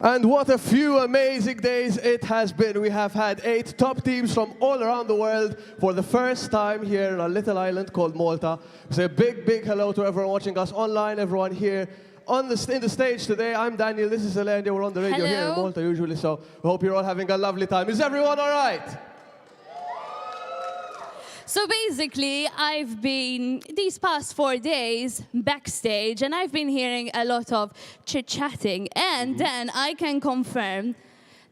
And what a few amazing days it has been. We have had 8 top teams from all around the world for the first time here in a little island called Malta. So a big, big hello to everyone watching us online, everyone here in the stage today. I'm Daniel, this is Elenia, we're on the radio here in Malta usually, so we hope you're all having a lovely time. Is everyone all right? So basically, I've been, these past 4 days, backstage, and I've been hearing a lot of chit-chatting. And then I can confirm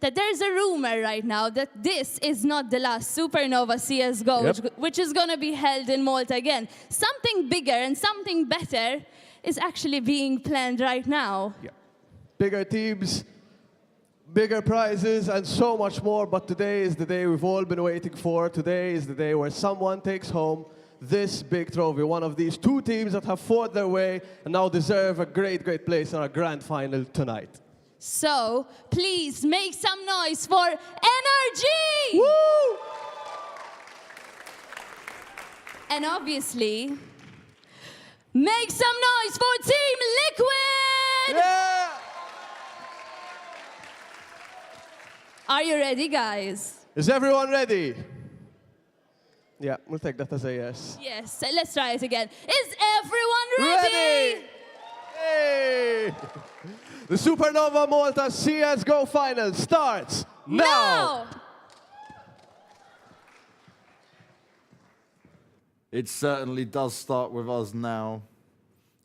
that there's a rumor right now that this is not the last Supernova CSGO, which is going to be held in Malta again. Something bigger and something better is actually being planned right now. Yeah. Bigger teams, bigger prizes, and so much more. But today is the day we've all been waiting for. Today is the day where someone takes home this big trophy. One of these 2 teams that have fought their way and now deserve a great, great place in our grand final tonight. So, please make some noise for NRG! Woo! And obviously, make some noise for Team Liquid! Yeah! Are you ready, guys? Is everyone ready? Yeah, we'll take that as a yes. Yes, let's try it again. Is everyone ready? Hey! The Supernova Malta CSGO final starts now! It certainly does start with us now.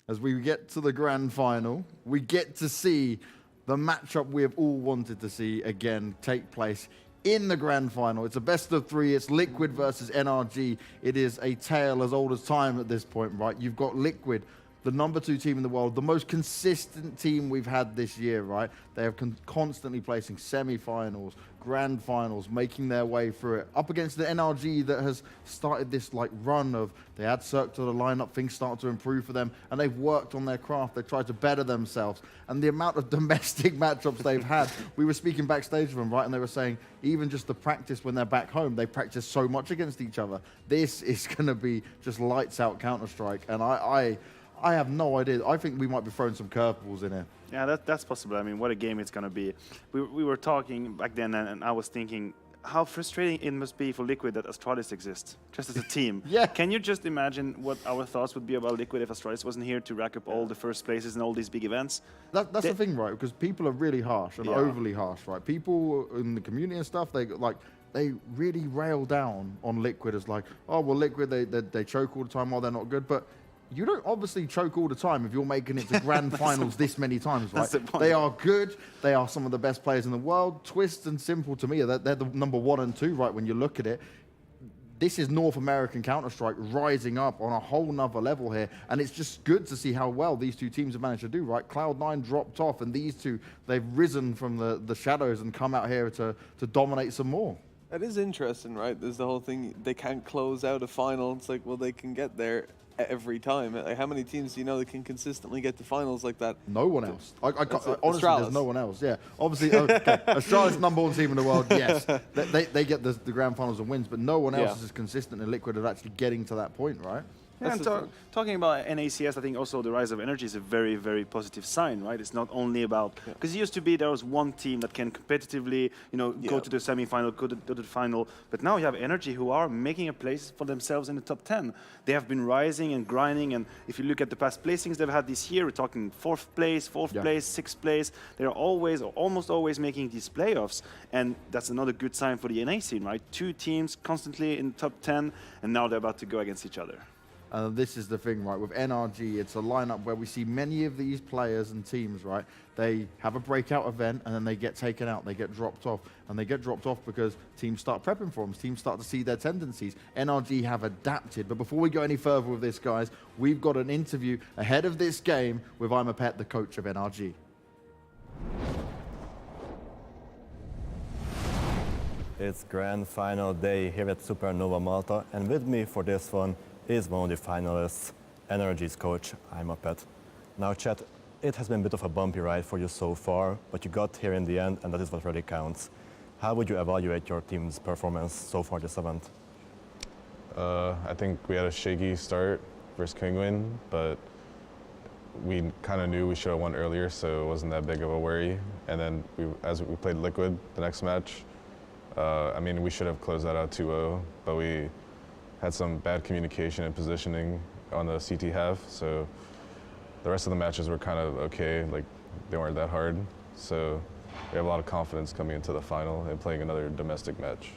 As we get to the grand final, we get to see the matchup we have all wanted to see again take place in the grand final. It's a best of 3. It's Liquid versus NRG. It is a tale as old as time at this point, right? You've got Liquid, the number 2 team in the world, the most consistent team we've had this year, right? They are constantly placing semi-finals, grand finals, making their way through it. Up against the NRG that has started this like run of, they add Cirque to the lineup, things start to improve for them, and they've worked on their craft, they've tried to better themselves. And the amount of domestic matchups they've had, we were speaking backstage with them, right? And they were saying, even just the practice when they're back home, they practice so much against each other. This is gonna be just lights out Counter-Strike. And I have no idea. I think we might be throwing some curveballs in here. Yeah, that's possible. I mean, what a game it's going to be. We were talking back then, and I was thinking how frustrating it must be for Liquid that Astralis exists, just as a team. Yeah. Can you just imagine what our thoughts would be about Liquid if Astralis wasn't here to rack up all the first places in all these big events? That's the thing, right? Because people are really harsh and overly harsh, right? People in the community and stuff, they really rail down on Liquid as like, oh, well, Liquid, they choke all the time while they're not good. But you don't obviously choke all the time if you're making it to grand finals this many times, right? They are good. They are some of the best players in the world. Twist and Simple, to me, they're the number 1 and 2, right, when you look at it. This is North American Counter-Strike rising up on a whole nother level here. And it's just good to see how well these 2 teams have managed to do, right? Cloud9 dropped off, and these 2, they've risen from the shadows and come out here to dominate some more. That is interesting, right? There's the whole thing, they can't close out a final. It's like, well, they can get there every time. Like, how many teams do you know that can consistently get to finals like that? No one else. Honestly, there's no one else. Yeah, obviously, Astralis number 1 team in the world. Yes, they get the grand finals and wins, but no one else is as consistent in Liquid at actually getting to that point, right? Yeah, and talking about NACS, I think also the rise of NRG is a very, very positive sign, right? It's not only about, because it used to be there was one team that can competitively, go to the semi-final, go to the final, but now you have NRG who are making a place for themselves in the top 10. They have been rising and grinding, and if you look at the past placings they've had this year, we're talking 4th place, 6th place. They're always, or almost always, making these playoffs, and that's another good sign for the NA scene, right? 2 teams constantly in the top 10, and now they're about to go against each other. This is the thing, right? With NRG, it's a lineup where we see many of these players and teams, right? They have a breakout event and then they get taken out, they get dropped off. And they get dropped off because teams start prepping for them, teams start to see their tendencies. NRG have adapted. But before we go any further with this, guys, we've got an interview ahead of this game with Imapet, the coach of NRG. It's grand final day here at Supernova Malta, and with me for this one is one of the finalists, NRG's coach, Imapet. Now, Chet, it has been a bit of a bumpy ride for you so far, but you got here in the end, and that is what really counts. How would you evaluate your team's performance so far this event? I think we had a shaky start versus Penguin, but we kind of knew we should have won earlier, so it wasn't that big of a worry. And then as we played Liquid the next match, I mean, we should have closed that out 2-0, but we had some bad communication and positioning on the CT half, so the rest of the matches were kind of okay, like they weren't that hard. So we have a lot of confidence coming into the final and playing another domestic match.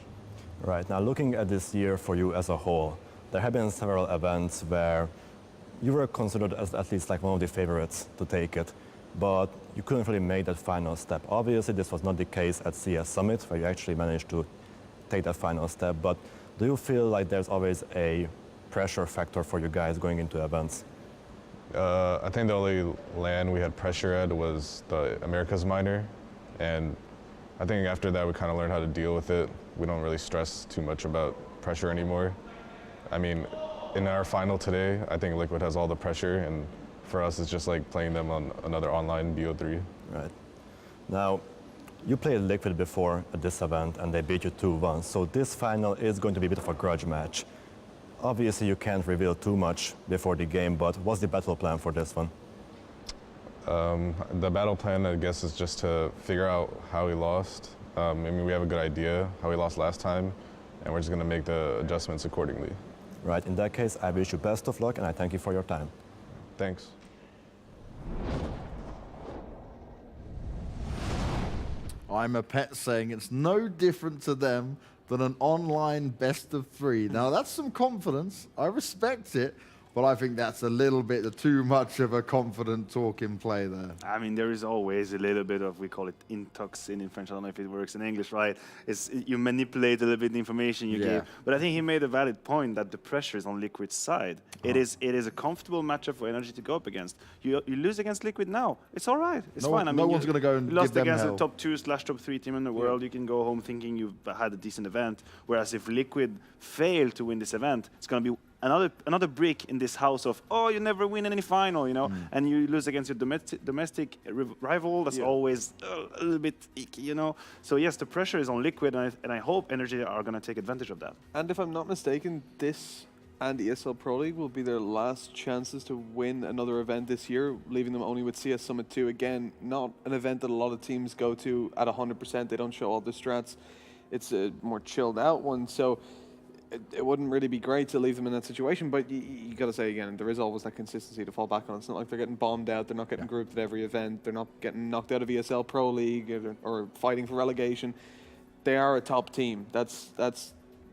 Right, now looking at this year for you as a whole, there have been several events where you were considered as at least like one of the favorites to take it, but you couldn't really make that final step. Obviously, this was not the case at CS Summit, where you actually managed to take that final step, but do you feel like there's always a pressure factor for you guys going into events? I think the only LAN we had pressure at was the Americas minor, and I think after that we kind of learned how to deal with it. We don't really stress too much about pressure anymore. I mean, in our final today, I think Liquid has all the pressure, and for us it's just like playing them on another online BO3. Right. Now, you played Liquid before at this event and they beat you 2-1, so this final is going to be a bit of a grudge match. Obviously you can't reveal too much before the game, but what's the battle plan for this one? The battle plan, I guess, is just to figure out how he lost. I mean, we have a good idea how he lost last time, and we're just going to make the adjustments accordingly. Right, in that case, I wish you best of luck and I thank you for your time. Thanks. I'm a pet saying it's no different to them than an online best of 3. Now, that's some confidence. I respect it. But I think that's a little bit too much of a confident talk in play there. I mean, there is always a little bit of, we call it intoxin in French. I don't know if it works in English, right? You manipulate a little bit the information you give. But I think he made a valid point that the pressure is on Liquid's side. It is a comfortable matchup for NRG to go up against. You lose against Liquid now. It's all right. It's fine. I mean, no one's going to go and give them lost against hell. the top 2/top 3 team in the world. You can go home thinking you've had a decent event. Whereas if Liquid fail to win this event, it's going to be another brick in this house of, oh, you never win in any final, you know, and you lose against your domestic rival. That's always a little bit icky, you know. So yes, the pressure is on Liquid, and I hope NRG are going to take advantage of that. And if I'm not mistaken, this and ESL Pro League will be their last chances to win another event this year, leaving them only with CS Summit 2. Again, not an event that a lot of teams go to at 100%. They don't show all the strats. It's a more chilled out one. So it wouldn't really be great to leave them in that situation, but you got to say again, there is always that consistency to fall back on. It's not like they're getting bombed out, they're not getting grouped at every event, they're not getting knocked out of ESL Pro League or fighting for relegation. They are a top team. That's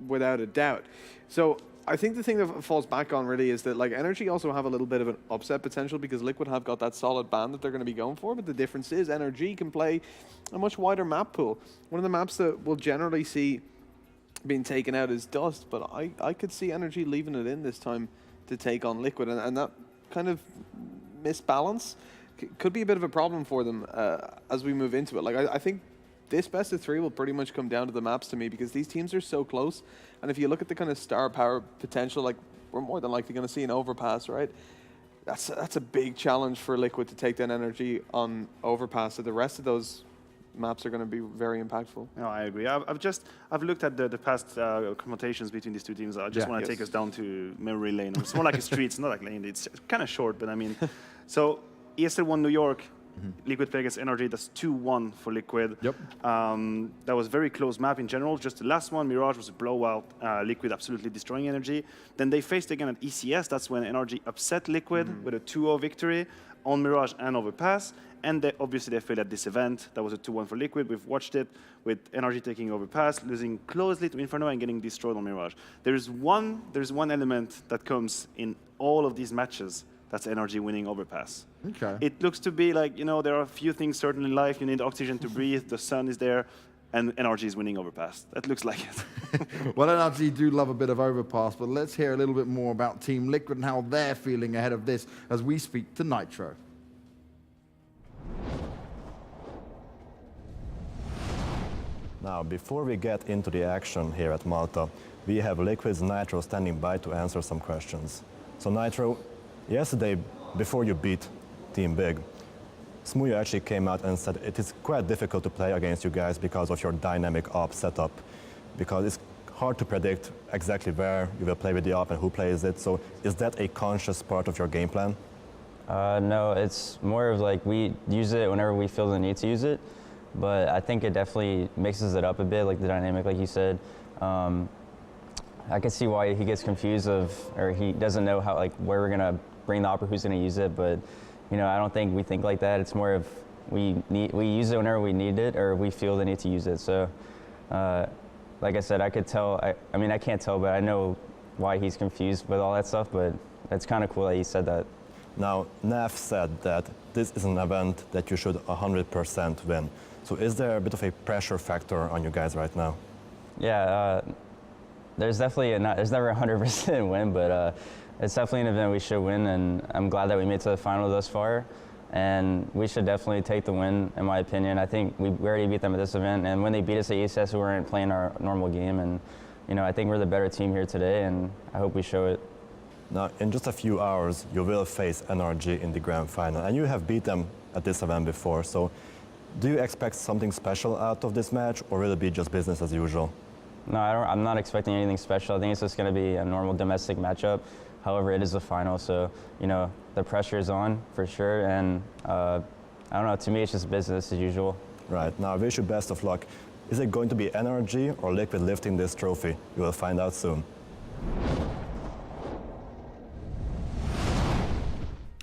without a doubt. So I think the thing that falls back on really is that like NRG also have a little bit of an upset potential because Liquid have got that solid band that they're going to be going for, but the difference is NRG can play a much wider map pool. One of the maps that we'll generally see being taken out is Dust, but I could see NRG leaving it in this time to take on Liquid, and that kind of misbalance could be a bit of a problem for them as we move into it. Like I think this best of 3 will pretty much come down to the maps to me because these teams are so close, and if you look at the kind of star power potential, like we're more than likely going to see an overpass, right? That's a big challenge for Liquid to take down NRG on overpass. So the rest of those maps are going to be very impactful. No, I agree. I've looked at the past confrontations between these two teams. I just want to take us down to memory lane. It's more like a street. It's not like lane. It's kind of short, but I mean, so ESL won New York. Liquid played against NRG. That's 2-1 for Liquid. Yep. That was very close map in general. Just the last one, Mirage, was a blowout. Liquid absolutely destroying NRG. Then they faced again at ECS. That's when NRG upset Liquid with a 2-0 victory on Mirage and Overpass. And obviously they failed at this event. That was a 2-1 for Liquid. We've watched it with NRG taking Overpass, losing closely to Inferno and getting destroyed on Mirage. There's one element that comes in all of these matches. That's NRG winning Overpass. Okay. It looks to be like, you know, there are a few things certain in life. You need oxygen to breathe. The sun is there. And NRG is winning Overpass. That looks like it. Well, NRG do love a bit of Overpass, but let's hear a little bit more about Team Liquid and how they're feeling ahead of this as we speak to Nitro. Now, before we get into the action here at Malta, we have Liquid's Nitro standing by to answer some questions. So Nitro, yesterday, before you beat Team Big, Smuyo actually came out and said it is quite difficult to play against you guys because of your dynamic op setup, because it's hard to predict exactly where you will play with the op and who plays it. So is that a conscious part of your game plan? No, it's more of like we use it whenever we feel the need to use it, but I think it definitely mixes it up a bit, like the dynamic, like you said. I can see why he gets confused or he doesn't know how, like, where we're gonna bring the opera, who's gonna use it. But you know, I don't think we think like that. It's more of we use it whenever we need it or we feel the need to use it. So, like I said, I could tell. I mean, I can't tell, but I know why he's confused with all that stuff. But it's kind of cool that he said that. Now, Nav said that this is an event that you should 100% win. So is there a bit of a pressure factor on you guys right now? Yeah, there's definitely there's never a 100% win, but it's definitely an event we should win, and I'm glad that we made it to the final thus far. And we should definitely take the win, in my opinion. I think we already beat them at this event, and when they beat us at ESS, we weren't playing our normal game. And you know, I think we're the better team here today, and I hope we show it. Now, in just a few hours, you will face NRG in the grand final, and you have beat them at this event before. So, do you expect something special out of this match, or will it be just business as usual? No, I'm not expecting anything special. I think it's just going to be a normal domestic matchup. However, it is the final, so you know the pressure is on for sure. And I don't know. To me, it's just business as usual. Right. Now, I wish you best of luck. Is it going to be NRG or Liquid lifting this trophy? You will find out soon.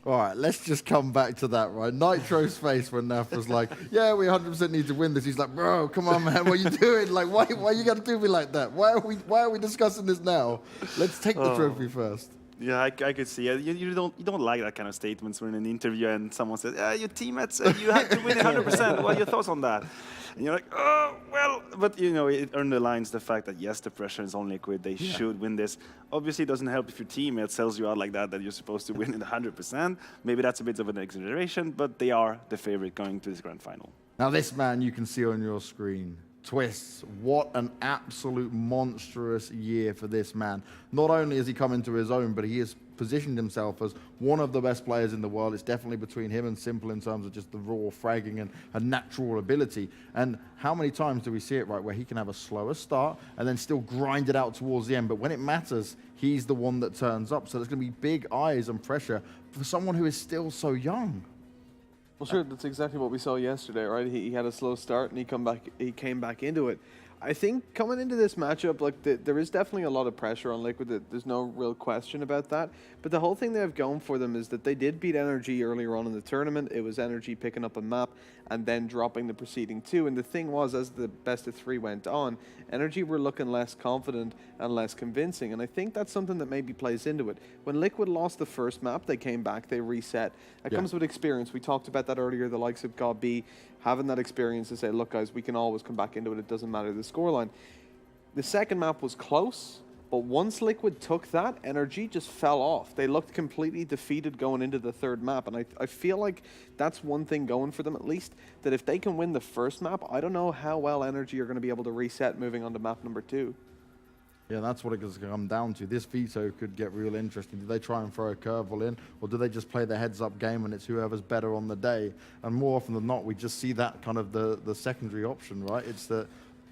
All right, let's just come back to that, right? Nitro's face when Naf was like, yeah, we 100% need to win this. He's like, bro, come on, man, what are you doing? Like, why you got to do me like that? Why are we discussing this now? Let's take the trophy first. Yeah, I could see. You don't like that kind of statements when in an interview and someone says, your teammates, you have to win 100%. What are your thoughts on that? And you're like, oh, well, but you know, it underlines the fact that yes, the pressure is on Liquid. They should win this. Obviously, it doesn't help if your teammate sells you out like that you're supposed to win it 100%. Maybe that's a bit of an exaggeration, but they are the favorite going to this grand final. Now, this man you can see on your screen. Twists. What an absolute monstrous year for this man. Not only has he come into his own, but he has positioned himself as one of the best players in the world. It's definitely between him and Simple in terms of just the raw fragging and natural ability. And how many times do we see it, right, where he can have a slower start and then still grind it out towards the end. But when it matters, he's the one that turns up. So there's going to be big eyes and pressure for someone who is still so young. Well, sure, that's exactly what we saw yesterday, right? He had a slow start and he came back into it. I think coming into this matchup, like there is definitely a lot of pressure on Liquid. There's no real question about that. But the whole thing they have going for them is that they did beat NRG earlier on in the tournament. It was NRG picking up a map and then dropping the preceding two. And the thing was, as the best of three went on, NRG were looking less confident and less convincing. And I think that's something that maybe plays into it. When Liquid lost the first map, they came back, they reset. It comes with experience. We talked about that earlier, the likes of God B, having that experience to say, look, guys, we can always come back into it. It doesn't matter the scoreline. The second map was close, but once Liquid took that, NRG just fell off. They looked completely defeated going into the third map, and I feel like that's one thing going for them at least, that if they can win the first map, I don't know how well NRG are going to be able to reset moving on to map number 2. Yeah, that's what it's going to come down to. This veto could get real interesting. Do they try and throw a curveball in, or do they just play the heads-up game and it's whoever's better on the day? And more often than not, we just see that kind of the secondary option, right? It's that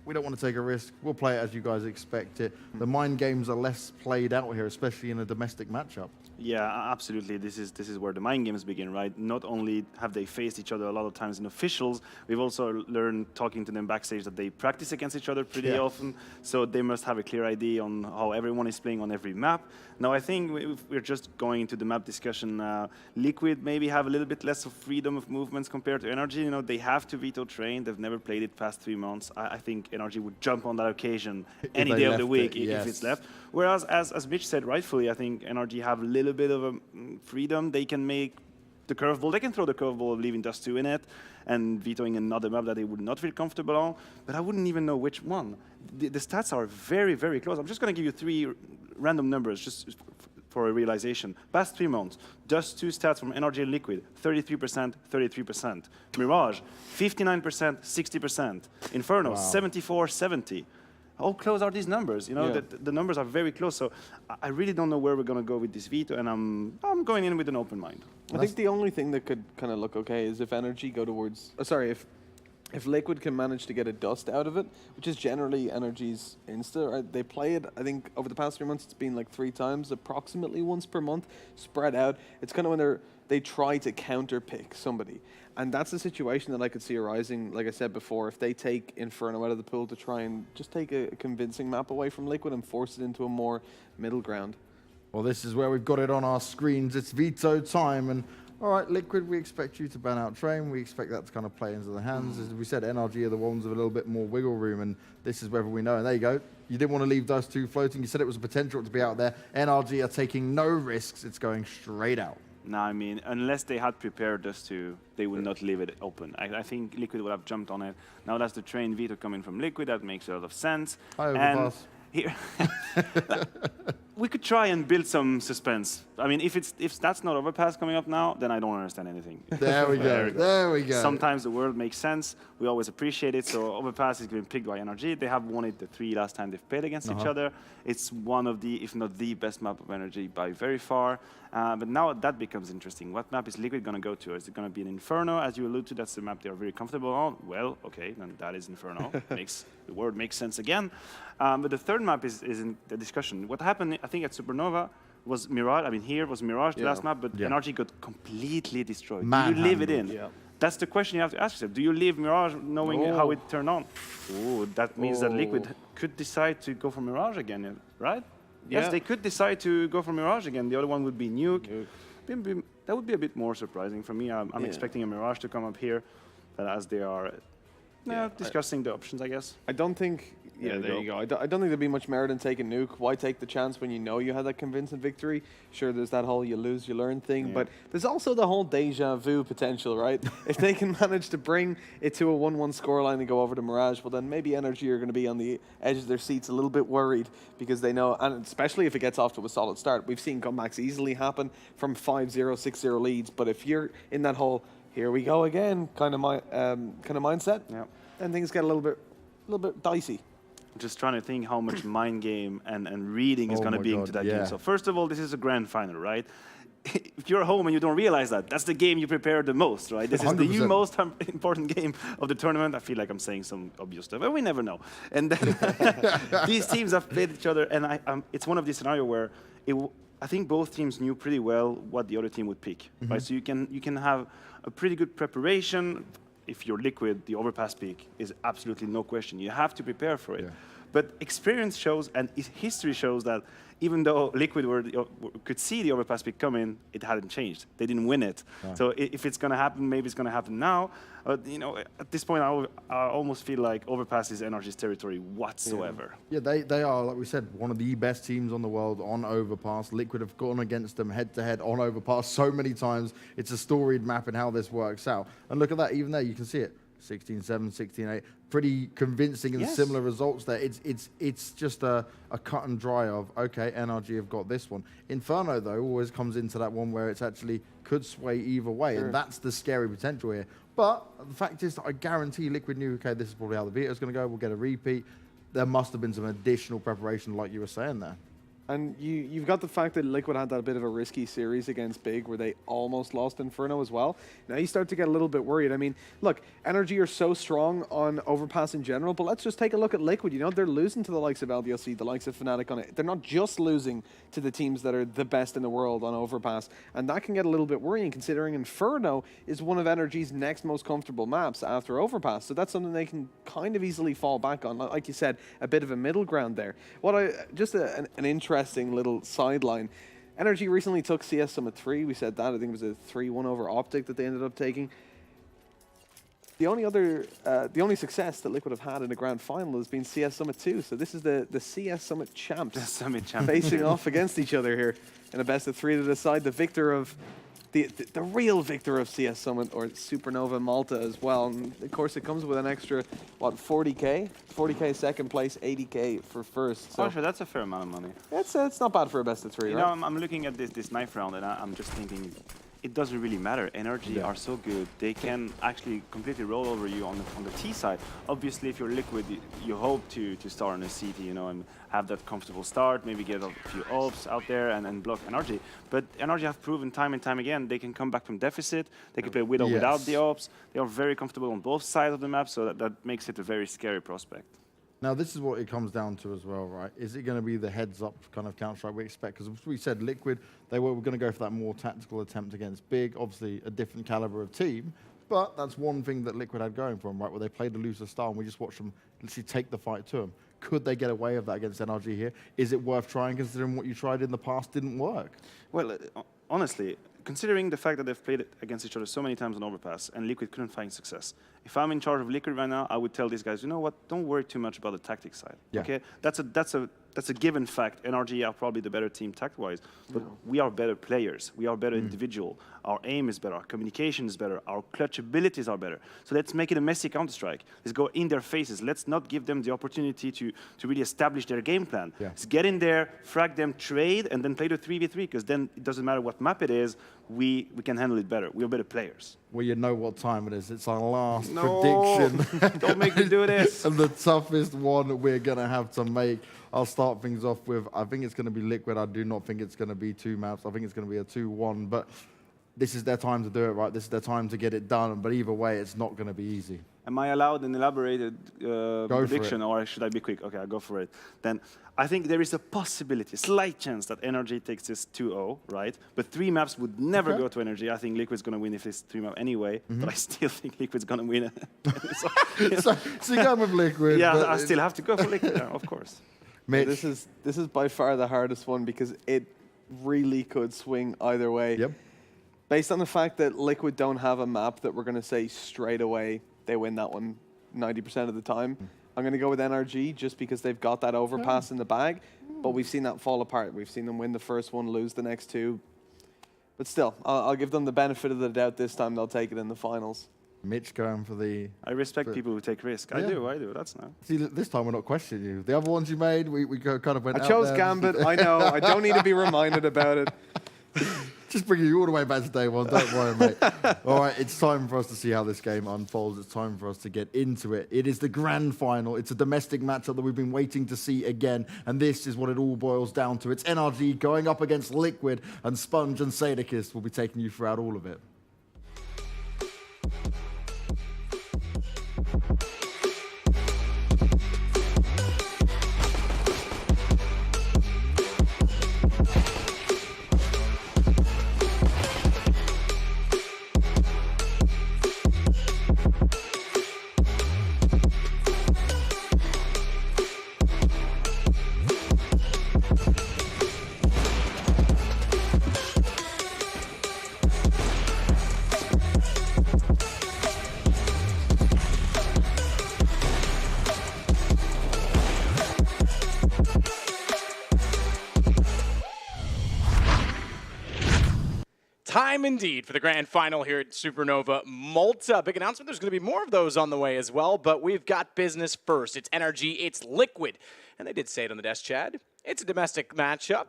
we don't want to take a risk. We'll play it as you guys expect it. The mind games are less played out here, especially in a domestic matchup. Yeah, absolutely. This is where the mind games begin, right? Not only have they faced each other a lot of times in officials, we've also learned talking to them backstage that they practice against each other pretty often. So they must have a clear idea on how everyone is playing on every map. Now, I think if we're just going into the map discussion, Liquid maybe have a little bit less of freedom of movements compared to NRG. You know, they have to veto train. They've never played it past 3 months. I think NRG would jump on that occasion any day of the week if it's left. Whereas, as Mitch said rightfully, I think NRG have a little bit of a freedom. They can make the curveball. They can throw the curveball of leaving Dust 2 in it and vetoing another map that they would not feel comfortable on. But I wouldn't even know which one. The stats are very, very close. I'm just going to give you 3 random numbers just for a realization. Past 3 months, Dust 2 stats from NRG and Liquid, 33%, 33%. Mirage, 59%, 60%. Inferno, 74, 70. How close are these numbers? You know, the numbers are very close. So I really don't know where we're going to go with this veto, and I'm going in with an open mind. I think the only thing that could kind of look okay is if NRG go towards, if Liquid can manage to get a Dust out of it, which is generally NRG's insta, right? They play it, I think over the past 3 months, it's been like 3 times, approximately once per month, spread out. It's kind of when they're they try to counter-pick somebody. And that's a situation that I could see arising, like I said before, if they take Inferno out of the pool to try and just take a convincing map away from Liquid and force it into a more middle ground. Well, this is where we've got it on our screens. It's veto time. And all right, Liquid, we expect you to ban out Train. We expect that to kind of play into the hands. As we said, NRG are the ones with a little bit more wiggle room, and this is whether we know. And there you go. You didn't want to leave those two floating. You said it was a potential to be out there. NRG are taking no risks. It's going straight out. No, I mean, unless they had prepared us to, they would not leave it open. I think Liquid would have jumped on it. Now that's the Train veto coming from Liquid. That makes a lot of sense. Hi, Overpass. Here, we could try and build some suspense. I mean, if that's not Overpass coming up now, then I don't understand anything. There we go. There we go. Sometimes the world makes sense. We always appreciate it. So Overpass is being picked by NRG. They have won it the 3 last time they've played against each other. It's one of the, if not the best map of NRG by very far. But now that becomes interesting. What map is Liquid going to go to? Is it going to be an Inferno, as you allude to? That's the map they are very comfortable on. Well, okay, then that is Inferno. The word makes sense again. But the third map is in the discussion. What happened, I think, at Supernova was Mirage. I mean, here was Mirage, the last map, but NRG got completely destroyed. Do you leave it in? Yeah. That's the question you have to ask yourself. Do you leave Mirage knowing how it turned on? Oh, that means that Liquid could decide to go for Mirage again, right? Yeah. Yes, they could decide to go for Mirage again. The other one would be Nuke. That would be a bit more surprising for me. I'm expecting a Mirage to come up here, as they are discussing the options, I guess. I don't think... Yeah, there you go. I don't think there'd be much merit in taking Nuke. Why take the chance when you know you had that convincing victory? Sure, there's that whole you lose, you learn thing, but there's also the whole deja vu potential, right? If they can manage to bring it to a 1-1 scoreline and go over to Mirage, well, then maybe NRG are going to be on the edge of their seats a little bit worried because they know, and especially if it gets off to a solid start. We've seen comebacks easily happen from 5-0, 6-0 leads, but if you're in that whole, here we go again, kind of mindset, then things get a little bit dicey. Just trying to think how much mind game and reading is going to be into that game. So first of all, this is a grand final, right? If you're home and you don't realize that, that's the game you prepare the most, right? This 100%. Is the most important game of the tournament. I feel like I'm saying some obvious stuff, but we never know. And then these teams have played each other, and it's one of these scenarios where I think both teams knew pretty well what the other team would pick, right? So you can have a pretty good preparation. If you're Liquid, the Overpass pick is absolutely no question. You have to prepare for it. Yeah. But experience shows and history shows that even though Liquid could see the Overpass pick coming, it hadn't changed. They didn't win it. Oh. So if it's going to happen, maybe it's going to happen now. At this point, I almost feel like Overpass is NRG's territory whatsoever. Yeah, they are, like we said, one of the best teams on the world on Overpass. Liquid have gone against them head-to-head on Overpass so many times. It's a storied map in how this works out. And look at that, even there, you can see it. 16-7, 16-8, pretty convincing and similar results there. It's just a cut and dry of, okay, NRG have got this one. Inferno, though, always comes into that one where it's actually could sway either way, and that's the scary potential here. But the fact is that I guarantee Liquid knew, okay, this is probably how the veto is going to go, we'll get a repeat. There must have been some additional preparation, like you were saying there. And you've got the fact that Liquid had that bit of a risky series against Big where they almost lost Inferno as well. Now you start to get a little bit worried. I mean, look, NRG are so strong on Overpass in general, but let's just take a look at Liquid. You know, they're losing to the likes of LDLC, the likes of Fnatic on it. They're not just losing to the teams that are the best in the world on Overpass. And that can get a little bit worrying considering Inferno is one of NRG's next most comfortable maps after Overpass. So that's something they can kind of easily fall back on. Like you said, a bit of a middle ground there. Just an interesting little sideline. NRG recently took CS Summit 3. We said that. I think it was a 3-1 over Optic that they ended up taking. The only success that Liquid have had in a grand final has been CS Summit 2. So this is the CS Summit champs. The Summit champs. Facing off against each other here in a best of 3 to decide the victor of the real victor of CS Summit, or Supernova Malta as well. And of course, it comes with an extra, what, 40K? 40K second place, 80K for first. So sure, that's a fair amount of money. It's not bad for a best of 3, you right? know, I'm looking at this knife round, and I'm just thinking, it doesn't really matter. NRG are so good. They can actually completely roll over you on the T side. Obviously, if you're Liquid, you hope to start on a CT, and have that comfortable start, maybe get a few ults out there and block NRG. But NRG have proven time and time again they can come back from deficit. They can play Widow without the ops. They are very comfortable on both sides of the map, so that makes it a very scary prospect. Now, this is what it comes down to as well, right? Is it going to be the heads-up kind of Counter-Strike we expect? Because we said Liquid, they were going to go for that more tactical attempt against Big, obviously a different caliber of team. But that's one thing that Liquid had going for them, right? Where they played a looser style, and we just watched them literally take the fight to them. Could they get away with that against NRG here? Is it worth trying, considering what you tried in the past didn't work? Well, honestly, considering the fact that they've played against each other so many times on Overpass and Liquid couldn't find success, if I'm in charge of Liquid right now, I would tell these guys, you know what, don't worry too much about the tactics side. Yeah. Okay, that's a given fact. NRG are probably the better team tact-wise, but we are better players. We are better individual. Our aim is better. Our communication is better. Our clutch abilities are better. So let's make it a messy Counter-Strike. Let's go in their faces. Let's not give them the opportunity to really establish their game plan. Yeah. Let's get in there, frag them, trade, and then play the 3v3, because then it doesn't matter what map it is, we can handle it better. We're better players. Well, you know what time it is. It's our last No. prediction. Don't make me do this. And the toughest one we're going to have to make. I'll start things off with, I think it's going to be Liquid. I do not think it's going to be 2 maps. I think it's going to be a 2-1. But this is their time to do it, right? This is their time to get it done. But either way, it's not going to be easy. Am I allowed an elaborated prediction, or should I be quick? Okay, I'll go for it. Then I think there is a possibility, slight chance that NRG takes this 2-0, right? But 3 maps would never go to NRG. I think Liquid's going to win if it's 3 map anyway, but I still think Liquid's going to win. So you're going with Liquid. Yeah, I still have to go for Liquid, of course. Mitch. This is by far the hardest one because it really could swing either way. Yep. Based on the fact that Liquid don't have a map that we're going to say straight away they win that one 90% of the time, I'm going to go with NRG just because they've got that overpass in the bag. But we've seen that fall apart. We've seen them win the first one, lose the next 2. But still, I'll give them the benefit of the doubt this time. They'll take it in the finals. Mitch going for the... I respect people who take risk. I do. That's nice. See, this time we're not questioning you. The other ones you made, we kind of went I out chose there. Gambit. I know. I don't need to be reminded about it. Just bringing you all the way back to day one. Don't worry, mate. All right, it's time for us to see how this game unfolds. It's time for us to get into it. It is the grand final. It's a domestic matchup that we've been waiting to see again. And this is what it all boils down to. It's NRG going up against Liquid, and Sponge and Sadakist will be taking you throughout all of it. Time indeed for the grand final here at Supernova Malta. Big announcement, there's going to be more of those on the way as well, but we've got business first. It's NRG, it's Liquid. And they did say it on the desk, Chad. It's a domestic matchup,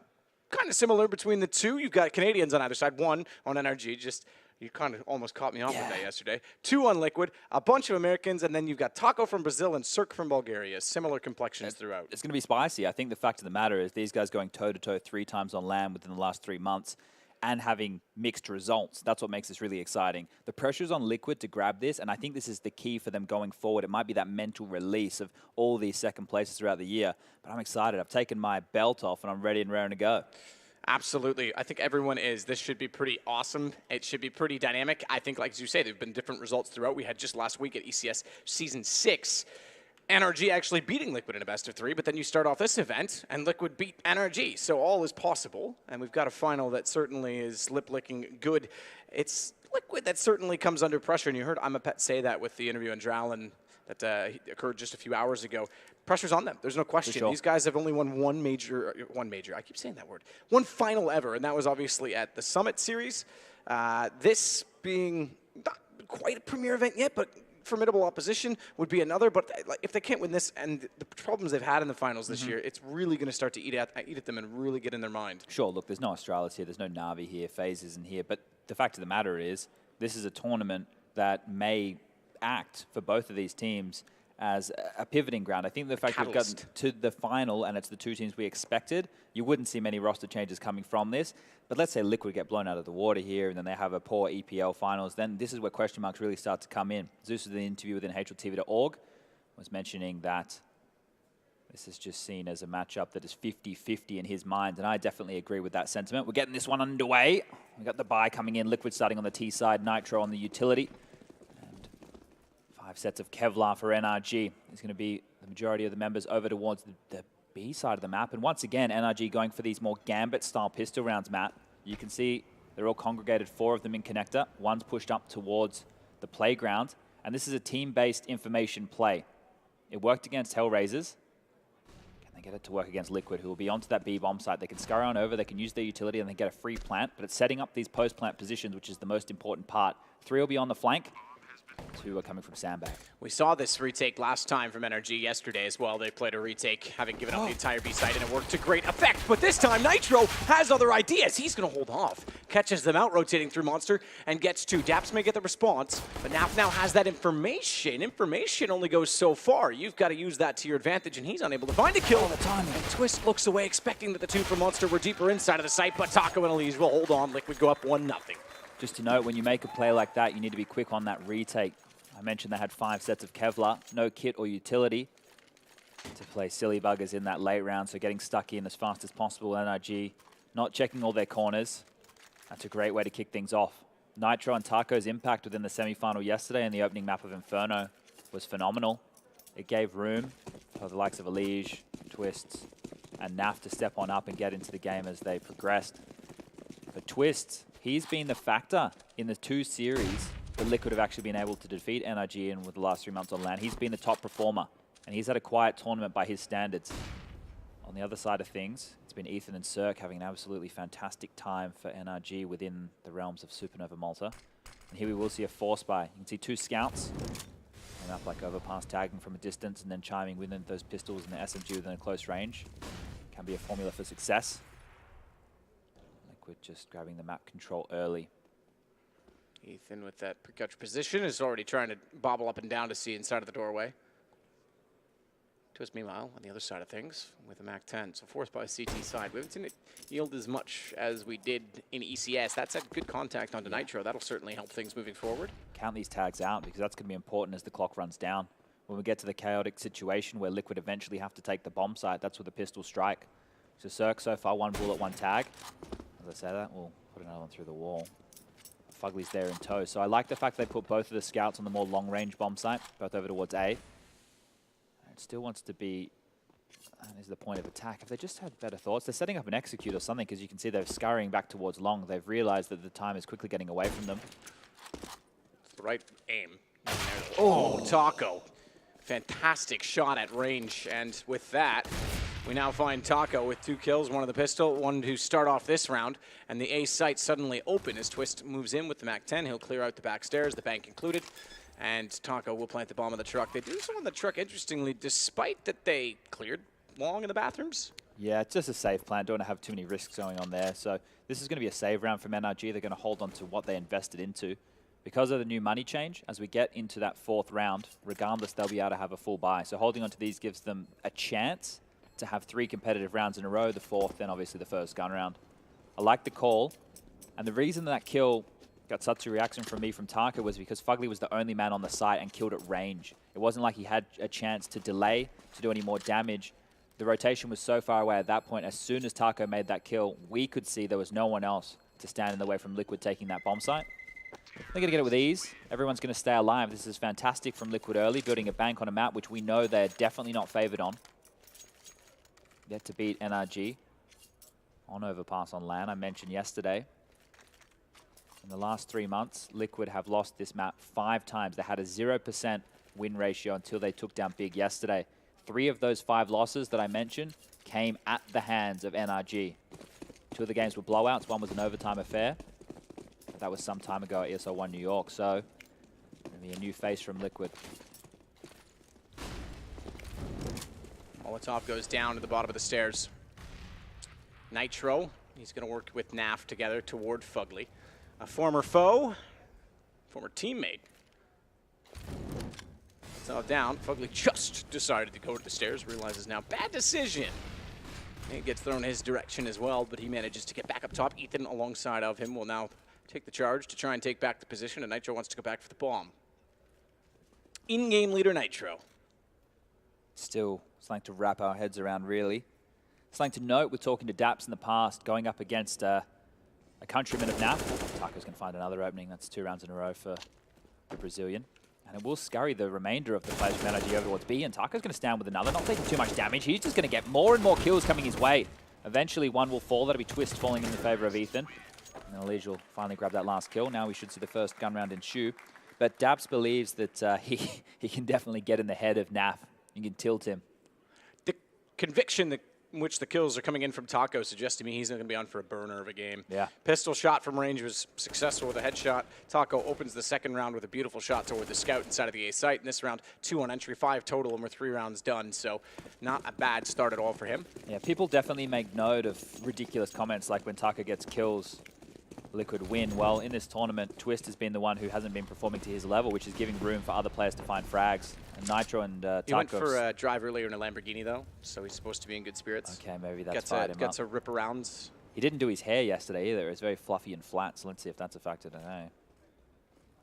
kind of similar between the two. You've got Canadians on either side, 1 on NRG, just... You kind of almost caught me off with that yesterday. 2 on Liquid, a bunch of Americans, and then you've got Taco from Brazil and Cirque from Bulgaria. Similar complexions throughout. It's going to be spicy. I think the fact of the matter is these guys going toe-to-toe 3 times on land within the last 3 months and having mixed results. That's what makes this really exciting. The pressure's on Liquid to grab this, and I think this is the key for them going forward. It might be that mental release of all these second places throughout the year, but I'm excited. I've taken my belt off, and I'm ready and raring to go. Absolutely. I think everyone is. This should be pretty awesome. It should be pretty dynamic. I think, like you say, there have been different results throughout. We had just last week at ECS Season 6, NRG actually beating Liquid in a best-of-3, but then you start off this event, and Liquid beat NRG. So all is possible, and we've got a final that certainly is lip-licking good. It's Liquid that certainly comes under pressure, and you heard Imapet say that with the interview on Drowlin that occurred just a few hours ago. Pressure's on them. There's no question. Sure. These guys have only won one major. I keep saying that word. One final ever, and that was obviously at the Summit Series. This being not quite a premier event yet, but formidable opposition would be another. But if they can't win this and the problems they've had in the finals this year, it's really going to start to eat at them and really get in their mind. Sure, look, there's no Australis here, there's no Na'Vi here, FaZe isn't here, but the fact of the matter is this is a tournament that may act for both of these teams as a pivoting ground. I think the fact we've gotten to the final and it's the 2 teams we expected, you wouldn't see many roster changes coming from this. But let's say Liquid get blown out of the water here and then they have a poor EPL finals, then this is where question marks really start to come in. Zeus, in the interview within HLTV.org, was mentioning that This is just seen as a matchup that is 50-50 in his mind, and I definitely agree with that sentiment. We're getting this one underway. We got the buy coming in, Liquid starting on the T side, Nitro on the utility. And 5 sets of Kevlar for NRG. Is going to be the majority of the members over towards the B side of the map. And once again, NRG going for these more Gambit-style pistol rounds, Matt. You can see they're all congregated, 4 of them in connector. One's pushed up towards the playground. And this is a team-based information play. It worked against Hellraisers. They get it to work against Liquid, who will be onto that B bomb site. They can scurry on over, they can use their utility, and they get a free plant. But it's setting up these post-plant positions, which is the most important part. 3 will be on the flank. 2 are coming from Sandbag. We saw this retake last time from NRG yesterday as well. They played a retake, having given up the entire B site, and it worked to great effect. But this time, Nitro has other ideas. He's going to hold off. Catches them out, rotating through Monster, and gets 2. Daps may get the response, but Naf now has that information. Information only goes so far. You've got to use that to your advantage, and he's unable to find a kill. All the time. And Twist looks away, expecting that the 2 from Monster were deeper inside of the site, but Taco and Elise will hold on. Liquid go up 1-0. Just to note, when you make a play like that, you need to be quick on that retake. I mentioned they had 5 sets of Kevlar, no kit or utility to play silly buggers in that late round, so getting stuck in as fast as possible. NRG not checking all their corners. That's a great way to kick things off. Nitro and Taco's impact within the semi-final yesterday in the opening map of Inferno was phenomenal. It gave room for the likes of Elige, Twists, and Naf to step on up and get into the game as they progressed. But Twists, he's been the factor in the 2 series that Liquid have actually been able to defeat NRG in with the last 3 months on LAN. He's been the top performer, and he's had a quiet tournament by his standards. On the other side of things, it's been Ethan and Cirque having an absolutely fantastic time for NRG within the realms of Supernova Malta. And here we will see a force buy. You can see 2 scouts, and up like overpass tagging from a distance and then chiming within those pistols and the SMG within a close range. Can be a formula for success. Liquid just grabbing the map control early. Ethan with that precaution position is already trying to bobble up and down to see inside of the doorway. Twist, meanwhile, on the other side of things with a MAC-10. So forced by CT side. We haven't seen it yield as much as we did in ECS. That's a good contact onto Nitro. That'll certainly help things moving forward. Count these tags out because that's going to be important as the clock runs down. When we get to the chaotic situation where Liquid eventually have to take the bomb site, that's where the pistols strike. So Cirque so far, 1 bullet, 1 tag. As I say that, we'll put another one through the wall. Fugly's there in tow. So I like the fact they put both of the scouts on the more long-range bomb site, both over towards A. It still wants to be, and is the point of attack. If they just had better thoughts, they're setting up an execute or something, because you can see they're scurrying back towards long. They've realized that the time is quickly getting away from them. It's the right aim. Oh, Taco. Fantastic shot at range. And with that, we now find Taco with 2 kills, 1 on the pistol, 1 to start off this round, and the A site suddenly open as Twist moves in with the MAC-10. He'll clear out the back stairs, the bank included, and Taco will plant the bomb on the truck. They do so on the truck, interestingly, despite that they cleared long in the bathrooms. Yeah, it's just a safe plant. Don't want to have too many risks going on there. So this is going to be a save round from NRG. They're going to hold on to what they invested into. Because of the new money change, as we get into that 4th round, regardless, they'll be able to have a full buy. So holding on to these gives them a chance to have 3 competitive rounds in a row, the 4th, then obviously the first gun round. I like the call, and the reason that kill got such a reaction from me from Taco was because Fugly was the only man on the site and killed at range. It wasn't like he had a chance to delay, to do any more damage. The rotation was so far away at that point. As soon as Taco made that kill, we could see there was no one else to stand in the way from Liquid taking that bomb site. They're going to get it with ease. Everyone's going to stay alive. This is fantastic from Liquid early, building a bank on a map which we know they're definitely not favored on. Yet to beat NRG on overpass on LAN. I mentioned yesterday, in the last 3 months, Liquid have lost this map 5 times. They had a 0% win ratio until they took down Big yesterday. 3 of those 5 losses that I mentioned came at the hands of NRG. 2 of the games were blowouts. 1 was an overtime affair. That was some time ago at ESL 1 New York. So, maybe a new face from Liquid. Molotov goes down to the bottom of the stairs. Nitro, he's going to work with Naf together toward Fugly. A former foe, former teammate. It's all down. Fugly just decided to go to the stairs, realizes now, bad decision. He gets thrown his direction as well, but he manages to get back up top. Ethan alongside of him will now take the charge to try and take back the position, and Nitro wants to go back for the bomb. In-game leader Nitro. Still something to wrap our heads around, really. Something to note, we're talking to Daps in the past, going up against a countryman of NAF. Taco's going to find another opening. That's 2 rounds in a row for the Brazilian. And it will scurry the remainder of the players from NRG over towards B, and Taco's going to stand with another, not taking too much damage. He's just going to get more and more kills coming his way. Eventually, one will fall. That'll be Twist falling in the favor of Ethan. And Lige will finally grab that last kill. Now we should see the first gun round ensue. But Daps believes that he can definitely get in the head of NAF. You can tilt him. The conviction that in which the kills are coming in from Taco suggests to me he's going to be on for a burner of a game. Yeah. Pistol shot from range was successful with a headshot. Taco opens the second round with a beautiful shot toward the scout inside of the A site. In this round, 2 on entry, 5 total, and we're 3 rounds done. So not a bad start at all for him. Yeah, people definitely make note of ridiculous comments like when Taco gets kills, Liquid win. Well, in this tournament, Twist has been the one who hasn't been performing to his level, which is giving room for other players to find frags. And Nitro and Taco. He went for a drive earlier in a Lamborghini, though, so he's supposed to be in good spirits. Okay, maybe that's fired him up. Gets a rip around. He didn't do his hair yesterday either. It was very fluffy and flat, so let's see if that's a factor today.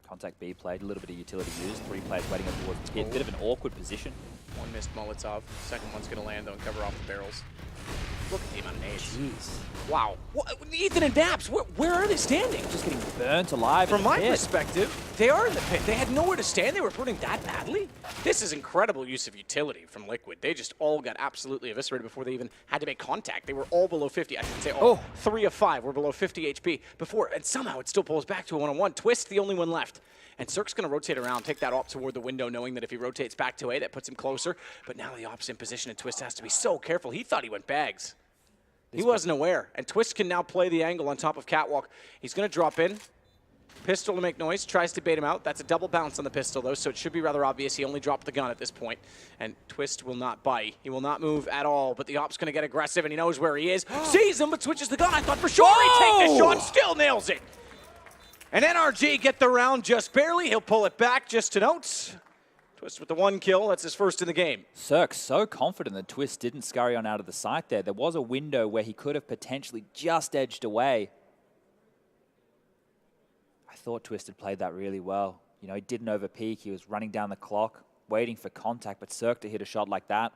Contact B played, a little bit of utility used. 3 players waiting up towards the pit. Bit of an awkward position. 1 missed Molotov. Second one's going to land, though, and cover off the barrels. Look at the amount of nades. Jeez. Wow. What, Ethan and Daps, where are they standing? Just getting burnt alive. From my perspective, they are in the pit. They had nowhere to stand. They were burning that badly. This is incredible use of utility from Liquid. They just all got absolutely eviscerated before they even had to make contact. They were all below 50. I should say all 3 of 5 were below 50 HP before, and somehow it still pulls back to a 1-on-1. Twist, the only one left. And Cirque's going to rotate around, take that op toward the window, knowing that if he rotates back to A, that puts him closer. But now the op's in position, and Twist has to be so careful. He thought he went bags. He wasn't aware. And Twist can now play the angle on top of Catwalk. He's going to drop in. Pistol to make noise, tries to bait him out. That's a double bounce on the pistol, though, so it should be rather obvious. He only dropped the gun at this point. And Twist will not bite. He will not move at all, but the op's going to get aggressive, and he knows where he is. Sees him, but switches the gun. I thought for sure he'd take the shot, still nails it. And NRG get the round just barely. He'll pull it back just to notes. Twist with the 1 kill. That's his first in the game. Cirque so confident that Twist didn't scurry on out of the sight there. There was a window where he could have potentially just edged away. I thought Twist had played that really well. You know, he didn't overpeak. He was running down the clock, waiting for contact, but Cirque to hit a shot like that.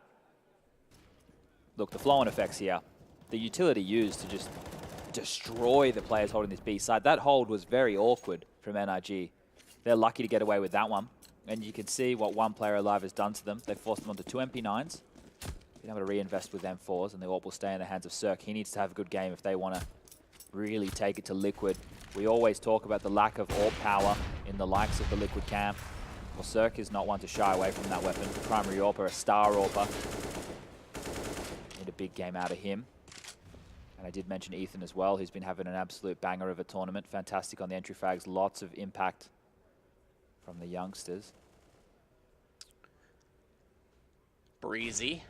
Look, the flow-on effects here. The utility used to just destroy the players holding this B side. That hold was very awkward from NRG. They're lucky to get away with that one. And you can see what one player alive has done to them. They forced them onto 2 MP9s. Been able to reinvest with M4s, and the AWP will stay in the hands of Cirque. He needs to have a good game if they want to really take it to Liquid. We always talk about the lack of AWP power in the likes of the Liquid camp. Well, Cirque is not one to shy away from that weapon. The primary AWPer, a star AWPer. Need a big game out of him. And I did mention Ethan as well, who's been having an absolute banger of a tournament. Fantastic on the entry frags, lots of impact from the youngsters. Breezy.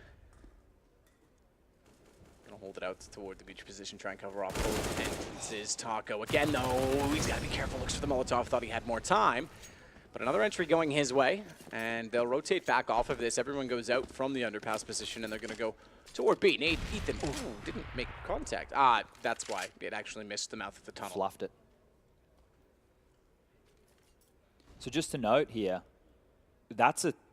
Gonna hold it out toward the beach position, try and cover off both entrances. Taco again, though. He's got to be careful. Looks for the Molotov. Thought he had more time. But another entry going his way, and they'll rotate back off of this. Everyone goes out from the underpass position, and they're going to go toward B. Nate, Ethan, didn't make contact. Ah, that's why it actually missed the mouth of the tunnel. Fluffed it. So just to note here,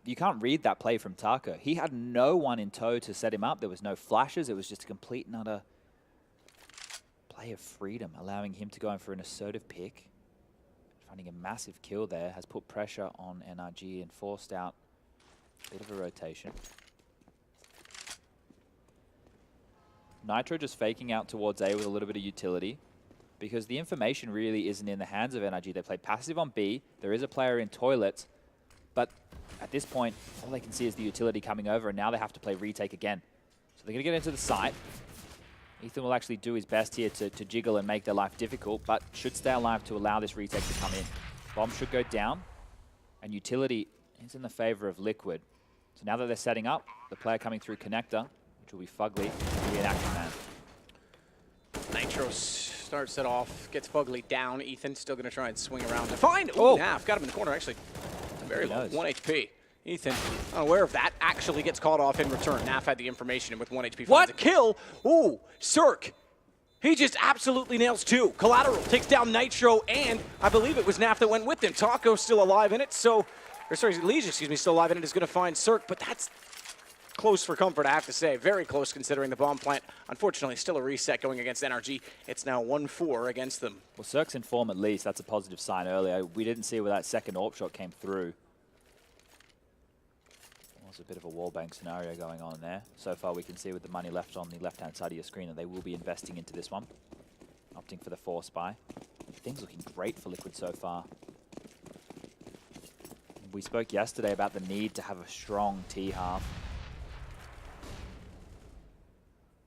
you can't read that play from Taco. He had no one in tow to set him up. There was no flashes. It was just a complete and utter play of freedom, allowing him to go in for an assertive pick. Finding a massive kill there, has put pressure on NRG and forced out a bit of a rotation. Nitro just faking out towards A with a little bit of utility, because the information really isn't in the hands of NRG. They played passive on B. There is a player in toilets, but at this point, all they can see is the utility coming over, and now they have to play retake again. So they're going to get into the site. Ethan will actually do his best here to jiggle and make their life difficult, but should stay alive to allow this retake to come in. Bomb should go down, and utility is in the favor of Liquid. So now that they're setting up, the player coming through connector, which will be Fugly, will be an action man. Nitro starts it off, gets Fugly down. Ethan still going to try and swing around to find. Oh, Naf got him in the corner, actually. Very low, 1 HP. Ethan, unaware of that, actually gets called off in return. Naf had the information, and with 1 HP finds a kill. Ooh, Cirque. He just absolutely nails 2. Collateral takes down Nitro, and I believe it was Naf that went with him. Taco still alive in it, so, or sorry, Lige, excuse me, still alive in it, is going to find Cirque, but that's close for comfort, I have to say. Very close considering the bomb plant. Unfortunately, still a reset going against NRG. It's now 1-4 against them. Well, Cirque's in form at least. That's a positive sign earlier. We didn't see where that second AWP shot came through. There's a bit of a wallbang scenario going on there. So far, we can see with the money left on the left-hand side of your screen that they will be investing into this one. Opting for the force buy. Things looking great for Liquid so far. We spoke yesterday about the need to have a strong T-half.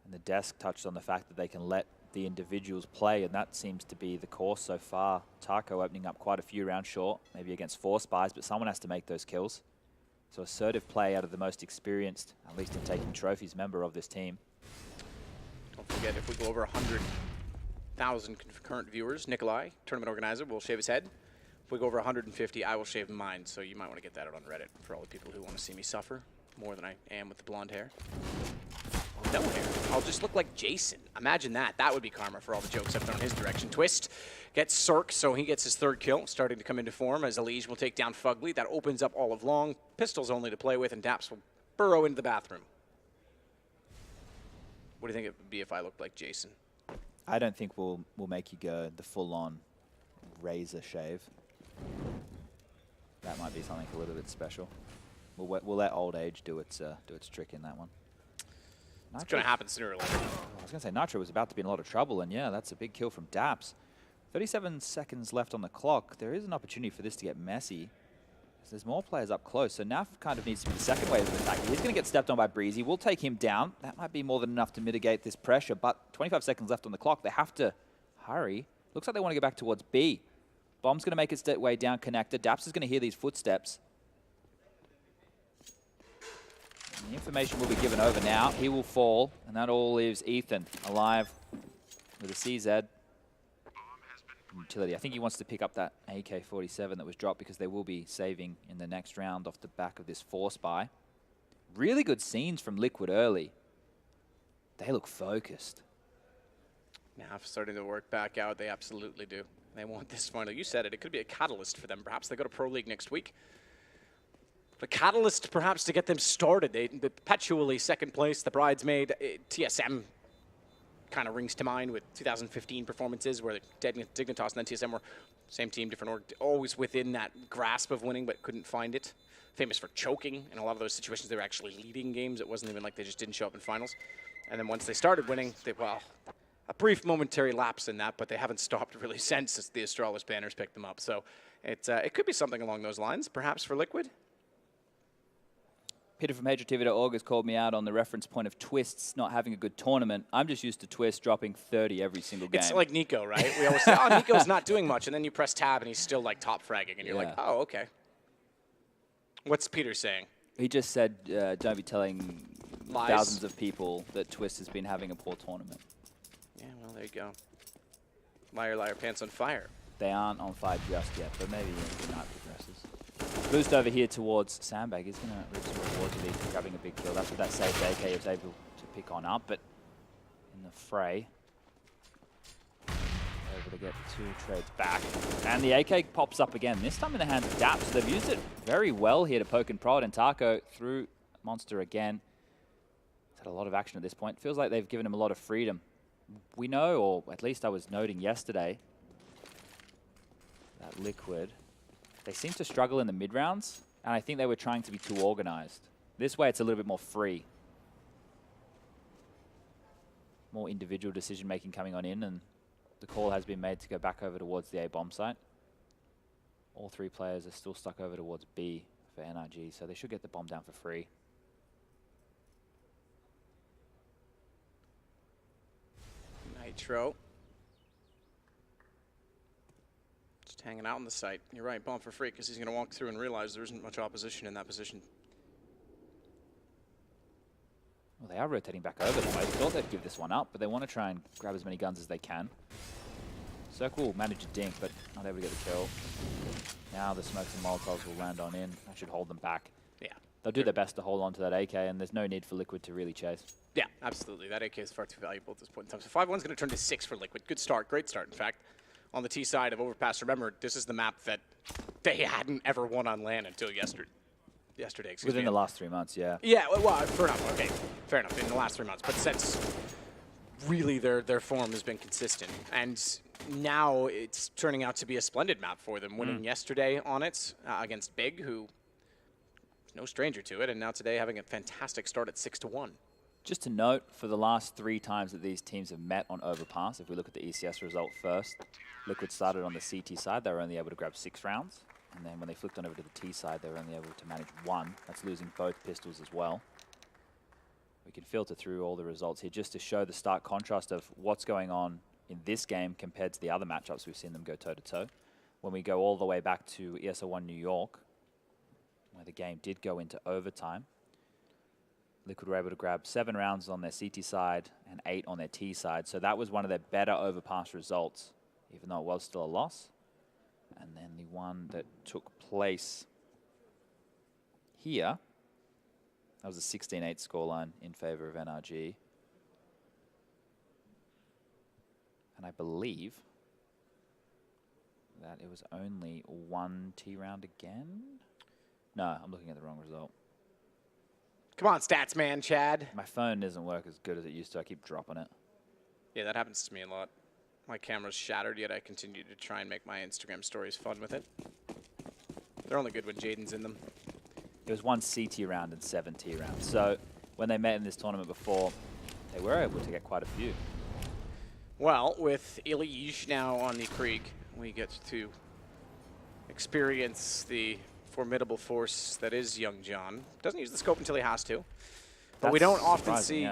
And the desk touched on the fact that they can let the individuals play, and that seems to be the course so far. Taco opening up quite a few rounds short, maybe against 4 spies, but someone has to make those kills. So assertive play out of the most experienced, at least in taking trophies, member of this team. Don't forget, if we go over 100,000 concurrent viewers, Nikolai, tournament organizer, will shave his head. If we go over 150, I will shave mine, so you might want to get that out on Reddit for all the people who want to see me suffer more than I am with the blonde hair. No hair. I'll just look like Jason. Imagine that. That would be karma for all the jokes I've thrown in his direction. Twist gets Cirque, so he gets his 3rd kill, starting to come into form as Elige will take down Fugly. That opens up all of long. Pistols only to play with, and Daps will burrow into the bathroom. What do you think it would be if I looked like Jason? I don't think we'll make you go the full-on razor shave. That might be something a little bit special. We'll let old age do its trick in that one. It's going to happen sooner or later. I was going to say Nitro was about to be in a lot of trouble, and yeah, that's a big kill from Daps. 37 seconds left on the clock. There is an opportunity for this to get messy. There's more players up close, so Naf kind of needs to be the second wave of attack. He's going to get stepped on by Breezy. We'll take him down. That might be more than enough to mitigate this pressure, but 25 seconds left on the clock. They have to hurry. Looks like they want to go back towards B. Bomb's going to make its way down connector. Daps is going to hear these footsteps. And the information will be given over now. He will fall, and that all leaves Ethan alive with a CZ. Utility. I think he wants to pick up that AK-47 that was dropped because they will be saving in the next round off the back of this force buy. Really good scenes from Liquid early. They look focused. Now starting to work back out. They absolutely do. They want this final. You said it. It could be a catalyst for them. Perhaps they go to Pro League next week. The catalyst perhaps to get them started. They perpetually second place. The bridesmaid TSM kind of rings to mind with 2015 performances where Dignitas and then TSM were same team, different org, always within that grasp of winning but couldn't find it. Famous for choking in a lot of those situations. They were actually leading games. It wasn't even like they just didn't show up in finals. And then once they started winning, well, a brief momentary lapse in that, but they haven't stopped really since the Astralis banners picked them up. So it could be something along those lines, perhaps for Liquid. Peter from HRTV.org has called me out on the reference point of Twists not having a good tournament. I'm just used to Twist dropping 30 every single game. It's like Nico, right? We always say, oh, Nico's not doing much, and then you press tab and he's still like top fragging, and you're like, oh, okay. What's Peter saying? He just said, don't be telling Lies. Thousands of people that Twist has been having a poor tournament. Yeah, well, there you go. Liar, liar, pants on fire. They aren't on fire just yet, but maybe as the night progresses. Boost over here towards Sandbag. He's going to reach towards it. He's grabbing a big kill. That's what that saved AK was able to pick on up, but in the fray, able to get 2 trades back. And the AK pops up again, this time in the hands of Daps. So they've used it very well here to poke and prod, and Taco through Monster again. He's had a lot of action at this point. Feels like they've given him a lot of freedom. We know, or at least I was noting yesterday, that Liquid, they seem to struggle in the mid-rounds, and I think they were trying to be too organized. This way, it's a little bit more free. More individual decision-making coming on in, and the call has been made to go back over towards the A-bomb site. All 3 players are still stuck over towards B for NRG, so they should get the bomb down for free. Nitro. Just hanging out on the site. You're right, bomb for free, because he's going to walk through and realize there isn't much opposition in that position. Well, they are rotating back over. I thought they'd give this one up, but they want to try and grab as many guns as they can. Circle will manage a dink, but not able to get the kill. Now the smokes and molotovs will land on in. That should hold them back. Yeah. They'll do their best to hold on to that AK, and there's no need for Liquid to really chase. Yeah, absolutely. That AK is far too valuable at this point in time. So 5-1's going to turn to 6 for Liquid. Good start. Great start, in fact. On the T side of Overpass, remember, this is the map that they hadn't ever won on LAN until yesterday. yesterday, excuse Within me. the last 3 months, yeah. Yeah, well, fair enough. Okay, fair enough. In the last 3 months, but since really their form has been consistent, and now it's turning out to be a splendid map for them. Winning yesterday on it against Big, who is no stranger to it, and now today having a fantastic start at 6-1. Just to note, for the last 3 times that these teams have met on Overpass, if we look at the ECS result first, Liquid started on the CT side. They were only able to grab 6 rounds. And then when they flipped on over to the T side, they were only able to manage 1. That's losing both pistols as well. We can filter through all the results here just to show the stark contrast of what's going on in this game compared to the other matchups we've seen them go toe-to-toe. When we go all the way back to ESL1 New York, where the game did go into overtime, Liquid were able to grab 7 rounds on their CT side and 8 on their T side. So that was one of their better overpass results, even though it was still a loss. And then the one that took place here, that was a 16-8 scoreline in favor of NRG. And I believe that it was only 1 T round again. No, I'm looking at the wrong result. Come on, stats man, Chad. My phone doesn't work as good as it used to. I keep dropping it. Yeah, that happens to me a lot. My camera's shattered, yet I continue to try and make my Instagram stories fun with it. They're only good when Jaden's in them. It was 1 CT round and 7 T rounds. So when they met in this tournament before, they were able to get quite a few. Well, with Elige now on the creek, we get to experience the formidable force that is Young John. Doesn't use the scope until he has to. But we don't often see,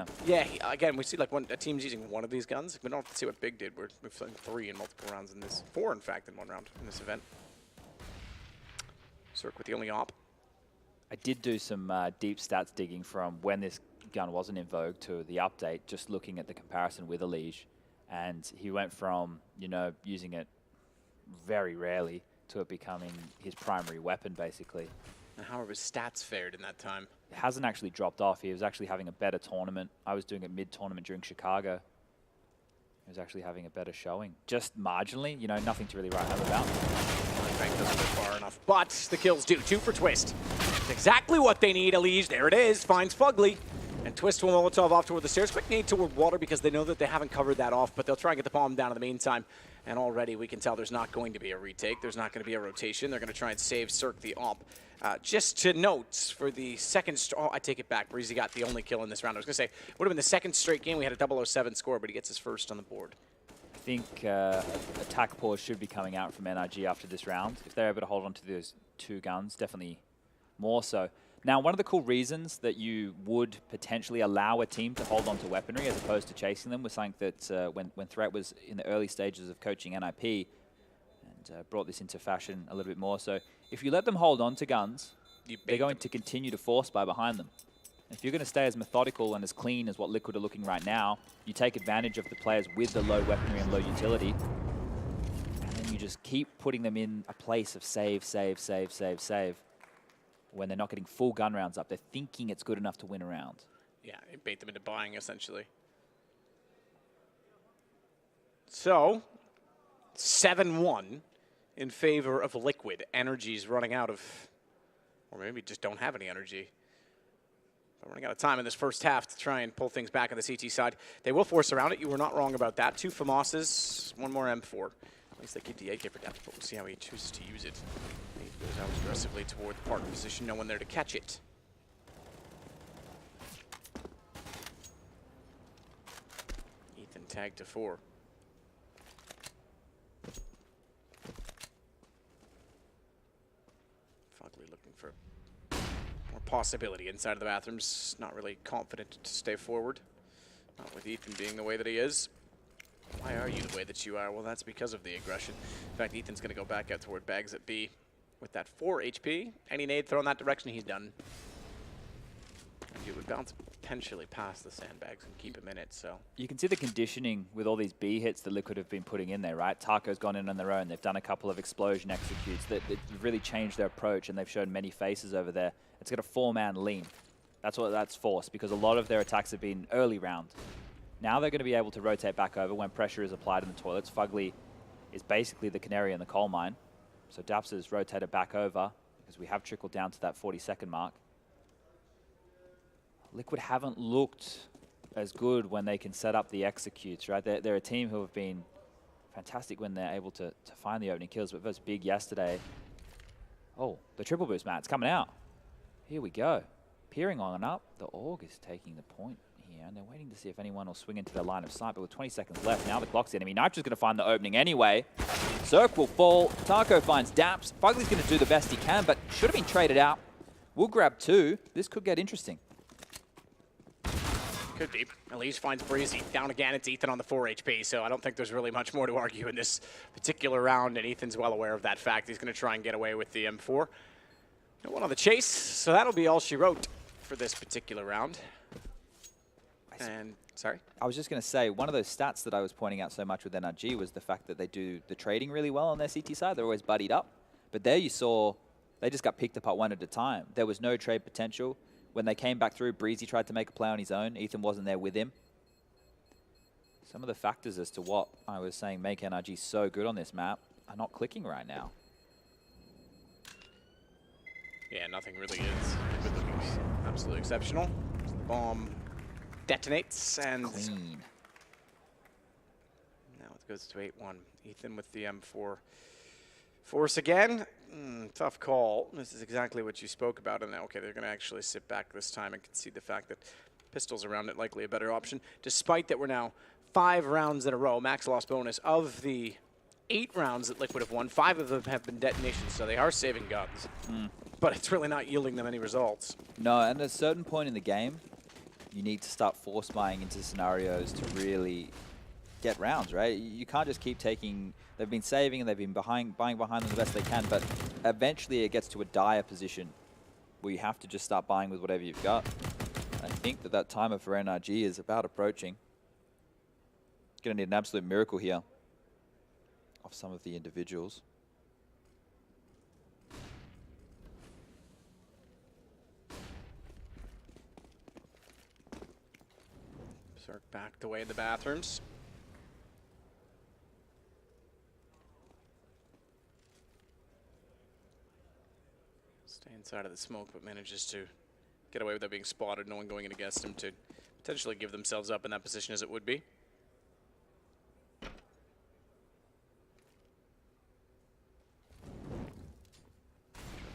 again, we see like a team's using one of these guns. We don't often see what Big did. We've seen 3 in multiple rounds in this. 4, in fact, in 1 round in this event. Cirque with the only op. I did do some deep stats digging from when this gun wasn't in vogue to the update, just looking at the comparison with Elige. And he went from, you know, using it very rarely to it becoming his primary weapon, basically. And how have his stats fared in that time? It hasn't actually dropped off. He was actually having a better tournament. I was doing a mid-tournament during Chicago. He was actually having a better showing. Just marginally, you know, nothing to really write home about. Bank doesn't go far enough, but the kills do. 2 for Twist. It's exactly what they need, Elige. There it is, finds Fugly. And Twist will Molotov off toward the stairs. Quick nade toward water because they know that they haven't covered that off, but they'll try and get the bomb down in the meantime. And already we can tell there's not going to be a retake. There's not going to be a rotation. They're going to try and save Cirque the op. Just to note, for the second... Oh, I take it back. Breezy got the only kill in this round. I was going to say, would have been the second straight game. We had a 007 score, but he gets his first on the board. I think attack pause should be coming out from NRG after this round. If they're able to hold on to those 2 guns, definitely more so. Now, one of the cool reasons that you would potentially allow a team to hold on to weaponry as opposed to chasing them was something that when Threat was in the early stages of coaching NIP and brought this into fashion a little bit more. So if you let them hold on to guns, they're going to continue to force buy behind them. If you're going to stay as methodical and as clean as what Liquid are looking right now, you take advantage of the players with the low weaponry and low utility, and then you just keep putting them in a place of save, save, save, save, save. When they're not getting full gun rounds up, they're thinking it's good enough to win a round. Yeah, it bait them into buying, essentially. So, 7-1 in favor of Liquid. Energy's running out of, or maybe just don't have any energy. But running out of time in this first half to try and pull things back on the CT side. They will force around it. You were not wrong about that. 2 FAMASes, 1 more M4. At least they keep the AK for depth, but we'll see how he chooses to use it. He goes out aggressively toward the partner position, no one there to catch it. Ethan tagged to 4. Fugly looking for more possibility inside of the bathrooms. Not really confident to stay forward. Not with Ethan being the way that he is. Why are you the way that you are? Well, that's because of the aggression. In fact, Ethan's going to go back out toward Bags at B. With that 4 HP, any nade thrown that direction, he's done. And you would bounce potentially past the sandbags and keep him in it, so. You can see the conditioning with all these B hits that Liquid have been putting in there, right? Taco's gone in on their own. They've done a couple of explosion executes that really changed their approach, and they've shown many faces over there. It's got a 4-man lean. That's what that's forced, because a lot of their attacks have been early round. Now they're going to be able to rotate back over when pressure is applied in the toilets. Fugly is basically the canary in the coal mine. So Daps has rotated back over. because we have trickled down to that 40-second mark. Liquid haven't looked as good when they can set up the executes, right? They're a team who have been fantastic when they're able to find the opening kills, but versus Big yesterday. Oh, the triple boost, Matt, it's coming out. Here we go. Peering on and up, the Org is taking the point here, and they're waiting to see if anyone will swing into their line of sight, but with 20 seconds left, now the clock's the enemy. Nitro's going to find the opening anyway. Cirque will fall. Taco finds Daps. Fugly's going to do the best he can, but should have been traded out. We'll grab 2. This could get interesting. Could be. Elise finds Breezy. Down again, it's Ethan on the 4 HP, so I don't think there's really much more to argue in this particular round, and Ethan's well aware of that fact. He's going to try and get away with the M4. No one on the chase, so that'll be all she wrote for this particular round. And, sorry? I was just going to say, one of those stats that I was pointing out so much with NRG was the fact that they do the trading really well on their CT side. They're always buddied up. But there you saw, they just got picked apart one at a time. There was no trade potential. When they came back through, Breezy tried to make a play on his own. Ethan wasn't there with him. Some of the factors as to what I was saying make NRG so good on this map are not clicking right now. Yeah, nothing really is. Good looking, absolutely exceptional. The bomb detonates and clean. Now it goes to 8-1. Ethan with the M4. Force again. Tough call. This is exactly what you spoke about. And now, okay, they're going to actually sit back this time and concede the fact that pistols around it likely a better option. Despite that we're now 5 rounds in a row, max loss bonus of the 8 rounds that Liquid have won. 5 of them have been detonations, so they are saving guns. But it's really not yielding them any results. No, and at a certain point in the game, you need to start force buying into scenarios to really get rounds, right? You can't just keep taking... They've been saving and they've been buying behind them the best they can, but eventually it gets to a dire position where you have to just start buying with whatever you've got. I think that timer for NRG is about approaching. Going to need an absolute miracle here of some of the individuals. Cirque backed away in the bathrooms. Stay inside of the smoke, but manages to get away without being spotted. No one going in against him to potentially give themselves up in that position as it would be.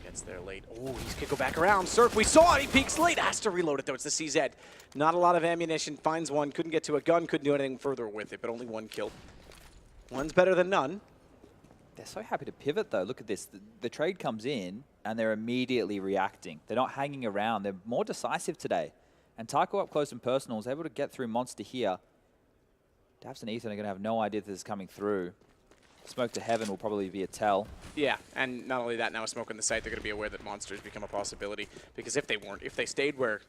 Gets there late. Oh, he's gonna go back around. Cirque, we saw it. He peeks late. Has to reload it though. It's the CZ. Not a lot of ammunition. Finds one. Couldn't get to a gun. Couldn't do anything further with it. But only 1 kill. One's better than none. They're so happy to pivot though. Look at this. The trade comes in and they're immediately reacting. They're not hanging around. They're more decisive today. And Taco up close and personal is able to get through Monster here. Daps and Ethan are going to have no idea this is coming through. Smoke to heaven will probably be a tell. Yeah, and not only that, now smoking the site, they're going to be aware that monsters become a possibility. Because if they weren't, if they stayed where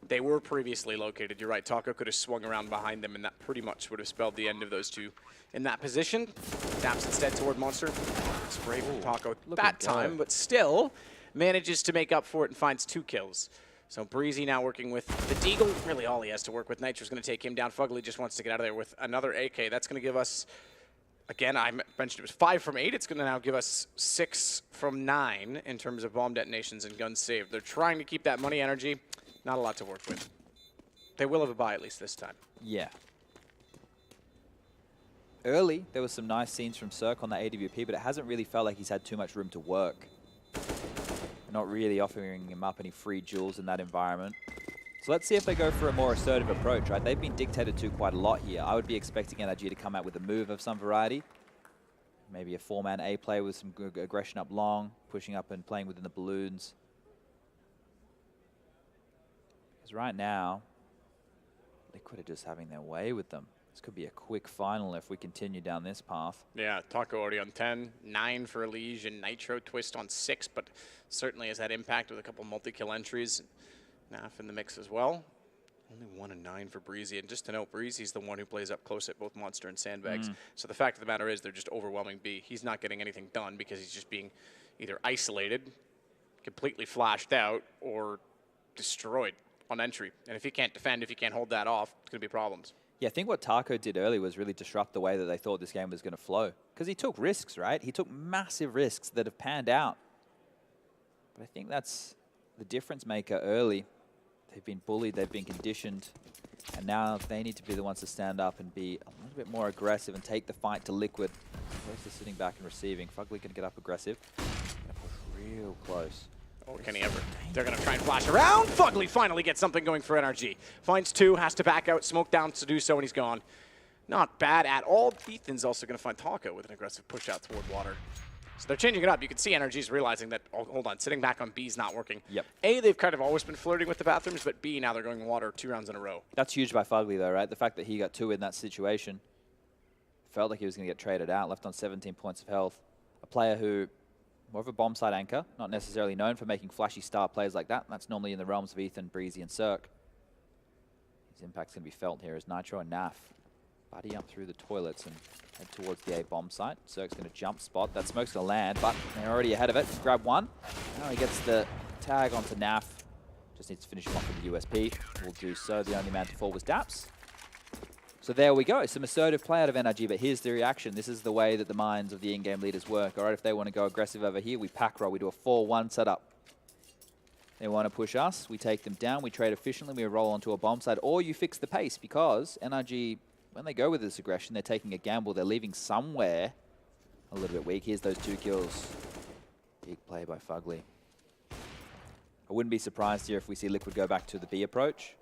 they were previously located, you're right, Taco could have swung around behind them, and that pretty much would have spelled the end of those two in that position. Daps instead toward Monster. Spray from Taco that time, but still manages to make up for it and finds 2 kills. So Breezy now working with the Deagle. Really all he has to work with. Nitro's going to take him down. Fugly just wants to get out of there with another AK. That's going to give us... Again, I mentioned it was 5 from 8. It's going to now give us 6 from 9 in terms of bomb detonations and guns saved. They're trying to keep that money energy. Not a lot to work with. They will have a buy at least this time. Yeah. Early, there was some nice scenes from Cirque on that AWP, but it hasn't really felt like he's had too much room to work. Not really offering him up any free jewels in that environment. So let's see if they go for a more assertive approach, right? They've been dictated to quite a lot here. I would be expecting NRG to come out with a move of some variety. Maybe a 4-man A play with some good aggression up long, pushing up and playing within the balloons. Because right now, Liquid are just having their way with them. This could be a quick final if we continue down this path. Yeah, Taco already on 10, 9 for Elige, and Nitro Twist on 6, but certainly has had impact with a couple multi-kill entries. Naf in the mix as well. Only 1 and 9 for Breezy. And just to note, Breezy's the one who plays up close at both Monster and Sandbags. So the fact of the matter is they're just overwhelming B. He's not getting anything done because he's just being either isolated, completely flashed out, or destroyed on entry. And if he can't defend, if he can't hold that off, it's going to be problems. Yeah, I think what Taco did early was really disrupt the way that they thought this game was going to flow. Because he took risks, right? He took massive risks that have panned out. But I think that's the difference maker early. They've been bullied, they've been conditioned, and now they need to be the ones to stand up and be a little bit more aggressive and take the fight to Liquid. Opposed to sitting back and receiving. Fugly going to get up aggressive. Going to push real close. Oh, can he ever? They're going to try and flash around. Fugly finally gets something going for NRG. Finds 2, has to back out, smoke down to do so, and he's gone. Not bad at all. Ethan's also going to find Taco with an aggressive push out toward water. So they're changing it up. You can see NRG's realizing that, oh, hold on, sitting back on B's not working. Yep. A, they've kind of always been flirting with the bathrooms, but B, now they're going water 2 rounds in a row. That's huge by Fugly, though, right? The fact that he got 2 in that situation. Felt like he was going to get traded out, left on 17 points of health. A player who, more of a bomb side anchor, not necessarily known for making flashy star plays like that. That's normally in the realms of Ethan, Breezy, and Cirque. His impact's going to be felt here as Nitro and Naf buddy up through the toilets and head towards the A bomb site. Cirque's going to jump spot. That smoke's going to land, but they're already ahead of it. Grab 1. Now he gets the tag onto Naf. Just needs to finish him off with the USP. Will do so. The only man to fall was Daps. So there we go. Some assertive play out of NRG, but here's the reaction. This is the way that the minds of the in-game leaders work. All right, if they want to go aggressive over here, we pack roll. We do a 4-1 setup. They want to push us. We take them down. We trade efficiently. We roll onto a bomb side. Or you fix the pace because NRG, when they go with this aggression, they're taking a gamble. They're leaving somewhere a little bit weak. Here's those 2 kills. Big play by Fugly. I wouldn't be surprised here if we see Liquid go back to the B approach.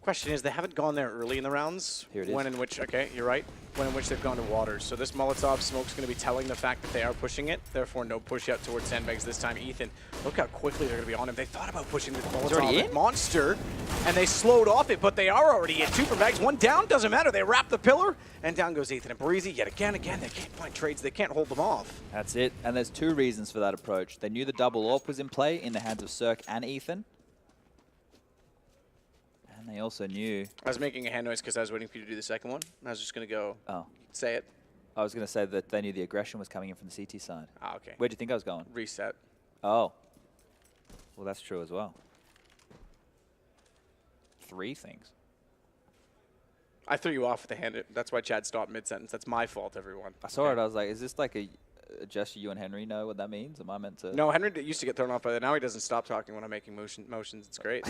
Question is, they haven't gone there early in the rounds. Here it is. When in which, okay, you're right. When in which they've gone to water. So this Molotov smoke's going to be telling the fact that they are pushing it. Therefore, no push out towards sandbags this time. Ethan, look how quickly they're going to be on him. They thought about pushing the Molotov at Monster, and they slowed off it, but they are already in. 2 for bags, 1 down, doesn't matter. They wrap the pillar, and down goes Ethan and Breezy. Yet again, they can't find trades. They can't hold them off. That's it. And there's 2 reasons for that approach. They knew the double AWP was in play in the hands of Cirque and Ethan. And they also knew... I was making a hand noise because I was waiting for you to do the second one. I was just going to go say it. I was going to say that they knew the aggression was coming in from the CT side. Ah, okay. Where do you think I was going? Reset. Oh. Well, that's true as well. 3 things. I threw you off with the hand. That's why Chad stopped mid-sentence. That's my fault, everyone. I saw it. I was like, is this like a gesture you and Henry know what that means? Am I meant to... No, Henry used to get thrown off by that. Now he doesn't stop talking when I'm making motions. It's great.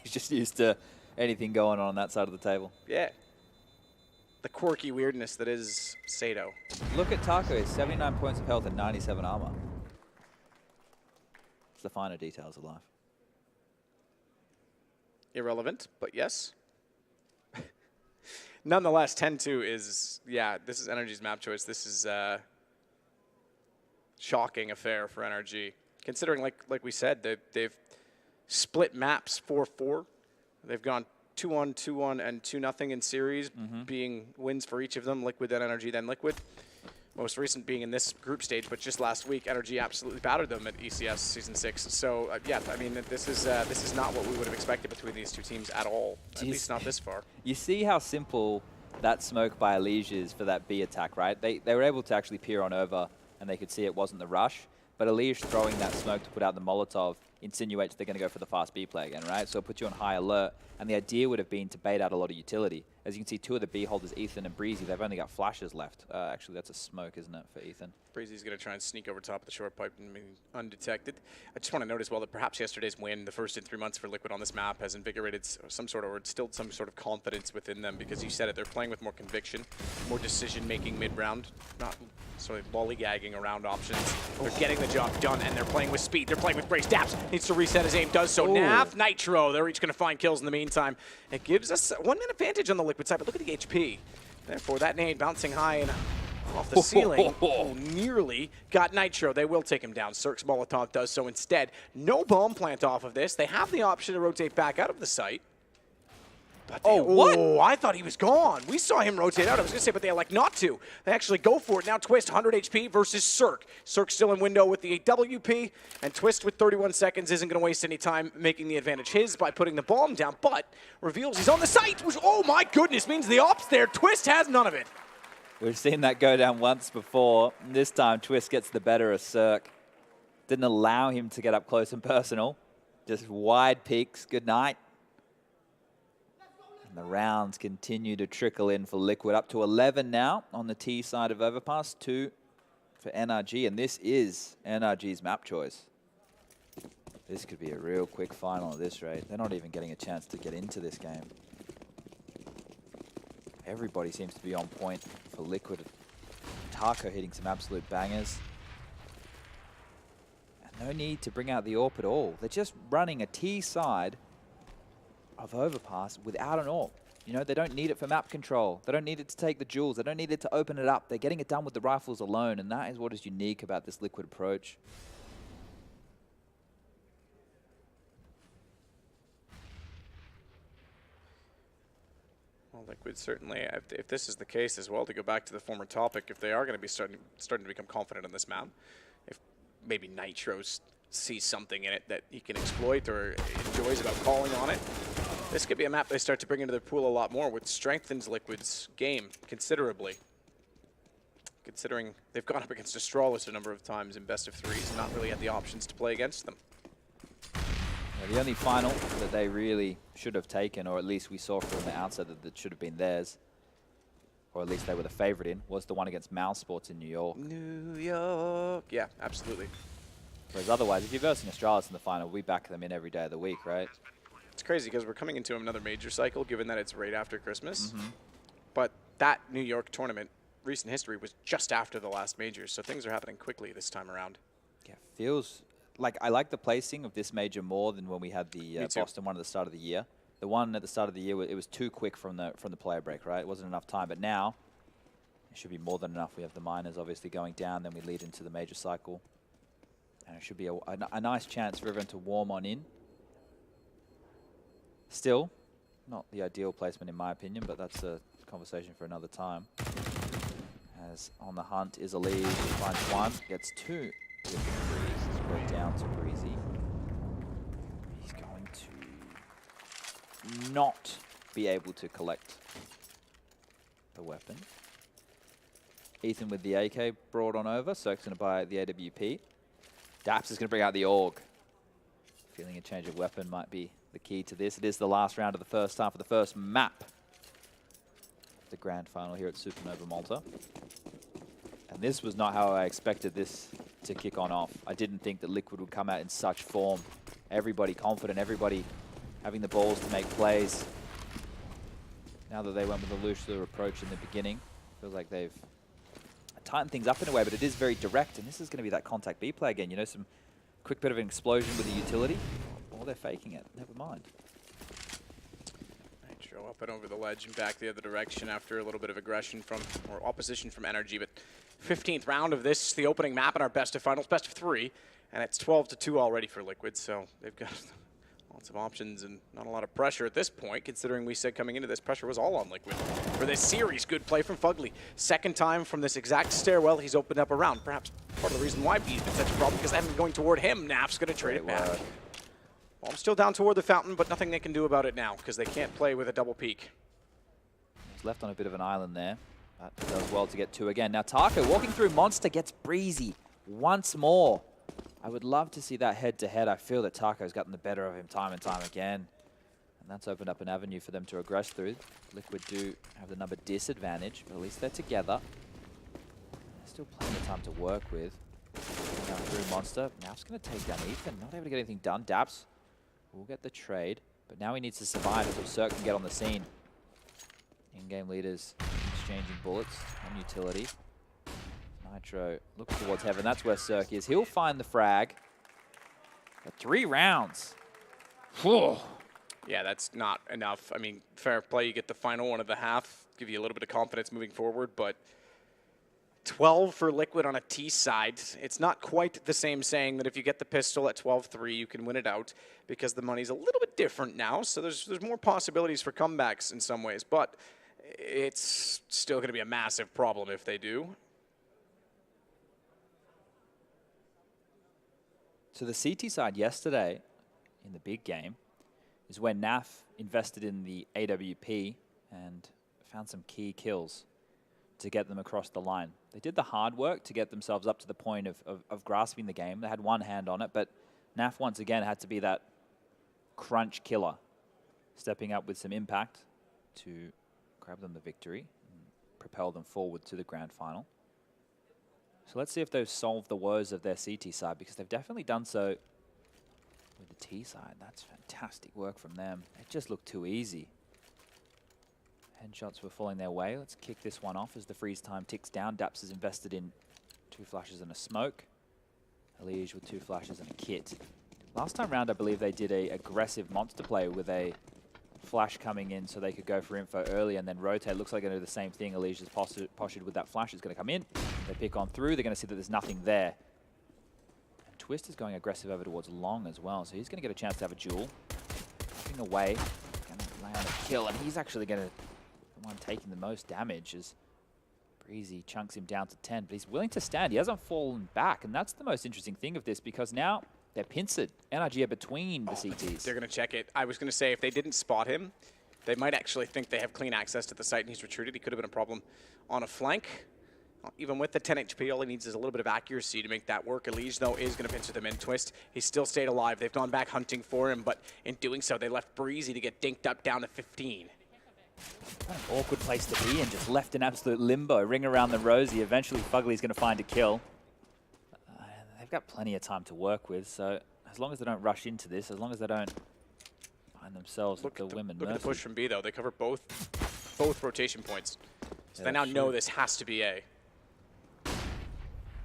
He's just used to anything going on that side of the table. Yeah. The quirky weirdness that is Sato. Look at Taco. He has 79 points of health and 97 armor. It's the finer details of life. Irrelevant, but yes. Nonetheless, 10-2 is, yeah, this is NRG's map choice. This is shocking affair for NRG. Considering, like we said, they've split maps 4-4. They've gone 2-1, 2-1, and 2-0 in series, being wins for each of them, Liquid, then NRG, then Liquid. Most recent being in this group stage, but just last week, NRG absolutely battered them at ECS Season 6. So, yeah, I mean, this is not what we would have expected between these 2 teams at all, at least not this far. You see how simple that smoke by Elige is for that B attack, right? They were able to actually peer on over, and they could see it wasn't the rush. But Elige throwing that smoke to put out the Molotov insinuates they're going to go for the fast B play again, right? So it puts you on high alert. And the idea would have been to bait out a lot of utility. As you can see, 2 of the B holders, Ethan and Breezy, they've only got flashes left. Actually, that's a smoke, isn't it, for Ethan? Breezy's going to try and sneak over top of the short pipe and be undetected. I just want to note as well that perhaps yesterday's win, the first in 3 months for Liquid on this map, has invigorated some sort of, or instilled some sort of confidence within them, because you said it, they're playing with more conviction, more decision-making mid-round, not sort of lollygagging around options. They're getting the job done, and they're playing with speed. They're playing with grace. Daps needs to reset his aim, does so. Nav, Nitro, they're each going to find kills in the meantime. It gives us 1 minute advantage on the Liquid side, but look at the HP. Therefore, that nade bouncing high and off the ceiling. Nearly got Nitro. They will take him down. Cirque's Molotov does so instead. No bomb plant off of this. They have the option to rotate back out of the site. But what? Oh, I thought he was gone. We saw him rotate out. I was going to say, but they elect not to. They actually go for it. Now Twist, 100 HP versus Cirque. Cirque still in window with the WP, and Twist with 31 seconds isn't going to waste any time making the advantage his by putting the bomb down, but reveals he's on the site, which, oh my goodness, means the ops there. Twist has none of it. We've seen that go down once before. This time, Twist gets the better of Cirque. Didn't allow him to get up close and personal. Just wide peaks. Good night. The rounds continue to trickle in for Liquid, up to 11 now on the T side of Overpass, 2 for NRG, and this is NRG's map choice. This could be a real quick final at this rate. They're not even getting a chance to get into this game. Everybody seems to be on point for Liquid. Taco hitting some absolute bangers. And no need to bring out the AWP at all. They're just running a T side of Overpass without an AWP. You know, they don't need it for map control. They don't need it to take the jewels. They don't need it to open it up. They're getting it done with the rifles alone, and that is what is unique about this Liquid approach. Well, Liquid certainly, if this is the case as well, to go back to the former topic, if they are going to be starting to become confident on this map, if maybe Nitro sees something in it that he can exploit or enjoys about calling on it, this could be a map they start to bring into their pool a lot more, which strengthens Liquid's game considerably. Considering they've gone up against Astralis a number of times in best of threes and not really had the options to play against them. Yeah, the only final that they really should have taken, or at least we saw from the outset that should have been theirs, or at least they were the favorite in, was the one against Sports in New York. New York. Yeah, absolutely. Whereas otherwise, if you're versing Astralis in the final, we back them in every day of the week, right? It's crazy because we're coming into another major cycle, given that it's right after Christmas. But that New York tournament, recent history, was just after the last major, so things are happening quickly this time around. Yeah, feels like I like the placing of this major more than when we had the Boston one at the start of the year. The one at the start of the year, it was too quick from the player break, right? It wasn't enough time, but now it should be more than enough. We have the minors obviously going down, then we lead into the major cycle. And it should be a nice chance for everyone to warm on in. Still, not the ideal placement in my opinion, but that's a conversation for another time. As on the hunt is a lead, finds one, gets two. Go down to Breezy. He's going to not be able to collect the weapon. Ethan with the AK brought on over. Cirque's going to buy the AWP. Daps is going to bring out the AUG. Feeling a change of weapon might be the key to this. It is the last round of the first half of the first map. The grand final here at Supernova Malta. And this was not how I expected this to kick on off. I didn't think that Liquid would come out in such form. Everybody confident, everybody having the balls to make plays. Now that they went with a looser approach in the beginning, feels like they've tightened things up in a way, but it is very direct, and this is going to be that contact B play again. You know, some quick bit of an explosion with the utility. Or they're faking it. Never mind. Nitro up and over the ledge and back the other direction after a little bit of aggression from, or opposition from NRG, but 15th round of this, the opening map in our best of finals, best of 3, and it's 12-2 already for Liquid, so they've got lots of options and not a lot of pressure at this point, considering we said coming into this pressure was all on Liquid. For this series, good play from Fugly. Second time from this exact stairwell he's opened up around. Perhaps part of the reason why B's been such a problem, because they haven't been going toward him. Naf's going to trade it back. Well, I'm still down toward the fountain, but nothing they can do about it now, because they can't play with a double peek. He's left on a bit of an island there. That does well to get two again. Now Taco walking through Monster gets Breezy once more. I would love to see that head-to-head. I feel that Taco's gotten the better of him time and time again. And that's opened up an avenue for them to aggress through. Liquid do have the number disadvantage, but at least they're together. There's still plenty of time to work with. Now through Monster. Now it's going to take down Ethan. Not able to get anything done. Daps will get the trade, but now he needs to survive until Cirque can get on the scene. In-game leaders exchanging bullets on utility. Nitro looks towards heaven. That's where Cirque is. He'll find the frag. But 3 rounds. Whew. Yeah, that's not enough. I mean, fair play. You get the final one of the half, give you a little bit of confidence moving forward, but 12 for Liquid on a T side. It's not quite the same saying that if you get the pistol at 12-3, you can win it out, because the money's a little bit different now, so there's more possibilities for comebacks in some ways, but it's still going to be a massive problem if they do. So the CT side yesterday in the big game is when NAF invested in the AWP and found some key kills to get them across the line. They did the hard work to get themselves up to the point of grasping the game. They had one hand on it, but NAF once again had to be that crunch killer, stepping up with some impact to grab them the victory and propel them forward to the grand final. So let's see if they've solved the woes of their CT side, because they've definitely done so with the T side. That's fantastic work from them. It just looked too easy. Headshots were falling their way. Let's kick this one off as the freeze time ticks down. Daps is invested in 2 flashes and a smoke. Elige with 2 flashes and a kit. Last time round, I believe they did a aggressive monster play with a flash coming in so they could go for info early and then rotate. Looks like they're going to do the same thing. Elige is postured with that flash. Is going to come in. They pick on through. They're going to see that there's nothing there. And Twist is going aggressive over towards Long as well, so he's going to get a chance to have a duel. Moving away. Going to lay on a kill, and he's actually going to the one taking the most damage as Breezy chunks him down to 10, but he's willing to stand. He hasn't fallen back, and that's the most interesting thing of this, because now they're pincered. NRG are between the CTs. They're going to check it. I was going to say, if they didn't spot him, they might actually think they have clean access to the site and he's retreated. He could have been a problem on a flank. Even with the 10 HP, all he needs is a little bit of accuracy to make that work. Elige, though, is going to pincer them in. Twist, he's still stayed alive. They've gone back hunting for him, but in doing so, they left Breezy to get dinked up down to 15. What an awkward place to be in, just left in absolute limbo. Ring around the rosy. Eventually, Fugly's going to find a kill. They've got plenty of time to work with, so as long as they don't rush into this, as long as they don't find themselves at the women Look at mercy. the push from B, though. They cover both rotation points. So they Yeah, now know true. this has to be A.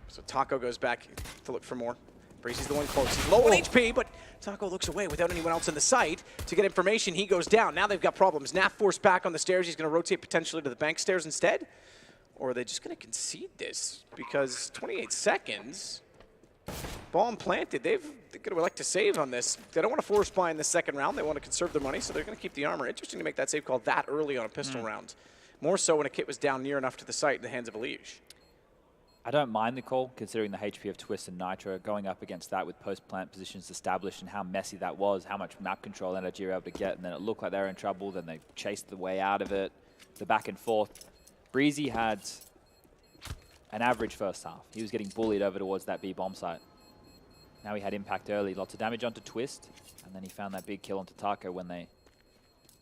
So Taco goes back to look for more. Breezy's the one close. He's low on HP, but Taco looks away without anyone else in the site to get information. He goes down. Now they've got problems. Naf forced back on the stairs. He's going to rotate potentially to the bank stairs instead. Or are they just going to concede this? Because 28 seconds, bomb planted. They're going to elect to save on this. They don't want to force buy in the second round. They want to conserve their money, so they're going to keep the armor. Interesting to make that save call that early on a pistol round. More so when a kit was down near enough to the site in the hands of Elige. I don't mind the call, considering the HP of Twist and Nitro, going up against that with post-plant positions established and how messy that was, how much map control NRG were able to get, and then it looked like they were in trouble, then they chased the way out of it, the back and forth. Breezy had an average first half. He was getting bullied over towards that B bomb site. Now he had impact early, lots of damage onto Twist, and then he found that big kill onto Taco when they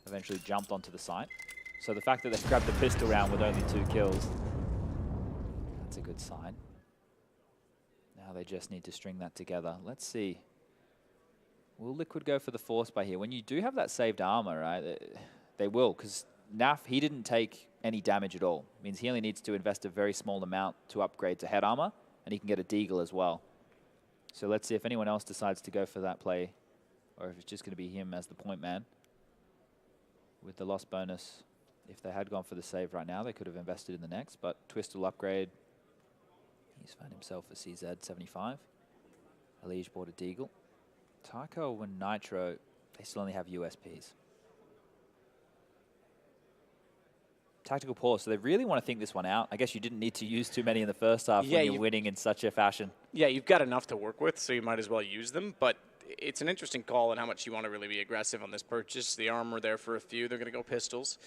eventually jumped onto the site. So the fact that they grabbed the pistol round with only 2 kills, that's a good sign. Now they just need to string that together. Let's see. Will Liquid go for the force buy here? When you do have that saved armor, right, they will, because Naf, he didn't take any damage at all. It means he only needs to invest a very small amount to upgrade to head armor, and he can get a deagle as well. So let's see if anyone else decides to go for that play, or if it's just going to be him as the point man. With the loss bonus, if they had gone for the save right now, they could have invested in the next, but Twist will upgrade. He's found himself a CZ 75. Elige bought a deagle. Taco and Nitro, they still only have USPs. Tactical pause, so they really want to think this one out. I guess you didn't need to use too many in the first half when you're winning in such a fashion. Yeah, you've got enough to work with, so you might as well use them, but it's an interesting call on how much you want to really be aggressive on this purchase. The armor there for a few. They're going to go pistols.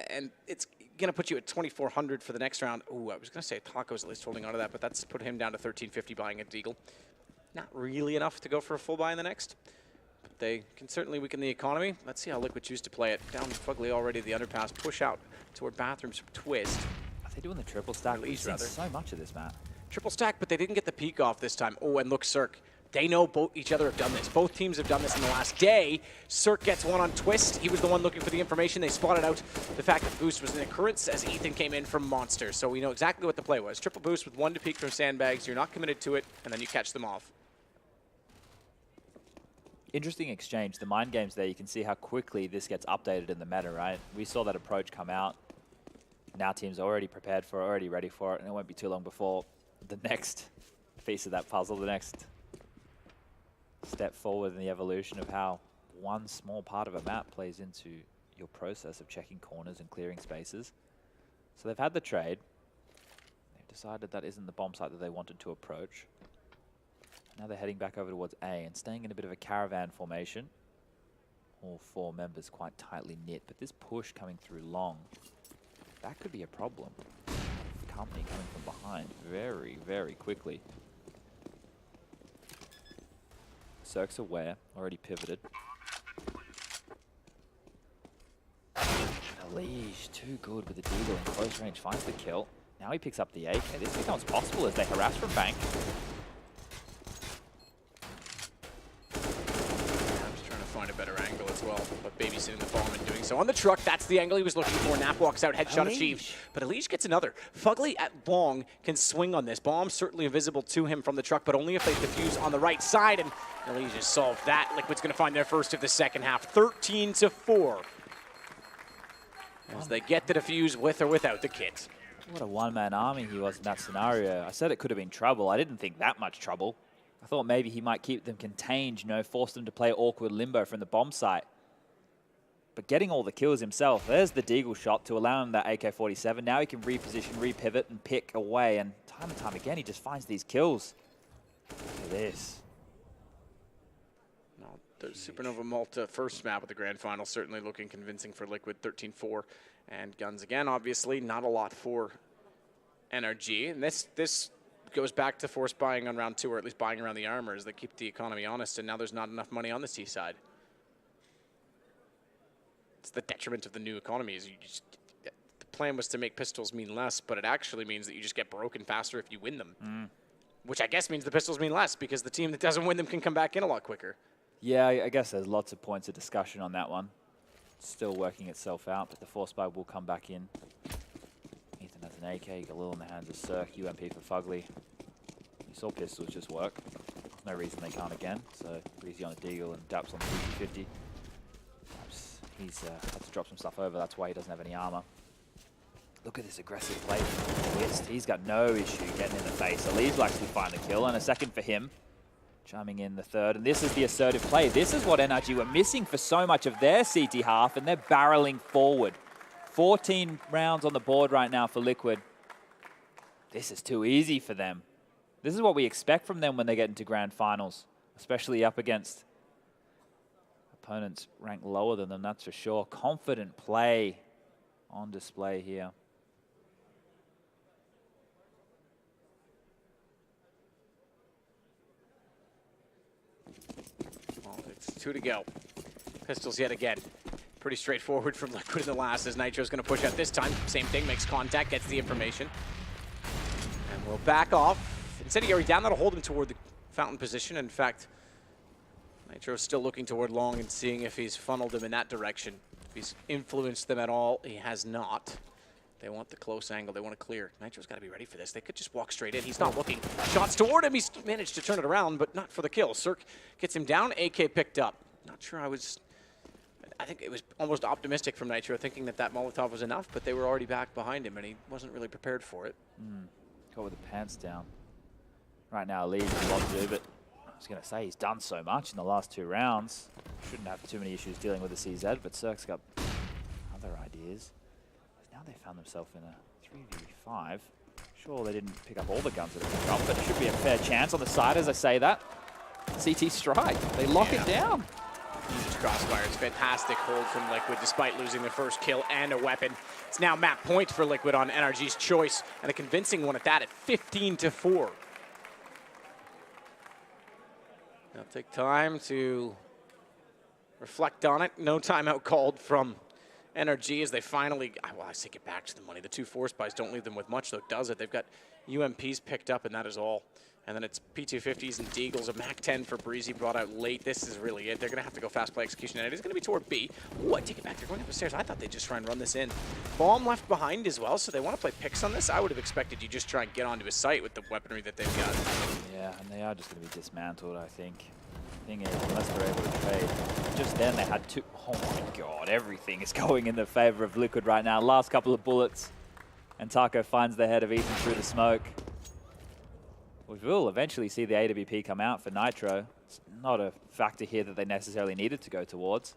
And it's going to put you at 2,400 for the next round. Ooh, I was going to say Taco's at least holding on to that, but that's put him down to 1,350 buying a deagle. Not really enough to go for a full buy in the next. But they can certainly weaken the economy. Let's see how Liquid choose to play it. Down Fugly already, the underpass. Push out toward bathrooms from Twist. Are they doing the triple stack? We've seen so much of this, man. Triple stack, but they didn't get the peek off this time. Oh, and look, Cirque. They know each other have done this. Both teams have done this in the last day. Cirque gets one on Twist. He was the one looking for the information. They spotted out the fact that boost was an occurrence as Ethan came in from Monster. So we know exactly what the play was. Triple boost with 1 to peek from sandbags. You're not committed to it, and then you catch them off. Interesting exchange. The mind games there, you can see how quickly this gets updated in the meta, right? We saw that approach come out. Now teams are already prepared for it, already ready for it, and it won't be too long before the next piece of that puzzle, the next step forward in the evolution of how one small part of a map plays into your process of checking corners and clearing spaces. So they've had the trade. They've decided that isn't the bomb site that they wanted to approach. Now they're heading back over towards A and staying in a bit of a caravan formation. All 4 members quite tightly knit, but this push coming through long, that could be a problem. Company coming from behind very, very quickly. Cirque's aware, already pivoted. Elige, too good with the deagle in close range, finds the kill. Now he picks up the AK. This becomes possible as they harass from bank. well, but babysitting the bomb and doing so. On the truck, that's the angle he was looking for. Nap walks out, headshot achieved. But Elige gets another. Fugly at long can swing on this. Bomb certainly visible to him from the truck, but only if they defuse on the right side, and Elige has solved that. Liquid's going to find their first of the second half, 13-4. As they get the defuse with or without the kit. What a one-man army he was in that scenario. I said it could have been trouble. I didn't think that much trouble. I thought maybe he might keep them contained, you know, force them to play awkward limbo from the bomb site. But getting all the kills himself, there's the deagle shot to allow him that AK-47. Now he can reposition, repivot, and pick away. And time again, he just finds these kills. Look at this. No, the Supernova Malta first map of the grand final certainly looking convincing for Liquid, 13-4. And guns again, obviously, not a lot for NRG. And this goes back to force buying on round 2, or at least buying around the armor, as they keep the economy honest, and now there's not enough money on the C side. It's the detriment of the new economy. Is the plan was to make pistols mean less, but it actually means that you just get broken faster if you win them. Which I guess means the pistols mean less, because the team that doesn't win them can come back in a lot quicker. Yeah, I guess there's lots of points of discussion on that one. Still working itself out, but the force buy will come back in. Ethan has an AK, you got a little in the hands of Cirque, UMP for Fugly. You saw pistols just work. No reason they can't again, so Breezy on the deagle and Daps on the 50-50. Daps, he's had to drop some stuff over, that's why he doesn't have any armor. Look at this aggressive play from Twist. He's got no issue getting in the face. Elige will actually find the kill, and a second for him. Chiming in the third, and this is the assertive play. This is what NRG were missing for so much of their CT half, and they're barreling forward. 14 rounds on the board right now for Liquid. This is too easy for them. This is what we expect from them when they get into grand finals, especially up against opponents ranked lower than them, that's for sure. Confident play on display here. It's 2 to go. Pistols yet again. Pretty straightforward from Liquid in the last, as Nitro's going to push out this time. Same thing, makes contact, gets the information. And we'll back off. Incendiary down, that'll hold him toward the fountain position. In fact, Nitro's still looking toward long and seeing if he's funneled him in that direction. If he's influenced them at all, he has not. They want the close angle. They want to clear. Nitro's got to be ready for this. They could just walk straight in. He's not looking. Shots toward him. He's managed to turn it around, but not for the kill. Cirque gets him down. AK picked up. Not sure I think it was almost optimistic from Nitro, thinking that that Molotov was enough, but they were already back behind him, and he wasn't really prepared for it. Got with the pants down. Right now, Elige has a lot to do, but I was going to say he's done so much in the last 2 rounds. Shouldn't have too many issues dealing with the CZ, but Cirque's got other ideas. Now they found themselves in a 3v5. Sure, they didn't pick up all the guns that have come up, but it should be a fair chance on the side as I say that. CT strike. They lock it down. Huge crossfire. It's fantastic hold from Liquid despite losing their first kill and a weapon. It's now map point for Liquid on NRG's choice, and a convincing one at that at 15-4. They'll take time to reflect on it. No timeout called from NRG as they finally, well, I say get back to the money. The 2 force buys don't leave them with much, though, does it? They've got UMPs picked up, and that is all. And then it's P250s and Deagles. A MAC-10 for Breezy brought out late. This is really it. They're going to have to go fast play execution, and it is going to be toward B. Ooh, I take it back. They're going up the stairs. I thought they'd just try and run this in. Bomb left behind as well, so they want to play picks on this. I would have expected you just try and get onto his site with the weaponry that they've got. Yeah, and they are just going to be dismantled, I think. Thing is, unless they're able to trade. Just then they had 2. Oh my god, everything is going in the favor of Liquid right now. Last couple of bullets, and Taco finds the head of Ethan through the smoke. We will eventually see the AWP come out for Nitro. It's not a factor here that they necessarily needed to go towards.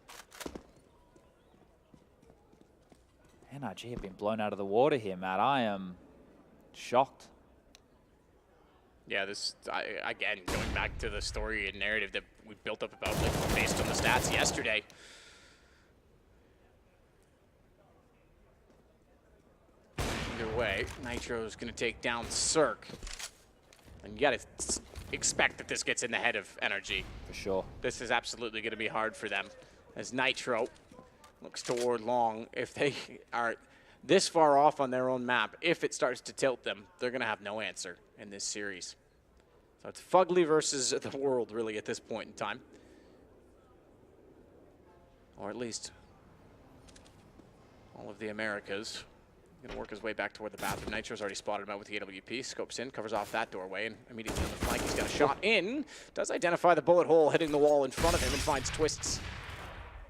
NRG have been blown out of the water here, Matt. I am shocked. Yeah, this, again, going back to the story and narrative that we built up about Liquid based on the stats yesterday. Either way, Nitro's going to take down Cirque. And you got to expect that this gets in the head of NRG. For sure. This is absolutely going to be hard for them. As Nitro looks toward long, if they are this far off on their own map, if it starts to tilt them, they're going to have no answer in this series. So it's Fugly versus the world, really, at this point in time. or at least all of the Americas. Gonna work his way back toward the bathroom. Nitro's already spotted him out with the AWP. Scopes in, covers off that doorway, and immediately on the flank, he's got a shot in. Does identify the bullet hole hitting the wall in front of him and finds Twists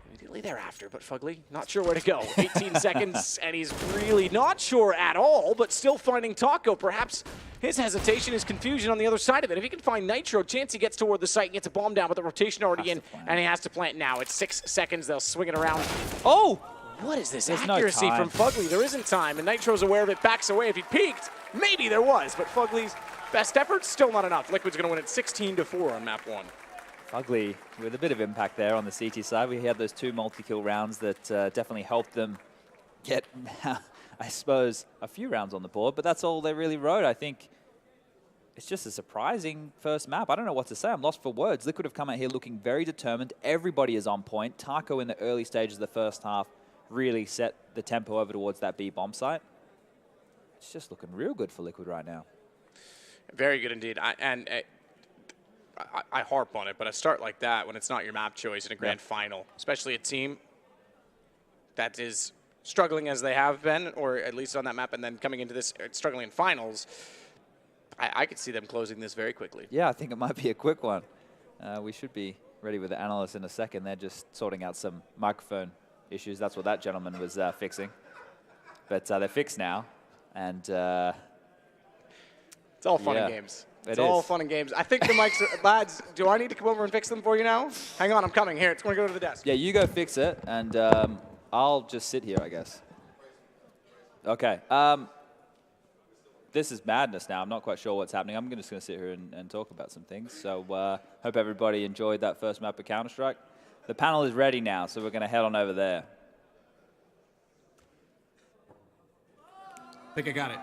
immediately thereafter. But Fugly, not sure where to go. 18 seconds, and he's really not sure at all, but still finding Taco. Perhaps his hesitation is confusion on the other side of it. If he can find Nitro, chance he gets toward the site and gets a bomb down, but the rotation already in, and he has to plant now. It's 6 seconds. They'll swing it around. Oh! What is this accuracy from Fugly? There isn't time, and Nitro's aware of it, backs away. If he peeked, maybe there was, but Fugly's best effort, still not enough. Liquid's going to win it 16-4 on map 1. Fugly with a bit of impact there on the CT side. We had those 2 multi-kill rounds that definitely helped them get, I suppose, a few rounds on the board, but that's all they really wrote. I think it's just a surprising first map. I don't know what to say. I'm lost for words. Liquid have come out here looking very determined. Everybody is on point. Taco in the early stages of the first half really set the tempo over towards that B bomb site. It's just looking real good for Liquid right now. Very good indeed. I harp on it, but a start like that when it's not your map choice in a grand final, especially a team that is struggling as they have been, or at least on that map, and then coming into this struggling in finals, I could see them closing this very quickly. Yeah, I think it might be a quick one. We should be ready with the analysts in a second. They're just sorting out some microphone issues. That's what that gentleman was fixing. But they're fixed now, and it's all fun and games. It's It all is. fun and games. I think the mics are, lads, do I need to come over and fix them for you now? Hang on, I'm coming. Here, it's going to go to the desk. Yeah, you go fix it, and I'll just sit here, I guess. Okay. This is madness now. I'm not quite sure what's happening. I'm just going to sit here and talk about some things. So hope everybody enjoyed that first map of Counter-Strike. The panel is ready now, so we're going to head on over there. I think I got it.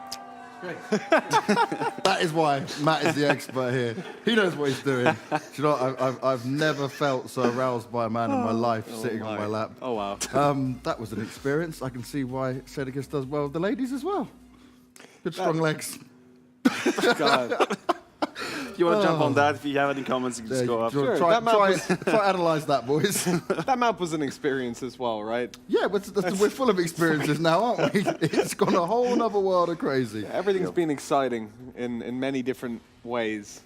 That is why Matt is the expert here. He knows what he's doing. Do you know what? I've never felt so aroused by a man in my life sitting on my lap. Oh, wow. That was an experience. I can see why Sedicus does well with the ladies as well. Good strong legs. God. If you want to jump on that, if you have any comments, you can just go up. Sure, that map try analyze that, boys. That map was an experience as well, right? Yeah, but we're full of experiences now, aren't we? It's gone a whole other world of crazy. Everything's been exciting in many different ways.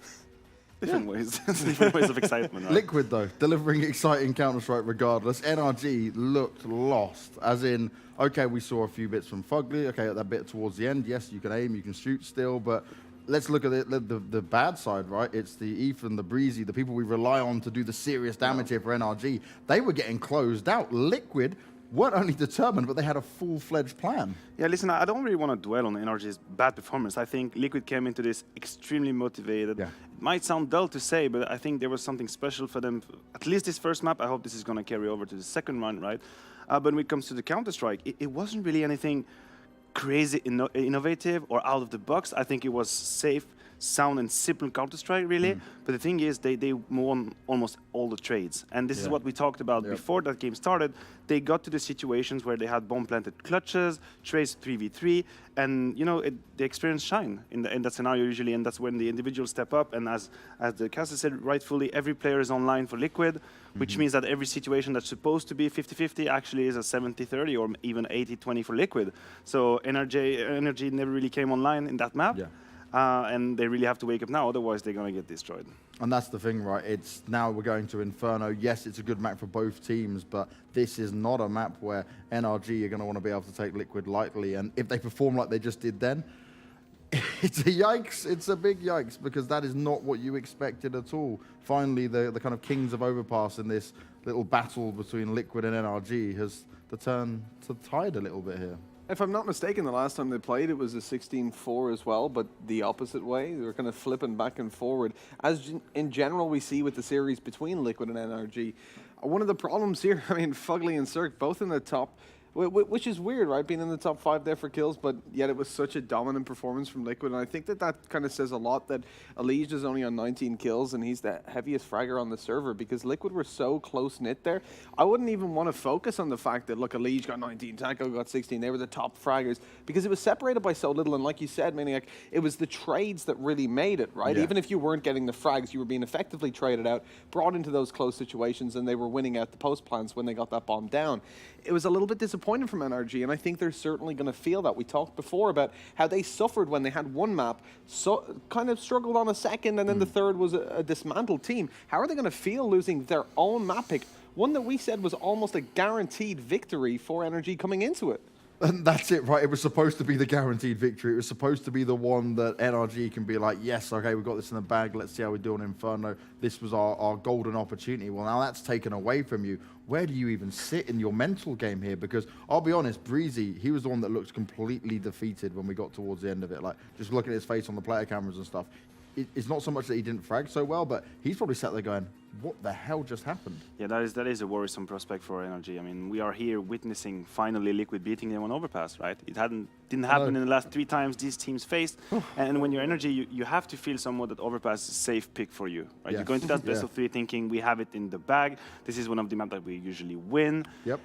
Different ways. Different ways of excitement, right? Liquid, though, delivering exciting Counter-Strike regardless. NRG looked lost, as in, okay, we saw a few bits from Fugly. Okay, at that bit towards the end, yes, you can aim, you can shoot still, but let's look at the bad side, right? It's the Ethan, the Breezy, the people we rely on to do the serious damage here for NRG. They were getting closed out. Liquid weren't only determined, but they had a full-fledged plan. Yeah, listen, I don't really want to dwell on NRG's bad performance. I think Liquid came into this extremely motivated. Yeah. It might sound dull to say, but I think there was something special for them. At least this first map, I hope this is going to carry over to the second run, right? But when it comes to the Counter-Strike, it wasn't really anything crazy innovative or out of the box. I think it was safe, sound, and simple Counter-Strike, really. But the thing is, they won almost all the trades. And this is what we talked about before that game started. They got to the situations where they had bomb-planted clutches, trades 3v3, and, you know, they experienced shine in that scenario usually, and that's when the individuals step up. And as the caster said rightfully, every player is online for Liquid, which means that every situation that's supposed to be 50-50 actually is a 70-30 or even 80-20 for Liquid. So NRG never really came online in that map. And they really have to wake up now, otherwise they're going to get destroyed. And that's the thing, right? It's now we're going to Inferno. Yes, it's a good map for both teams, but this is not a map where NRG are going to want to be able to take Liquid lightly. And if they perform like they just did then, it's a yikes. It's a big yikes, because that is not what you expected at all. Finally, the kind of kings of overpass in this little battle between Liquid and NRG has turned to tide a little bit here. If I'm not mistaken, the last time they played, it was a 16-4 as well, but the opposite way. They were kind of flipping back and forward. As in general we see with the series between Liquid and NRG. One of the problems here, I mean, Fugly and Cirque, both in the top Which is weird, right? Being in the top 5 there for kills, but yet it was such a dominant performance from Liquid. And I think that kind of says a lot that Elige is only on 19 kills and he's the heaviest fragger on the server, because Liquid were so close-knit there. I wouldn't even want to focus on the fact that, look, Elige got 19, Taco got 16. They were the top fraggers because it was separated by so little. And like you said, Maniac, it was the trades that really made it, right? Yeah. Even if you weren't getting the frags, you were being effectively traded out, brought into those close situations, and they were winning out the post plants when they got that bomb down. It was a little bit disappointing from NRG, and I think they're certainly going to feel that. We talked before about how they suffered when they had one map, so kind of struggled on a second, and then the third was a dismantled team. How are they going to feel losing their own map pick, one that we said was almost a guaranteed victory for NRG coming into it? And that's it, right? It was supposed to be the guaranteed victory. It was supposed to be the one that NRG can be like, yes, okay, we've got this in the bag. Let's see how we do on Inferno. This was our golden opportunity. Well, now that's taken away from you. Where do you even sit in your mental game here? Because I'll be honest, Breezy, he was the one that looked completely defeated when we got towards the end of it. Like, just looking at his face on the player cameras and stuff. It's not so much that he didn't frag so well, but he's probably sat there going, what the hell just happened? Yeah, that is a worrisome prospect for NRG. I mean, we are here witnessing finally Liquid beating them on Overpass, right? It didn't happen in the last 3 times these teams faced. And when you're NRG, you have to feel somewhat that Overpass is a safe pick for you, right? Yes. You go into that best of 3 thinking, we have it in the bag. This is one of the maps that we usually win. Yep.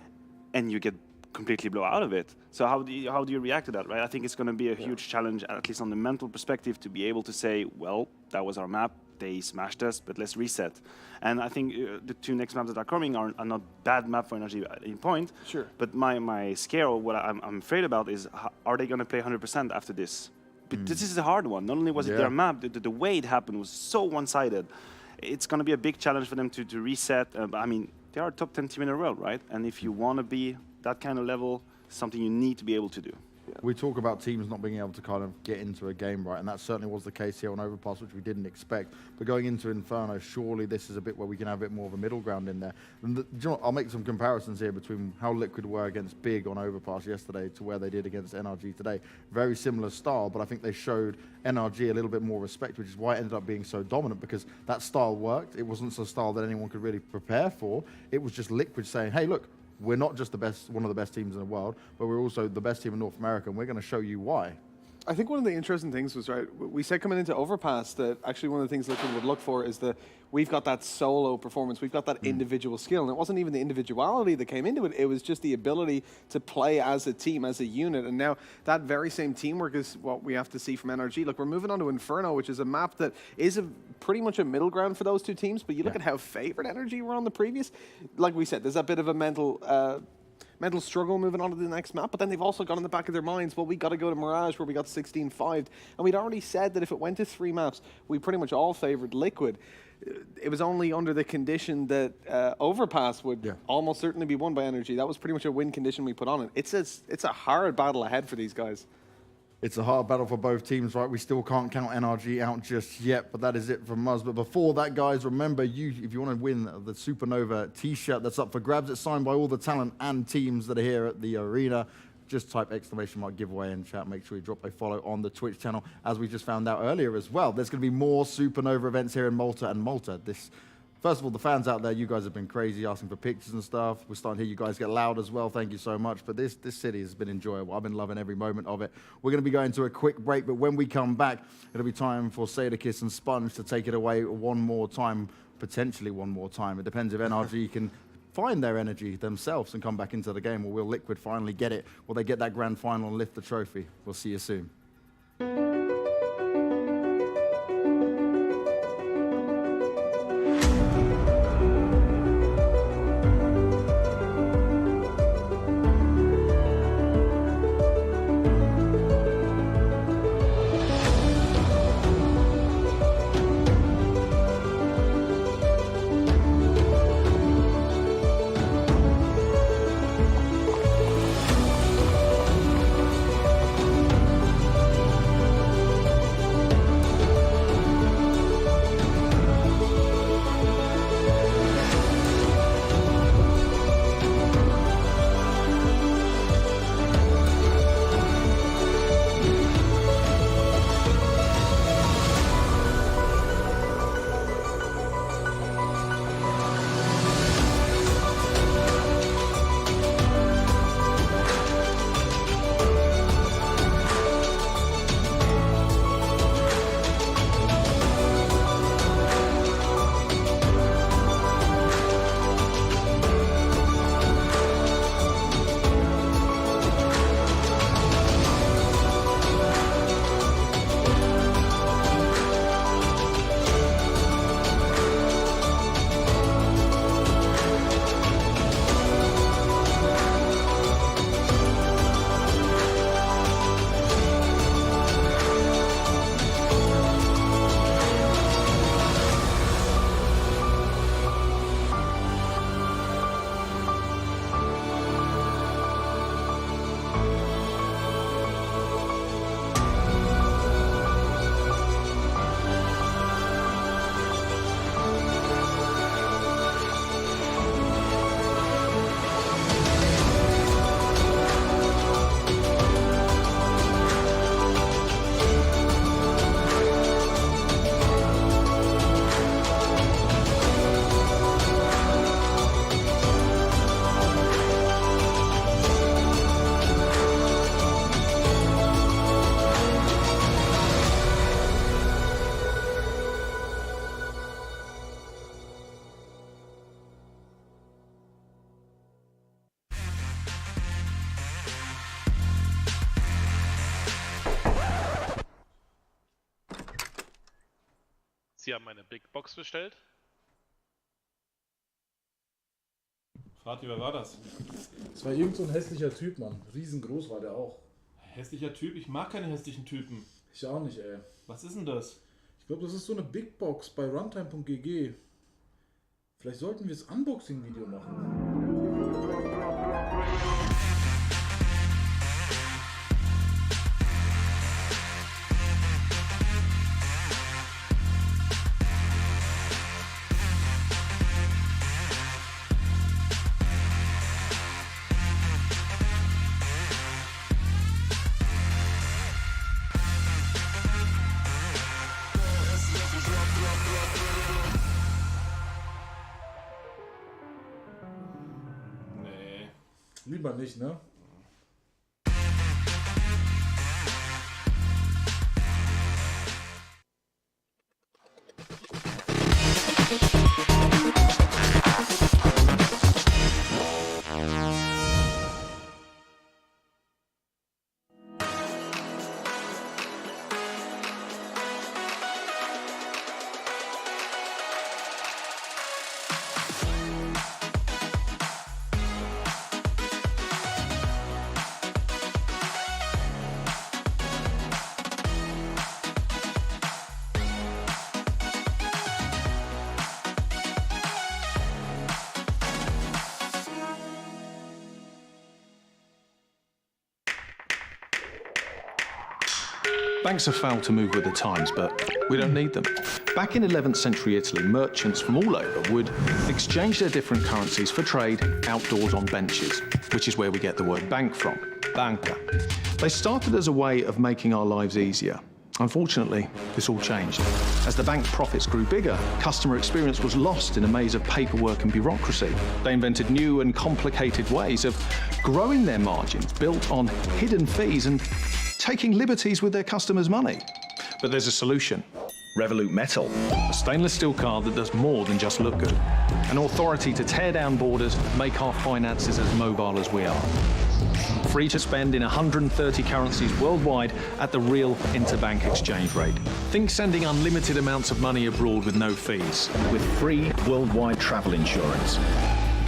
And you get completely blow out of it. So how do you react to that, right? I think it's going to be a huge challenge, at least on the mental perspective, to be able to say, well, that was our map. They smashed us, but let's reset. And I think the 2 next maps that are coming are not bad map for NRG in point. Sure. But my scare, or what I'm afraid about, is are they going to play 100% after this? But this is a hard one. Not only was it their map, the way it happened was so one-sided. It's going to be a big challenge for them to reset. I mean, they are a top 10 team in the world, right? And if you want to be that kind of level, something you need to be able to do. We talk about teams not being able to kind of get into a game, right? And that certainly was the case here on Overpass, which we didn't expect. But going into Inferno, surely this is a bit where we can have a bit more of a middle ground in there. And do you know what? I'll make some comparisons here between how Liquid were against Big on Overpass yesterday to where they did against NRG today. Very similar style, but I think they showed NRG a little bit more respect, which is why it ended up being so dominant, because that style worked. It wasn't a style that anyone could really prepare for. It was just Liquid saying, hey, look, we're not just the best, one of the best teams in the world, but we're also the best team in North America, and we're going to show you why. I think one of the interesting things was, right, we said coming into Overpass that actually one of the things Liquid would look for is that we've got that solo performance, we've got that individual skill, and it wasn't even the individuality that came into it, it was just the ability to play as a team, as a unit, and now that very same teamwork is what we have to see from NRG. Look, we're moving on to Inferno, which is a map that is pretty much a middle ground for those 2 teams, but you look at how favored NRG were on the previous, like we said, there's a bit of a mental struggle moving on to the next map, but then they've also got in the back of their minds, well, we got to go to Mirage where we got 16-5'd, and we'd already said that if it went to 3 maps, we pretty much all favored Liquid. It was only under the condition that Overpass would almost certainly be won by NRG. That was pretty much a win condition we put on it. It's a hard battle ahead for these guys. It's a hard battle for both teams, right? We still can't count NRG out just yet, but that is it from us. But before that, guys, remember, if you want to win the Supernova t-shirt that's up for grabs, it's signed by all the talent and teams that are here at the arena. Just type ! giveaway in chat. Make sure you drop a follow on the Twitch channel, as we just found out earlier as well. There's going to be more Supernova events here in Malta, and Malta, first of all, the fans out there, you guys have been crazy asking for pictures and stuff. We're starting to hear you guys get loud as well. Thank you so much. But this city has been enjoyable. I've been loving every moment of it. We're going to be going to a quick break, but when we come back, it'll be time for Sadakis and Sponge to take it away one more time, potentially one more time. It depends if NRG can find their energy themselves and come back into the game, or will Liquid finally get it? Will they get that grand final and lift the trophy? We'll see you soon. Sie haben eine Big Box bestellt. Vati, wer war das? Das war irgend so ein hässlicher Typ, Mann. Riesengroß war der auch. Hässlicher Typ? Ich mag keine hässlichen Typen. Ich auch nicht, ey. Was ist denn das? Ich glaube, das ist so eine Big Box bei runtime.gg. Vielleicht sollten wir das Unboxing-Video machen. Lieber nicht, ne? Banks have failed to move with the times, but we don't need them. Back in 11th century Italy, merchants from all over would exchange their different currencies for trade outdoors on benches, which is where we get the word bank from, banca. They started as a way of making our lives easier. Unfortunately, this all changed. As the bank profits grew bigger, customer experience was lost in a maze of paperwork and bureaucracy. They invented new and complicated ways of growing their margins, built on hidden fees and taking liberties with their customers' money. But there's a solution. Revolut Metal, a stainless steel card that does more than just look good. An authority to tear down borders, make our finances as mobile as we are. Free to spend in 130 currencies worldwide at the real interbank exchange rate. Think sending unlimited amounts of money abroad with no fees. With free worldwide travel insurance.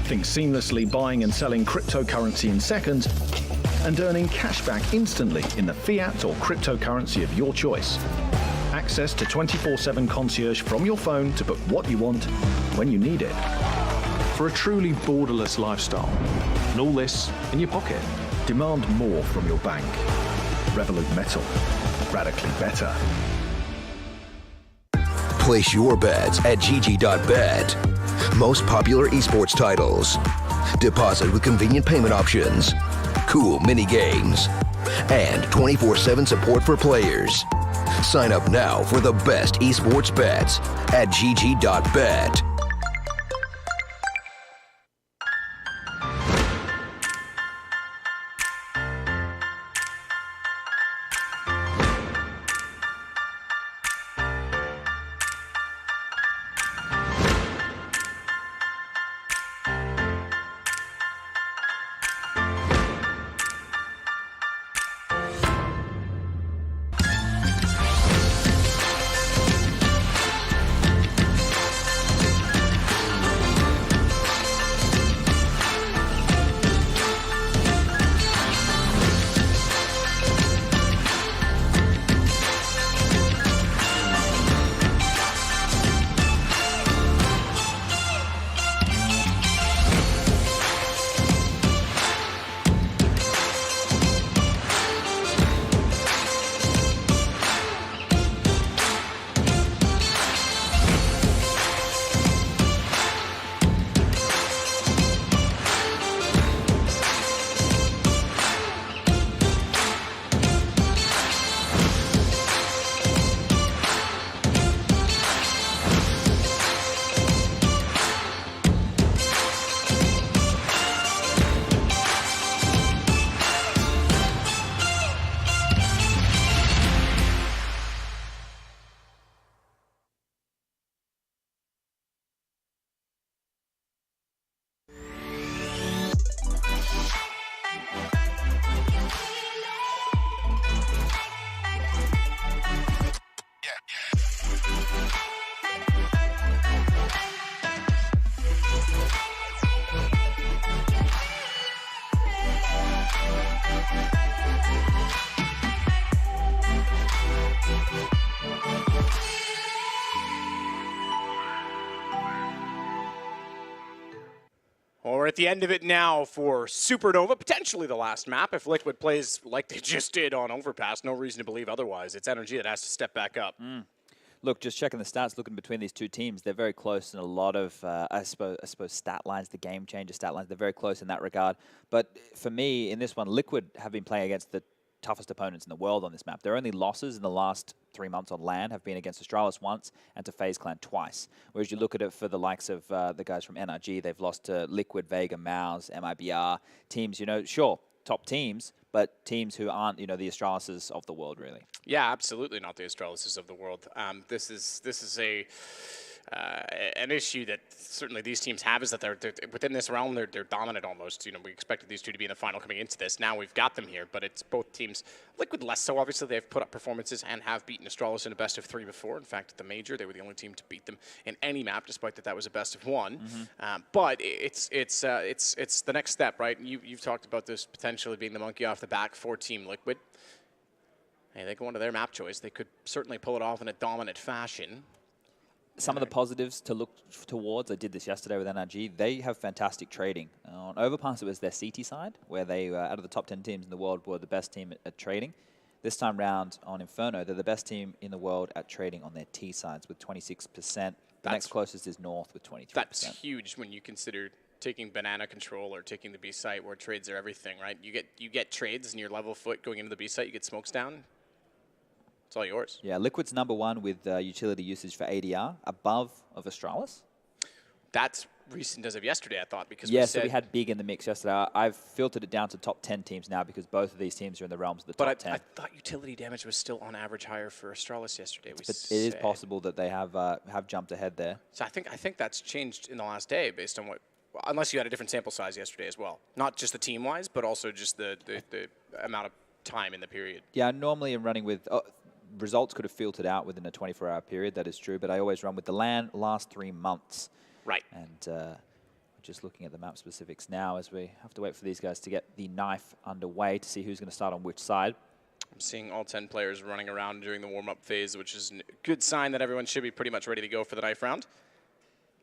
Think seamlessly buying and selling cryptocurrency in seconds and earning cash back instantly in the fiat or cryptocurrency of your choice. Access to 24/7 concierge from your phone to book what you want when you need it. For a truly borderless lifestyle. And all this in your pocket. Demand more from your bank. Revolut Metal. Radically better. Place your bets at gg.bet. Most popular esports titles. Deposit with convenient payment options. Cool mini games. And 24/7 support for players. Sign up now for the best esports bets at gg.bet. at the end of it now for Supernova, potentially the last map. If Liquid plays like they just did on Overpass, no reason to believe otherwise. It's NRG that has to step back up. Look, just checking the stats, looking between these two teams, they're very close in a lot of, I suppose stat lines, the game changer stat lines, they're very close in that regard. But for me, in this one, Liquid have been playing against the toughest opponents in the world on this map. Their only losses in the last 3 months on LAN have been against Astralis once and to FaZe Clan twice. Whereas you look at it for the likes of the guys from NRG, they've lost to Liquid, Vega, Mouse, MIBR, teams, you know, sure, top teams, but teams who aren't, you know, the Astralises of the world, really. Yeah, absolutely not the Astralises of the world. This is an issue that certainly these teams have, is that they're within this realm, they're dominant almost. You know, we expected these two to be in the final coming into this. Now we've got them here, but it's both teams. Liquid less so, obviously. They've put up performances and have beaten Astralis in a best of 3 before. In fact, at the major, they were the only team to beat them in any map, despite that was a best of 1. But it's the next step, right? You've talked about this potentially being the monkey off the back for Team Liquid. Hey, they go into their map choice. They could certainly pull it off in a dominant fashion. Some of the positives to look towards, I did this yesterday with NRG, they have fantastic trading. On Overpass, it was their CT side, where they, out of the top 10 teams in the world, were the best team at trading. This time round on Inferno, they're the best team in the world at trading on their T sides with 26%. The next closest is North with 23%. That's huge when you consider taking banana control or taking the B site, where trades are everything, right? You get trades and your level foot going into the B site, you get smokes down. It's all yours. Yeah, Liquid's #1 with utility usage for ADR, above of Astralis. That's recent as of yesterday, I thought, because we had Big in the mix yesterday. I've filtered it down to top 10 teams now because both of these teams are in the realms of the top 10. I thought utility damage was still on average higher for Astralis yesterday. But it is possible that they have jumped ahead there. So I think that's changed in the last day based on what, unless you had a different sample size yesterday as well. Not just the team-wise, but also just the amount of time in the period. Yeah, normally I'm running with... results could have filtered out within a 24-hour period, that is true, but I always run with the LAN last 3 months. Right. And just looking at the map specifics now as we have to wait for these guys to get the knife underway to see who's going to start on which side. I'm seeing all 10 players running around during the warm-up phase, which is a good sign that everyone should be pretty much ready to go for the knife round.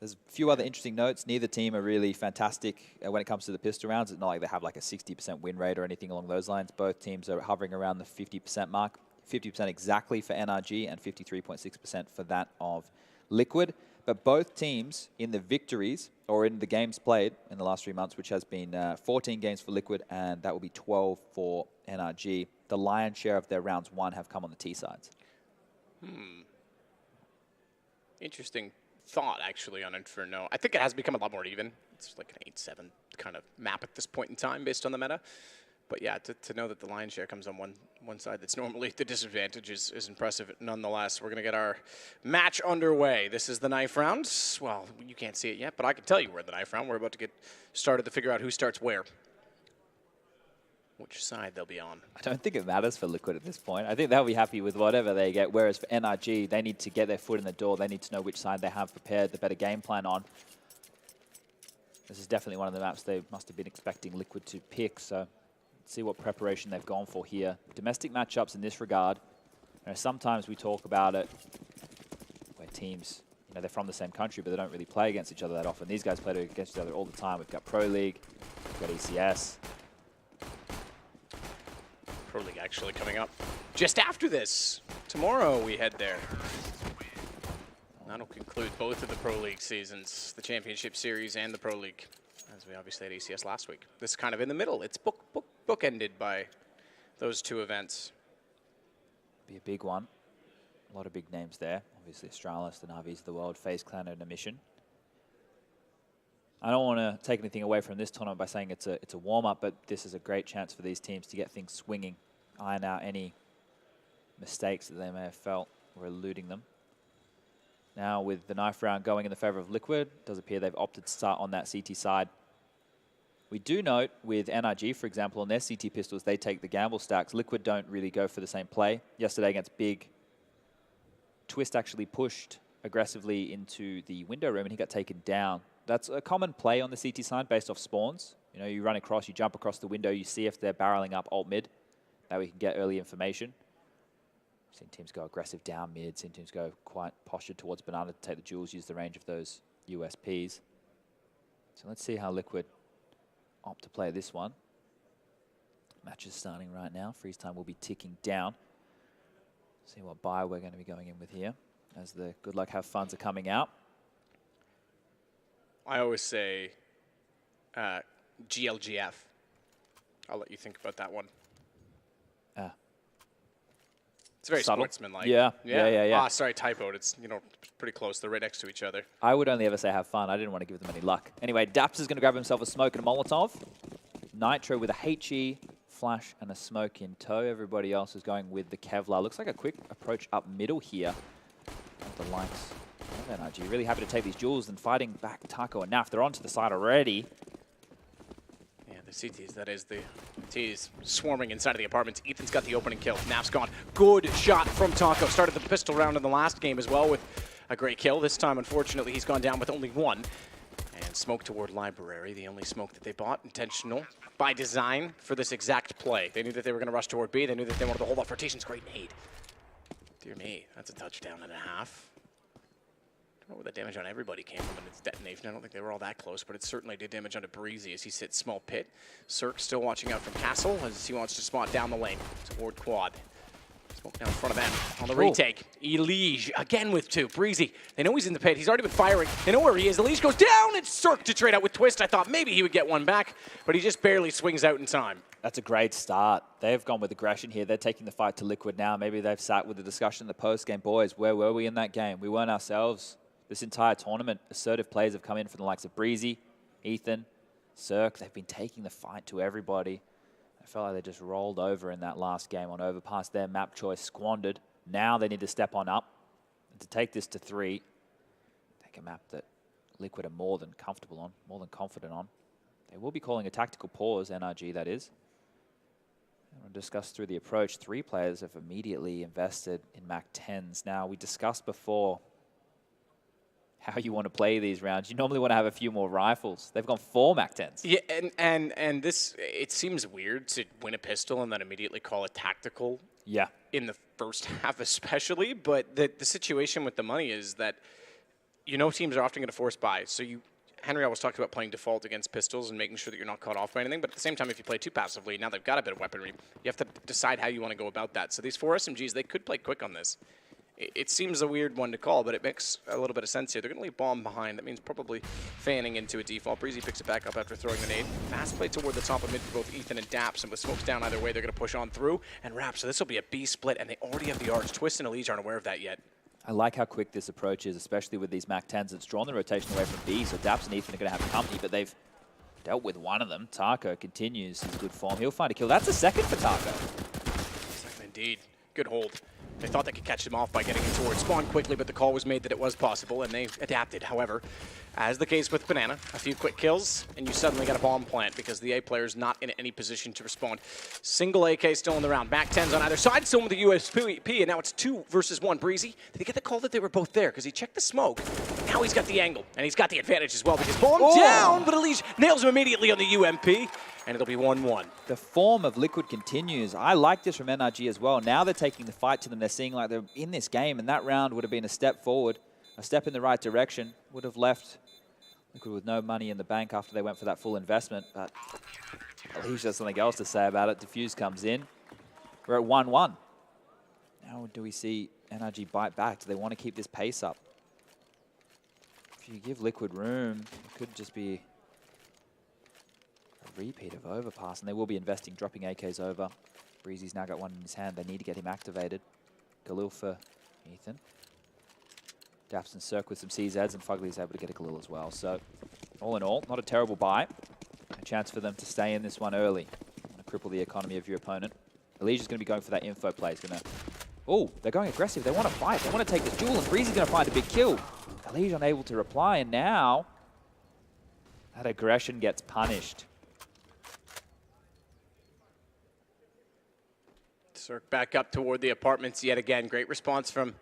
There's a few other interesting notes. Neither team are really fantastic when it comes to the pistol rounds. It's not like they have like a 60% win rate or anything along those lines. Both teams are hovering around the 50% mark. 50% exactly for NRG and 53.6% for that of Liquid. But both teams in the victories or in the games played in the last 3 months, which has been 14 games for Liquid and that will be 12 for NRG, the lion's share of their rounds won have come on the T sides. Interesting thought, actually, on Inferno. I think it has become a lot more even. It's like an 8-7 kind of map at this point in time based on the meta. But yeah, to know that the lion's share comes on one side that's normally the disadvantage is impressive nonetheless. We're going to get our match underway. This is the knife round. Well, you can't see it yet, but I can tell you we're in the knife round. We're about to get started to figure out who starts where. Which side they'll be on. I don't think it matters for Liquid at this point. I think they'll be happy with whatever they get, whereas for NRG, they need to get their foot in the door. They need to know which side they have prepared the better game plan on. This is definitely one of the maps they must have been expecting Liquid to pick, so see what preparation they've gone for here. Domestic matchups in this regard, you know, sometimes we talk about it where teams, you know, they're from the same country, but they don't really play against each other that often. These guys play against each other all the time. We've got Pro League, we've got ECS. Pro League actually coming up just after this. Tomorrow we head there. That'll conclude both of the Pro League seasons, the Championship Series and the Pro League, as we obviously had ECS last week. This is kind of in the middle. It's bookended by those two events. Be a big one. A lot of big names there. Obviously Astralis, the Navis of the world, FaZe Clan and a mission. I don't want to take anything away from this tournament by saying it's a warm-up, but this is a great chance for these teams to get things swinging, iron out any mistakes that they may have felt were eluding them. Now with the knife round going in the favor of Liquid, it does appear they've opted to start on that CT side. We do note with NRG, for example, on their CT pistols, they take the gamble stacks. Liquid don't really go for the same play. Yesterday against Big, Twist actually pushed aggressively into the window room and he got taken down. That's a common play on the CT side based off spawns. You know, you run across, you jump across the window, you see if they're barreling up alt mid. That we can get early information. Seen teams go aggressive down mid, seen teams go quite postured towards banana to take the jewels, use the range of those USPs. So let's see how Liquid opt to play this one. Match is starting right now. Freeze time will be ticking down. See what buy we're going to be going in with here as the good luck have funds are coming out. I always say GLGF. I'll let you think about that one. It's very subtle. sportsmanlike. Yeah. Ah, sorry, typoed. It's, you know, pretty close. They're right next to each other. I would only ever say have fun. I didn't want to give them any luck. Anyway, Daps is going to grab himself a smoke and a Molotov. Nitro with a HE, Flash, and a smoke in tow. Everybody else is going with the Kevlar. Looks like a quick approach up middle here. The likes of NRG. Really happy to take these duels and fighting back Taco and Naf. They're onto the side already. Yeah, the CTs, that is the T's swarming inside of the apartments. Ethan's got the opening kill. Naf's gone. Good shot from Taco. Started the pistol round in the last game as well with a great kill. This time, unfortunately, he's gone down with only one. And smoke toward Library, the only smoke that they bought, intentional, by design for this exact play. They knew that they were going to rush toward B. They knew that they wanted to hold off rotations. Great nade. Dear me, that's a touchdown and a half. I don't know where the damage on everybody came from in its detonation. I don't think they were all that close, but it certainly did damage onto Breezy as he sits small pit. Cirque still watching out from Castle as he wants to spot down the lane toward quad. Smoke down in front of them on the retake. Elige again with two. Breezy, they know he's in the pit. He's already been firing. They know where he is. Elige goes down. It's Cirque to trade out with Twist. I thought maybe he would get one back, but he just barely swings out in time. That's a great start. They've gone with aggression here. They're taking the fight to Liquid now. Maybe they've sat with the discussion in the post-game. Boys, where were we in that game? We weren't ourselves. This entire tournament, assertive players have come in from the likes of Breezy, Ethan, Cirque. They've been taking the fight to everybody. I felt like they just rolled over in that last game on Overpass. Their map choice squandered. Now they need to step on up and to take this to 3. Take a map that Liquid are more than comfortable on, more than confident on. They will be calling a tactical pause, NRG that is. We'll discuss through the approach. 3 players have immediately invested in Mac 10s. Now, we discussed before how you want to play these rounds. You normally want to have a few more rifles. They've gone 4 Mac 10s. Yeah, and this, it seems weird to win a pistol and then immediately call it tactical. Yeah. In the first half especially, but the situation with the money is that, you know, teams are often going to force buy. So Henry always talked about playing default against pistols and making sure that you're not caught off by anything, but at the same time, if you play too passively, now they've got a bit of weaponry, you have to decide how you want to go about that. So these 4 SMGs, they could play quick on this. It seems a weird one to call, but it makes a little bit of sense here. They're going to leave bomb behind. That means probably fanning into a default. Breezy picks it back up after throwing the nade. Fast play toward the top of mid for both Ethan and Daps, and with smokes down either way, they're going to push on through and wrap. So this will be a B split, and they already have the arch. Twist and Elige aren't aware of that yet. I like how quick this approach is, especially with these Mac 10s. It's drawn the rotation away from B, so Daps and Ethan are going to have company, but they've dealt with one of them. Taco continues his good form. He'll find a kill. That's a second for Taco. Second indeed. Good hold. They thought they could catch him off by getting him towards spawn quickly, but the call was made that it was possible, and they adapted. However, as the case with Banana, a few quick kills, and you suddenly got a bomb plant because the A player is not in any position to respond. Single AK still in the round. Mac 10s on either side, still with the USP, and now it's 2 versus 1. Breezy, did he get the call that they were both there? Because he checked the smoke. Now he's got the angle, and he's got the advantage as well because bomb down, but Elige nails him immediately on the UMP, and it'll be 1-1. The form of Liquid continues. I like this from NRG as well. Now they're taking the fight to them. They're seeing like they're in this game, and that round would have been a step forward, a step in the right direction, would have left Liquid with no money in the bank after they went for that full investment, but Elige has something else to say about it. Diffuse comes in. We're at 1-1. Now do we see NRG bite back? Do they want to keep this pace up? If you give Liquid room, it could just be a repeat of Overpass, and they will be investing, dropping AKs over. Breezy's now got one in his hand. They need to get him activated. Galil for Ethan. Daps and Cirque with some CZs, and Fugly's able to get a Galil as well. So, all in all, not a terrible buy. A chance for them to stay in this one early. Want to cripple the economy of your opponent. Elige's going to be going for that info play. He's going to... Oh, they're going aggressive. They want to fight. They want to take this duel, and Breezy's going to find a big kill. Elige unable to reply, and now that aggression gets punished. Cirque back up toward the apartments yet again. Great response from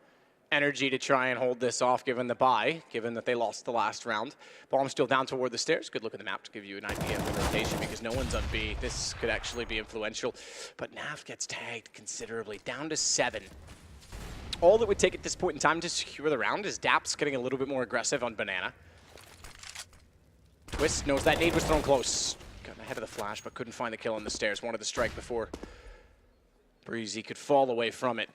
NRG to try and hold this off given the bye, given that they lost the last round. Bomb still down toward the stairs. Good look at the map to give you an idea of the rotation because no one's on B. This could actually be influential. But Naf gets tagged considerably, down to 7. All that would take at this point in time to secure the round is Daps getting a little bit more aggressive on Banana. Twist knows that nade was thrown close. Got ahead of the flash, but couldn't find the kill on the stairs. Wanted to strike before Breezy could fall away from it.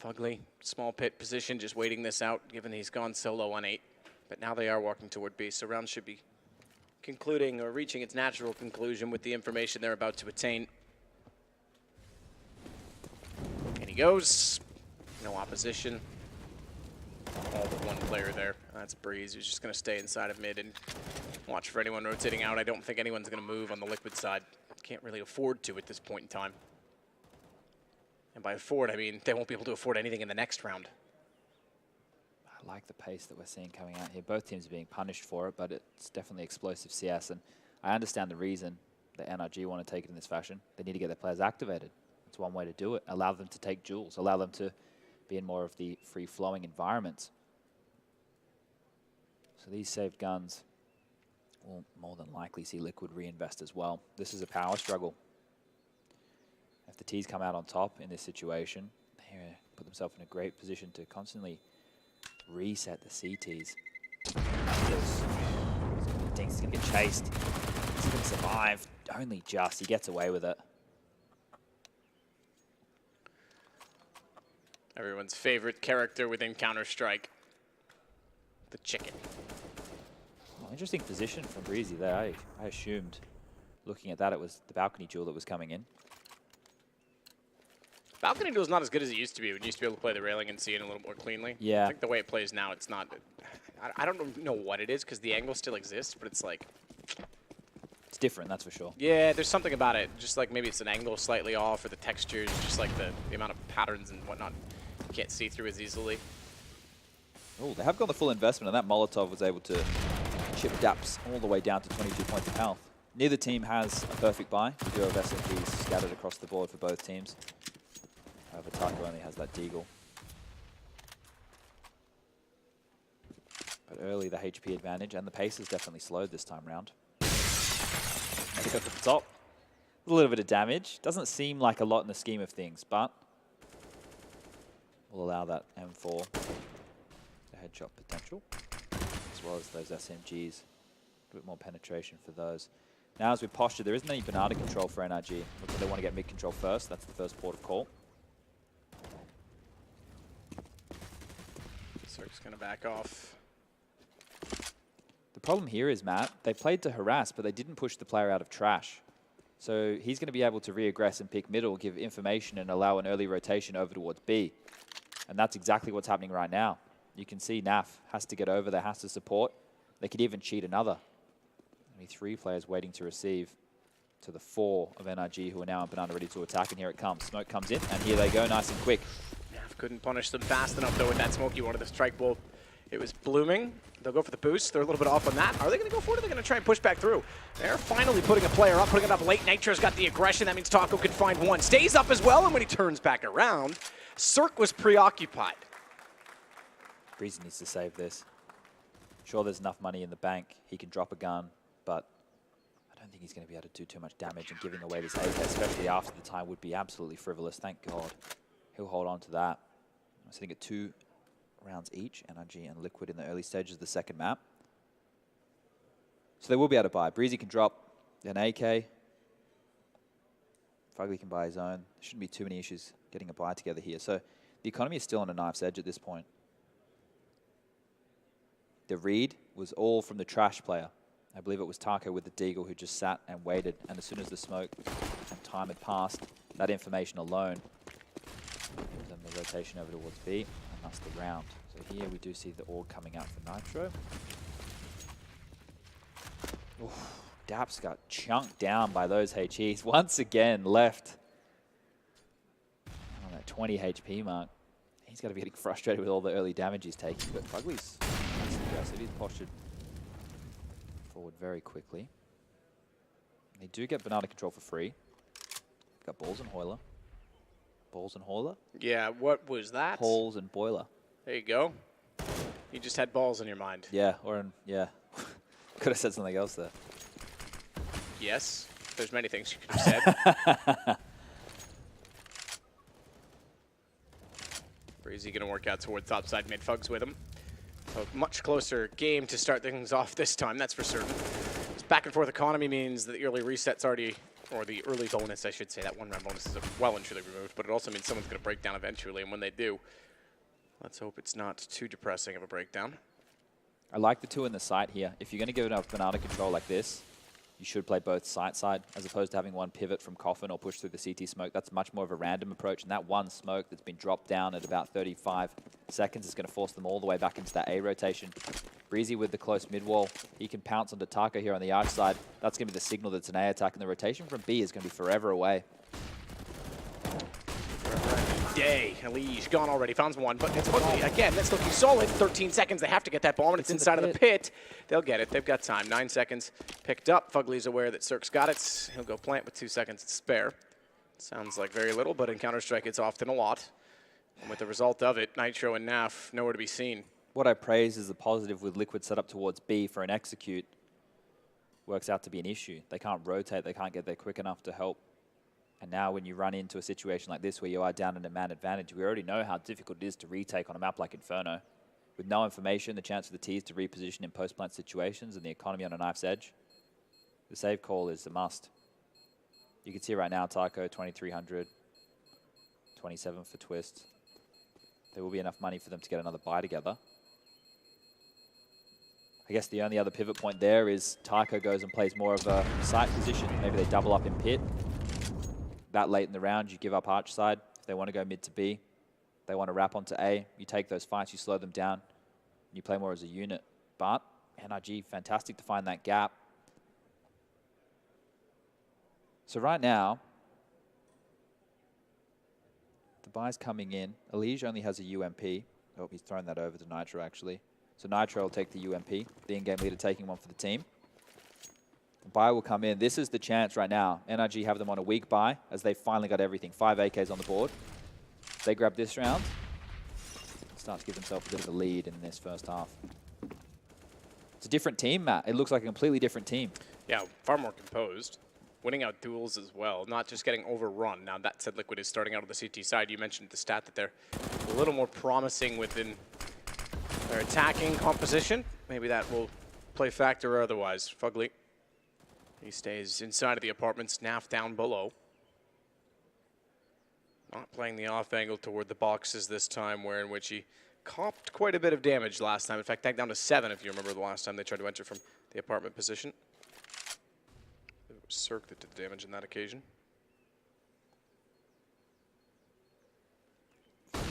Fugly, small pit position, just waiting this out, given he's gone solo on 8. But now they are walking toward B, so round should be concluding or reaching its natural conclusion with the information they're about to attain. And he goes. No opposition. All but one player there. That's Breeze, who's just going to stay inside of mid and watch for anyone rotating out. I don't think anyone's going to move on the Liquid side. Can't really afford to at this point in time. And by afford, I mean they won't be able to afford anything in the next round. I like the pace that we're seeing coming out here. Both teams are being punished for it, but it's definitely explosive CS. And I understand the reason that NRG want to take it in this fashion. They need to get their players activated. It's one way to do it. Allow them to take duels. Allow them to be in more of the free-flowing environments. So these saved guns will more than likely see Liquid reinvest as well. This is a power struggle. If the T's come out on top in this situation, they put themselves in a great position to constantly reset the CTs. He's going to get chased. He's going to survive. Only just. He gets away with it. Everyone's favorite character within Counter-Strike. The chicken. Well, interesting position from Breezy there. I assumed, looking at that, it was the balcony duel that was coming in. Balcony duel is not as good as it used to be. We used to be able to play the railing and see it a little more cleanly. Yeah. I think the way it plays now, it's not. I don't know what it is because the angle still exists, but it's like. It's different, that's for sure. Yeah, there's something about it. Just like maybe it's an angle slightly off or the textures, just like the amount of patterns and whatnot. You can't see through as easily. Oh, they have got the full investment, and that Molotov was able to chip Daps all the way down to 22 points of health. Neither team has a perfect buy. We do have SMGs scattered across the board for both teams. However, Taco only has that Deagle. But early, the HP advantage, and the pace is definitely slowed this time round. They go for the top. A little bit of damage. Doesn't seem like a lot in the scheme of things, but we'll allow that M4 the headshot potential, as well as those SMGs. A bit more penetration for those. Now, as we posture, there isn't any banana control for NRG. Looks like they want to get mid control first. That's the first port of call. Cirque's going to back off. The problem here is, Matt, they played to harass, but they didn't push the player out of trash. So he's going to be able to re-aggress and pick middle, give information, and allow an early rotation over towards B. And that's exactly what's happening right now. You can see NAF has to get over there, has to support. They could even cheat another. Only 3 players waiting to receive to the 4 of NRG who are now in banana ready to attack. And here it comes. Smoke comes in, and here they go nice and quick. NAF couldn't punish them fast enough, though, with that smoke. He wanted to strike both. It was blooming. They'll go for the boost. They're a little bit off on that. Are they going to go for it? Or are they going to try and push back through? They're finally putting a player up, putting it up late. Nitro's got the aggression. That means Taco can find one. Stays up as well, and when he turns back around, Cirque was preoccupied. Breezy needs to save this. Sure, there's enough money in the bank. He can drop a gun, but I don't think he's going to be able to do too much damage, and giving away this AK, especially after the time, would be absolutely frivolous. Thank God. He'll hold on to that. I'm sitting at 2 rounds each, NRG and Liquid in the early stages of the second map. So they will be able to buy. Breezy can drop an AK. Fugly can buy his own. There shouldn't be too many issues getting a buy together here. So the economy is still on a knife's edge at this point. The read was all from the trash player. I believe it was Taco with the Deagle who just sat and waited. And as soon as the smoke and time had passed, that information alone gives them the rotation over towards B. And that's the round. So here we do see the AUG coming out for Nitro. Oof, Daps got chunked down by those HEs. Once again, left on that 20 HP mark. He's got to be getting frustrated with all the early damage he's taking. But Fugly's nice and aggressive. He's postured forward very quickly. They do get banana control for free. Got balls and Hoiler. Balls and Hoiler? Yeah, what was that? Balls and Boiler. There you go. You just had balls in your mind. Yeah, or in, yeah. Could have said something else there. Yes, there's many things you could have said. Breezy going to work out toward topside mid. Fugs with him. A much closer game to start things off this time, that's for certain. As back and forth economy means that the early reset's already, or the early bonus, I should say, that 1 round bonus is well and truly removed, but it also means someone's going to break down eventually, and when they do, let's hope it's not too depressing of a breakdown. I like the 2 in the site here. If you're going to give enough banana control like this, you should play both side, as opposed to having one pivot from coffin or push through the CT smoke. That's much more of a random approach, and that one smoke that's been dropped down at about 35 seconds is going to force them all the way back into that A rotation. Breezy with the close mid-wall. He can pounce onto Taco here on the arch side. That's going to be the signal that's an A attack, and the rotation from B is going to be forever away. Day. Elige gone already. Found one, but it's ugly. Again, that's looking solid. 13 seconds. They have to get that bomb, and it's inside of the pit. They'll get it. They've got time. 9 seconds. Picked up. Fugly's aware that Cirque's got it. He'll go plant with 2 seconds to spare. Sounds like very little, but in Counter-Strike, it's often a lot. And with the result of it, Nitro and NAF nowhere to be seen. What I praise is the positive with Liquid set up towards B for an execute works out to be an issue. They can't rotate. They can't get there quick enough to help. And now when you run into a situation like this where you are down in a man advantage, we already know how difficult it is to retake on a map like Inferno. With no information, the chance for the T's to reposition in post-plant situations and the economy on a knife's edge, the save call is a must. You can see right now, Taco, 2,300, 27 for Twist. There will be enough money for them to get another buy together. I guess the only other pivot point there is Taco goes and plays more of a site position. Maybe they double up in pit. That late in the round, you give up arch side. If they want to go mid to B, they want to wrap onto A, you take those fights, you slow them down, and you play more as a unit. But NRG, fantastic to find that gap. So right now, the buy's coming in. Elige only has a UMP. Oh, he's thrown that over to Nitro, actually. So Nitro will take the UMP, the in-game leader taking one for the team. The buy will come in. This is the chance right now. NRG have them on a weak buy as they finally got everything. 5 AKs on the board. They grab this round. Start to give themselves a bit of a lead in this first half. It's a different team, Matt. It looks like a completely different team. Yeah, far more composed. Winning out duels as well, not just getting overrun. Now, that said, Liquid is starting out on the CT side. You mentioned the stat that they're a little more promising within their attacking composition. Maybe that will play factor or otherwise. Fugly. He stays inside of the apartments, NAF down below. Not playing the off angle toward the boxes this time, where in which he copped quite a bit of damage last time. In fact, tagged down to 7 if you remember the last time they tried to enter from the apartment position. It was Cirque that did the damage in that occasion.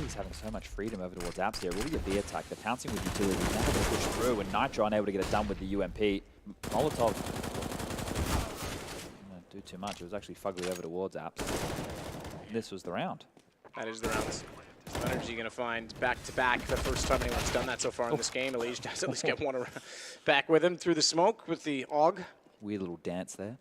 He's having so much freedom over towards apps here. Will be a B attack. They're pouncing with utility. Now they push through, and Nitro unable to get it done with the UMP. Molotov do too much. It was actually Fugly over towards apps. This was the round. That is the round. So NRG going to find back-to-back the first time anyone's done that so far in this game. Elige does at least get one around back with him through the smoke with the AUG. Weird little dance there.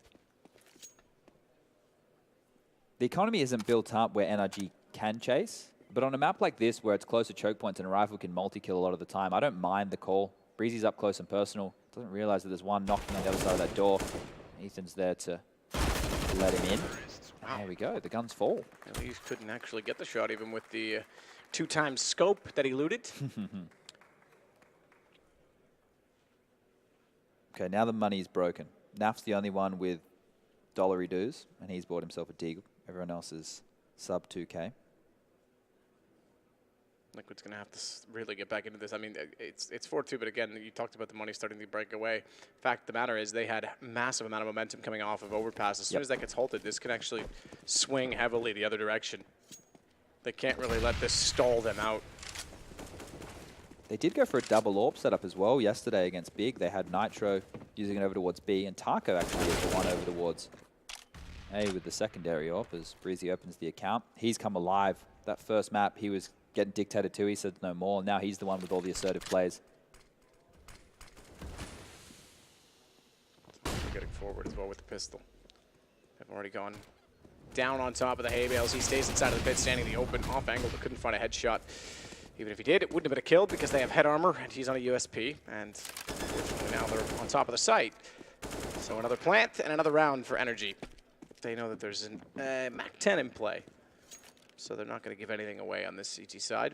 The economy isn't built up where NRG can chase, but on a map like this where it's close to choke points and a rifle can multi-kill a lot of the time, I don't mind the call. Breezy's up close and personal. Doesn't realize that there's one knocking on the other side of that door. Ethan's there to let him in. Wow. There we go. The guns fall. Elige couldn't actually get the shot even with the 2x scope that he looted. Okay, now the money's broken. Naf's the only one with dollary dues, and he's bought himself a Deagle. Everyone else is sub 2K. Liquid's going to have to really get back into this. I mean, it's 4-2, but again, you talked about the money starting to break away. Fact of the matter is they had a massive amount of momentum coming off of overpass. As soon as that gets halted, this can actually swing heavily the other direction. They can't really let this stall them out. They did go for a double AWP setup as well yesterday against Big. They had Nitro using it over towards B, and Taco actually is the one over towards A with the secondary AWP as Breezy opens the account. He's come alive. That first map, he was getting dictated to. He said no more. Now he's the one with all the assertive plays. They're getting forward as well with the pistol. They've already gone down on top of the hay bales. He stays inside of the pit, standing in the open, off angle, but couldn't find a headshot. Even if he did, it wouldn't have been a kill because they have head armor and he's on a USP. And unfortunately now they're on top of the site. So another plant and another round for NRG. They know that there's a MAC-10 in play. So they're not going to give anything away on this CT side.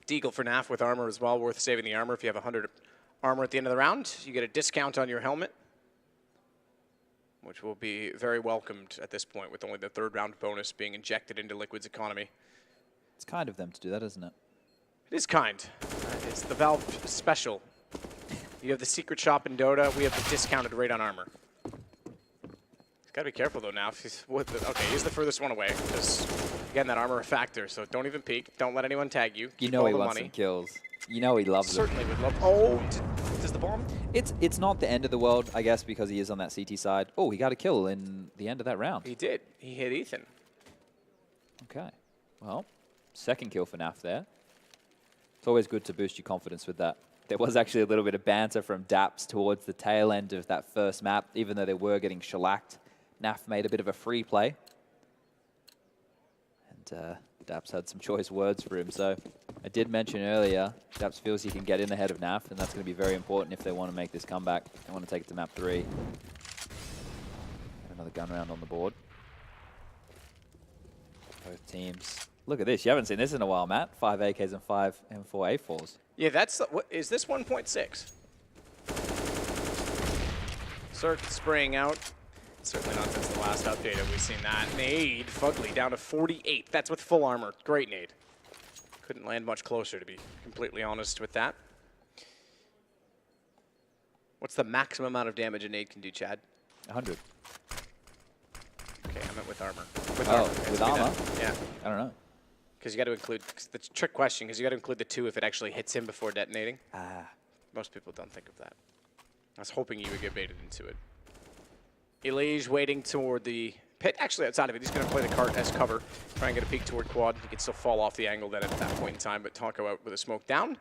Deagle for NAF with armor as well, worth saving the armor. If you have 100 armor at the end of the round, you get a discount on your helmet. which will be very welcomed at this point, with only the third round bonus being injected into Liquid's economy. It's kind of them to do that, isn't it? It is kind. It's the Valve special. You have the secret shop in Dota. We have the discounted rate on armor. He's got to be careful, though, now. Okay, he's the furthest one away, because, again, that armor a factor, so don't even peek. Don't let anyone tag you. You know he wants some kills. You know he loves them. Certainly would love. Oh, does the bomb? It's not the end of the world, I guess, because he is on that CT side. Oh, he got a kill in the end of that round. He did. He hit Ethan. Okay. Well, second kill for NAF there. It's always good to boost your confidence with that. There was actually a little bit of banter from Daps towards the tail end of that first map, even though they were getting shellacked. NAF made a bit of a free play. And Daps had some choice words for him. So I did mention earlier, Daps feels he can get in ahead of NAF, and that's going to be very important if they want to make this comeback. They want to take it to map 3. Another gun round on the board. Both teams. Look at this. You haven't seen this in a while, Matt. 5 AKs and 5 M4 A4s. Yeah, that's... What, is this 1.6? Cirque spraying out. Certainly not since the last update have we seen that. Nade, Fugly down to 48. That's with full armor. Great nade. Couldn't land much closer, to be completely honest with that. What's the maximum amount of damage a nade can do, Chad? 100. Okay, I meant with armor. With armor. With With armor? Yeah. I don't know. Because you got to include, the trick question, because you got to include the 2 if it actually hits him before detonating. Ah. Most people don't think of that. I was hoping you would get baited into it. Elige waiting toward the pit. Actually, outside of it, he's going to play the cart as cover. Try and get a peek toward quad. He can still fall off the angle then at that point in time, but Taco out with a smoke down.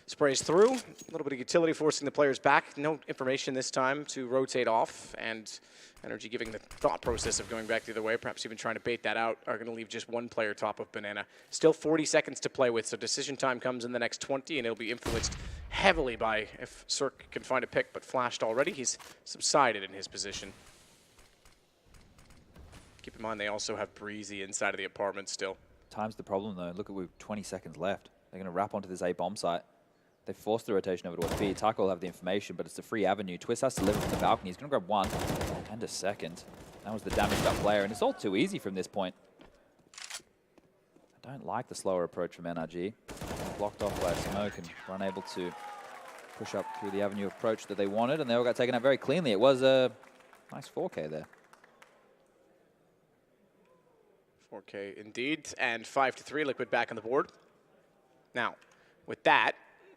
Sprays through. A little bit of utility forcing the players back. No information this time to rotate off. And NRG giving the thought process of going back the other way, perhaps even trying to bait that out, are going to leave just one player top of Banana. Still 40 seconds to play with, so decision time comes in the next 20, and it'll be influenced heavily by if Cirque can find a pick, but flashed already. He's subsided in his position. Keep in mind, they also have Breezy inside of the apartment still. Time's the problem, though. Look, we've 20 seconds left. They're going to wrap onto this A bomb site. They forced the rotation over towards B. Taco will have the information, but it's a free avenue. Twist has to live from the balcony. He's going to grab 1 and a second. That was the damaged up player, and it's all too easy from this point. I don't like the slower approach from NRG. Blocked off by smoke and were unable to push up through the avenue approach that they wanted, and they all got taken out very cleanly. It was a nice 4K there. 4K indeed, and 5-3, Liquid back on the board. Now, with that,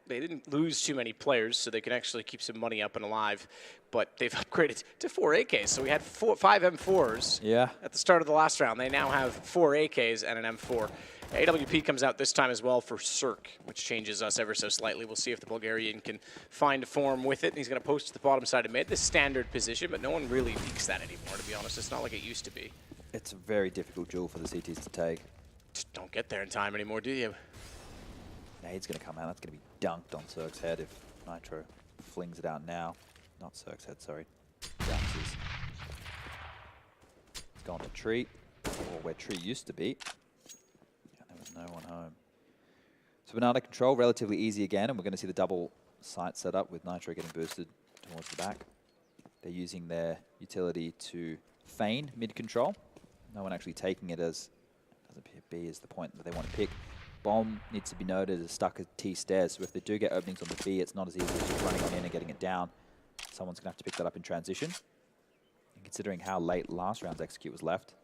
they didn't lose too many players, so they can actually keep some money up and alive, but they've upgraded to 4 AKs. So we had 5 M4s at the start of the last round. They now have 4 AKs and an M4. AWP comes out this time as well for Cirque, which changes us ever so slightly. We'll see if the Bulgarian can find a form with it. He's going to post to the bottom side of mid, the standard position, but no one really peeks that anymore, to be honest. It's not like it used to be. It's a very difficult duel for the CTs to take. Just don't get there in time anymore, do you? Nade's going to come out. That's going to be dunked on Cirque's head if Nitro flings it out now. Not Cirque's head, sorry. Bounces. It's gone to Tree, or where Tree used to be. Yeah, there was no one home. So banana control, relatively easy again, and we're going to see the double site set up with Nitro getting boosted towards the back. They're using their utility to feign mid-control. No one actually taking it as, doesn't appear B is the point that they want to pick. Bomb needs to be noted as stuck at T stairs, so if they do get openings on the B, it's not as easy as just running on in and getting it down. Someone's going to have to pick that up in transition. And considering how late last round's execute was left,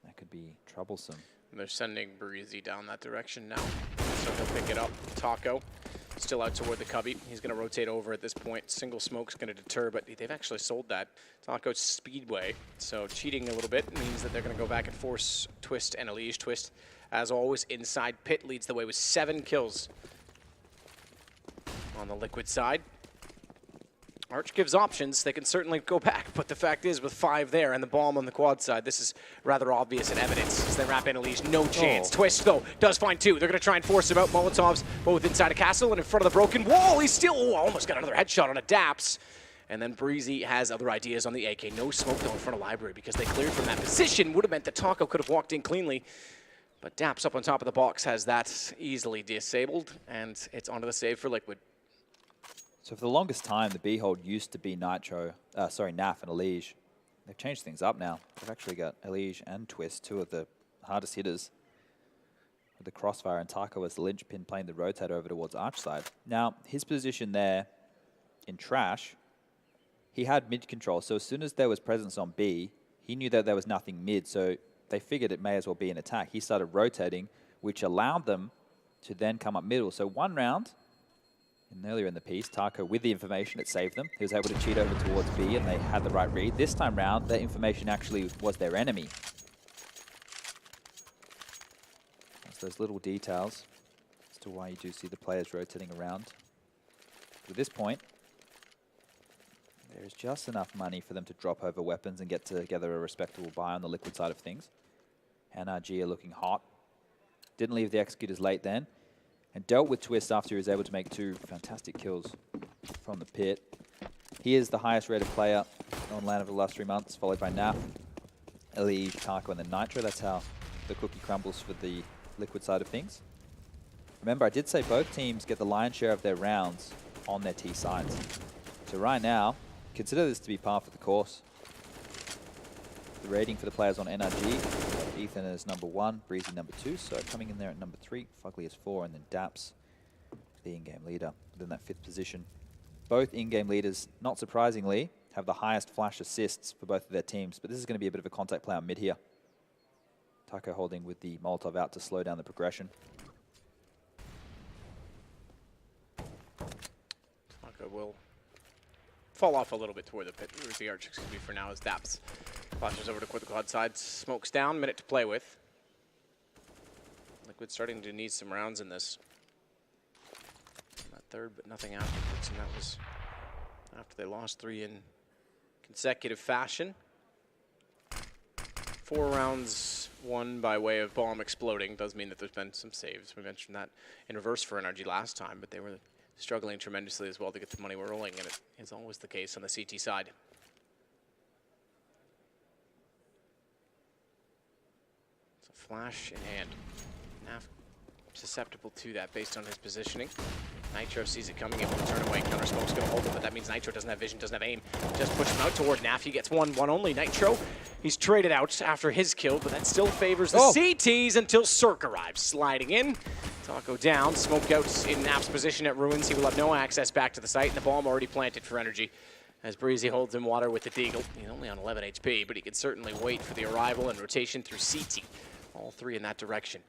that could be troublesome. And they're sending Breezy down that direction now, so he'll pick it up. Taco still out toward the cubby. He's going to rotate over at this point. Single smoke's going to deter, but they've actually sold that. Taco's Speedway, so cheating a little bit means that they're going to go back and force Twist and Elige. Twist, as always, inside pit, leads the way with 7 kills on the Liquid side. Arch gives options. They can certainly go back, but the fact is with 5 there and the bomb on the quad side, this is rather obvious in evidence as they wrap in Elige. No chance. Twist, though, does find 2. They're going to try and force him out. Molotovs both inside a castle and in front of the broken wall. He's still almost got another headshot on a Daps. And then Breezy has other ideas on the AK. No smoke, though, in front of Library because they cleared from that position. Would have meant that Taco could have walked in cleanly. But Daps up on top of the box has that easily disabled, and it's onto the save for Liquid. So for the longest time, the B hold used to be NAF and Elige. they've changed things up now. They've actually got Elige and Twist, two of the hardest hitters, with the Crossfire and Taco as the linchpin playing the rotator over towards Arch side. Now, his position there in Trash, he had mid control. So as soon as there was presence on B, he knew that there was nothing mid. So they figured it may as well be an attack. He started rotating, which allowed them to then come up middle. So one round, and earlier in the piece, Taco, with the information, it saved them. He was able to cheat over towards B, and they had the right read. This time round, that information actually was their enemy. It's those little details as to why you do see the players rotating around. But at this point, there's just enough money for them to drop over weapons and get together a respectable buy on the Liquid side of things. NRG are looking hot. Didn't leave the Executors late then, and dealt with Twist after he was able to make 2 fantastic kills from the pit. He is the highest rated player on LAN over the last 3 months, followed by Naf, Elige, Taco, and then Nitro. That's how the cookie crumbles for the Liquid side of things. Remember, I did say both teams get the lion's share of their rounds on their T sides. So right now, consider this to be par for the course. The rating for the players on NRG, Ethan is number 1, Breezy number 2, so coming in there at number 3, Fugly is 4, and then Daps, the in-game leader, within that 5th position. Both in-game leaders, not surprisingly, have the highest flash assists for both of their teams, but this is going to be a bit of a contact play on mid here. Taco holding with the Molotov out to slow down the progression. Taco will fall off a little bit toward the pit. Where's the arch, excuse me, for now, as Daps flashes over to the quad side. Smokes down, minute to play with. Liquid starting to need some rounds in this. That third, but nothing afterwards, and that was after they lost 3 in consecutive fashion. 4 rounds won by way of bomb exploding. Does mean that there's been some saves. We mentioned that in reverse for NRG last time, but they were struggling tremendously as well to get the money rolling, and it is always the case on the CT side. It's a flash in hand. Naf susceptible to that based on his positioning. Nitro sees it coming, able to turn away. Counter smoke's going to hold him, but that means Nitro doesn't have vision, doesn't have aim. Just push him out toward Naf. He gets one only. Nitro, he's traded out after his kill, but that still favors the CTs until Cirque arrives. Sliding in. Taco down. Smoke out in Naf's position at Ruins. He will have no access back to the site, and the bomb already planted for NRG. As Breezy holds in water with the Deagle. He's only on 11 HP, but he can certainly wait for the arrival and rotation through CT. All 3 in that direction.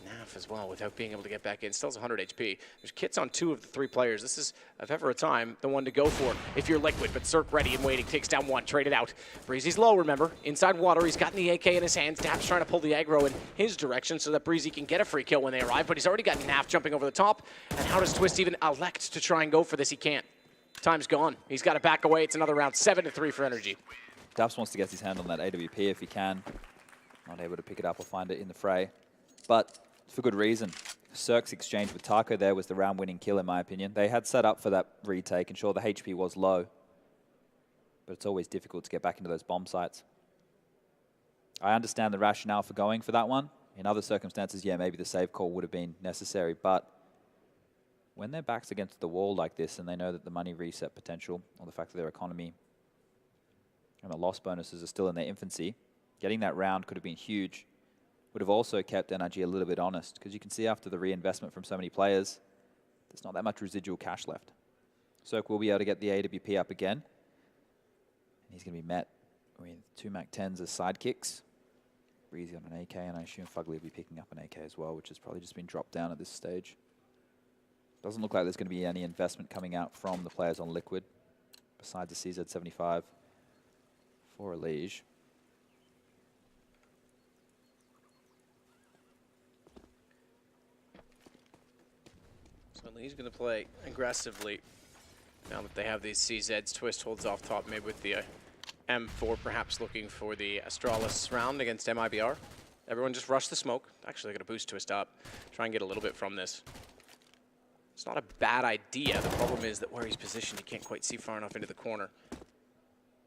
Naf as well, without being able to get back in. Still has 100 HP. There's kits on 2 of the 3 players. This is, if ever a time, the one to go for if you're Liquid. But Cirque ready and waiting. Takes down 1. Traded out. Breezy's low, remember. Inside water. He's got the AK in his hands. Daps trying to pull the aggro in his direction so that Breezy can get a free kill when they arrive. But he's already got Naf jumping over the top. And how does Twist even elect to try and go for this? He can't. Time's gone. He's got to back away. It's another round. 7-3 for NRG. Daps wants to get his hand on that AWP if he can. Not able to pick it up or find it in the fray. But for good reason. Cirque's exchange with Taco there was the round-winning kill, in my opinion. They had set up for that retake, and sure, the HP was low. But it's always difficult to get back into those bomb sites. I understand the rationale for going for that one. In other circumstances, yeah, maybe the save call would have been necessary. But when their back's against the wall like this, and they know that the money reset potential, or the fact that their economy and the loss bonuses are still in their infancy, getting that round could have been huge. Would have also kept NRG a little bit honest, because you can see after the reinvestment from so many players, there's not that much residual cash left. Cirque will be able to get the AWP up again. And he's going to be met with 2 MAC-10s as sidekicks. Breezy on an AK, and I assume Fugly will be picking up an AK as well, which has probably just been dropped down at this stage. Doesn't look like there's going to be any investment coming out from the players on Liquid, besides the CZ75 for Elige. He's going to play aggressively now that they have these CZs. Twist holds off top, maybe with the M4, perhaps looking for the Astralis round against MIBR. Everyone just rush the smoke. Actually, they're going to boost Twist up, try and get a little bit from this. It's not a bad idea. The problem is that where he's positioned, he can't quite see far enough into the corner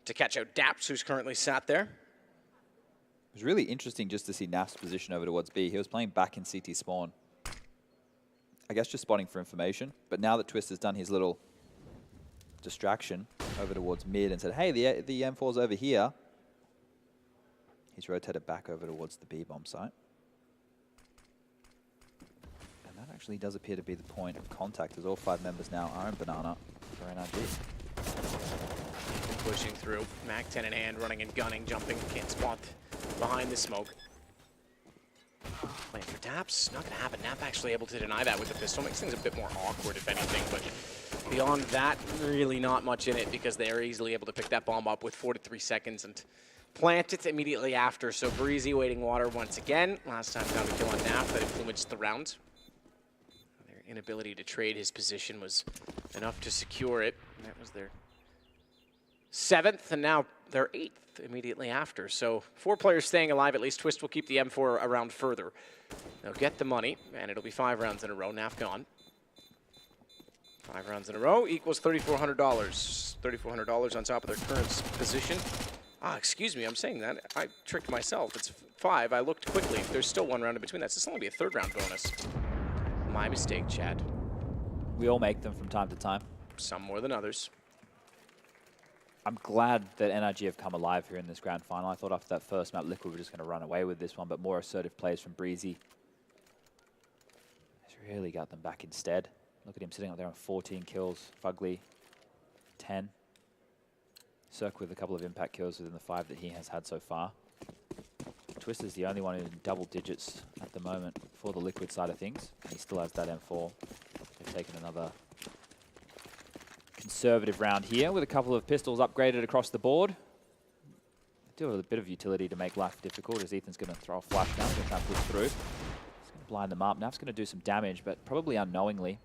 to catch out Daps, who's currently sat there. It was really interesting just to see Naf's position over towards B. He was playing back in CT spawn. I guess just spotting for information. But now that Twist has done his little distraction, over towards mid and said, hey, the M4's over here. He's rotated back over towards the B-bomb site. And that actually does appear to be the point of contact, as all 5 members now are in Banana for NRG. Pushing through, Mac 10 in hand, running and gunning, jumping, can't spot behind the smoke. Playing for Daps, not gonna happen. Nap actually able to deny that with the pistol, makes things a bit more awkward if anything, but beyond that, really not much in it because they are easily able to pick that bomb up with 4 to 3 seconds and plant it immediately after. So Breezy waiting water once again. Last time found a kill on Nap that influenced the round. Their inability to trade his position was enough to secure it. And that was their 7th, and now they're 8th immediately after. So 4 players staying alive. At least Twist will keep the M4 around further. They'll get the money, and it'll be 5 rounds in a row. Naf gone. 5 rounds in a row equals $3,400. $3,400 on top of their current position. Excuse me, I'm saying that. I tricked myself. It's 5. I looked quickly. There's still 1 round in between that. So this will only be a 3rd round bonus. My mistake, Chad. We all make them from time to time. Some more than others. I'm glad that NRG have come alive here in this grand final. I thought after that first map, Liquid were just going to run away with this one, but more assertive plays from Breezy has really got them back instead. Look at him sitting up there on 14 kills. Fugly, 10. Cirque with a couple of impact kills within the 5 that he has had so far. Twister's the only one in double digits at the moment for the Liquid side of things. And he still has that M4. They've taken another conservative round here with a couple of pistols upgraded across the board. They do have a bit of utility to make life difficult, as Ethan's going to throw a flash now. He's going to try and push through. He's going to blind them up. Naf's going to do some damage, but probably unknowingly.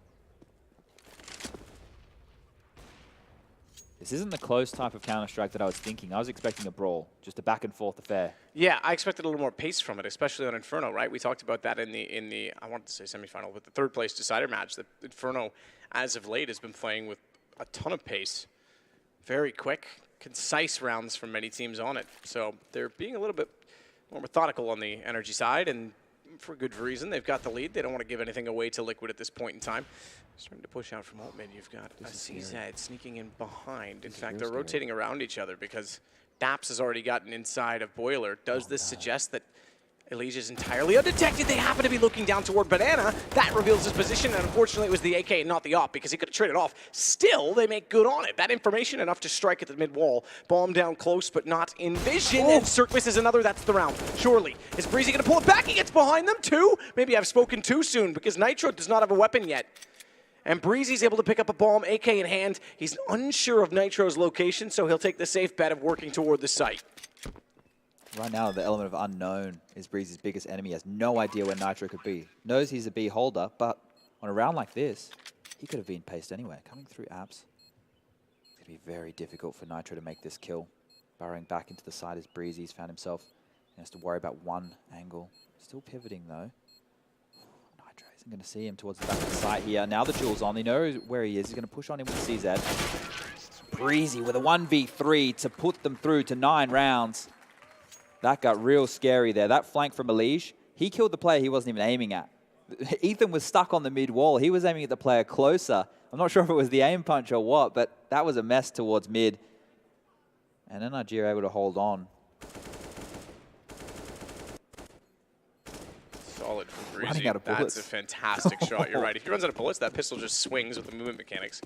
This isn't the close type of Counter-Strike that I was thinking. I was expecting a brawl, just a back-and-forth affair. Yeah, I expected a little more pace from it, especially on Inferno, right? We talked about that in the I wanted to say semifinal, but the 3rd place decider match. The Inferno, as of late, has been playing with a ton of pace. Very quick, concise rounds from many teams on it. So they're being a little bit more methodical on the energy side, and for good reason. They've got the lead. They don't want to give anything away to Liquid at this point in time. Starting to push out from alt mid. You've got a CZ sneaking in behind. In fact, they're rotating around each other because Daps has already gotten inside of Boiler. Does this suggest that Elijah is entirely undetected? They happen to be looking down toward Banana. That reveals his position, and unfortunately it was the AK and not the op because he could have traded off. Still, they make good on it. That information enough to strike at the mid wall. Bomb down close, but not in vision. And Cirque misses another. That's the round. Surely. Is Breezy going to pull it back? He gets behind them too. Maybe I've spoken too soon because Nitro does not have a weapon yet. And Breezy's able to pick up a bomb, AK in hand. He's unsure of Nitro's location, so he'll take the safe bet of working toward the site. Right now, the element of unknown is Breezy's biggest enemy. He has no idea where Nitro could be. Knows he's a B holder, but on a round like this, he could have been paced anywhere. Coming through apps, it's going to be very difficult for Nitro to make this kill. Burrowing back into the side is Breezy. He's found himself. He has to worry about one angle. Still pivoting, though. Nitro isn't going to see him towards the back of the site here. Now the duel's on. They know where he is. He's going to push on him with CZ. Breezy with a 1v3 to put them through to 9 rounds. That got real scary there. That flank from Elige, he killed the player he wasn't even aiming at. Ethan was stuck on the mid wall. He was aiming at the player closer. I'm not sure if it was the aim punch or what, but that was a mess towards mid. And NRG are able to hold on. Solid from Breezy. Running out of bullets. That's a fantastic shot. You're right. If he runs out of bullets, that pistol just swings with the movement mechanics.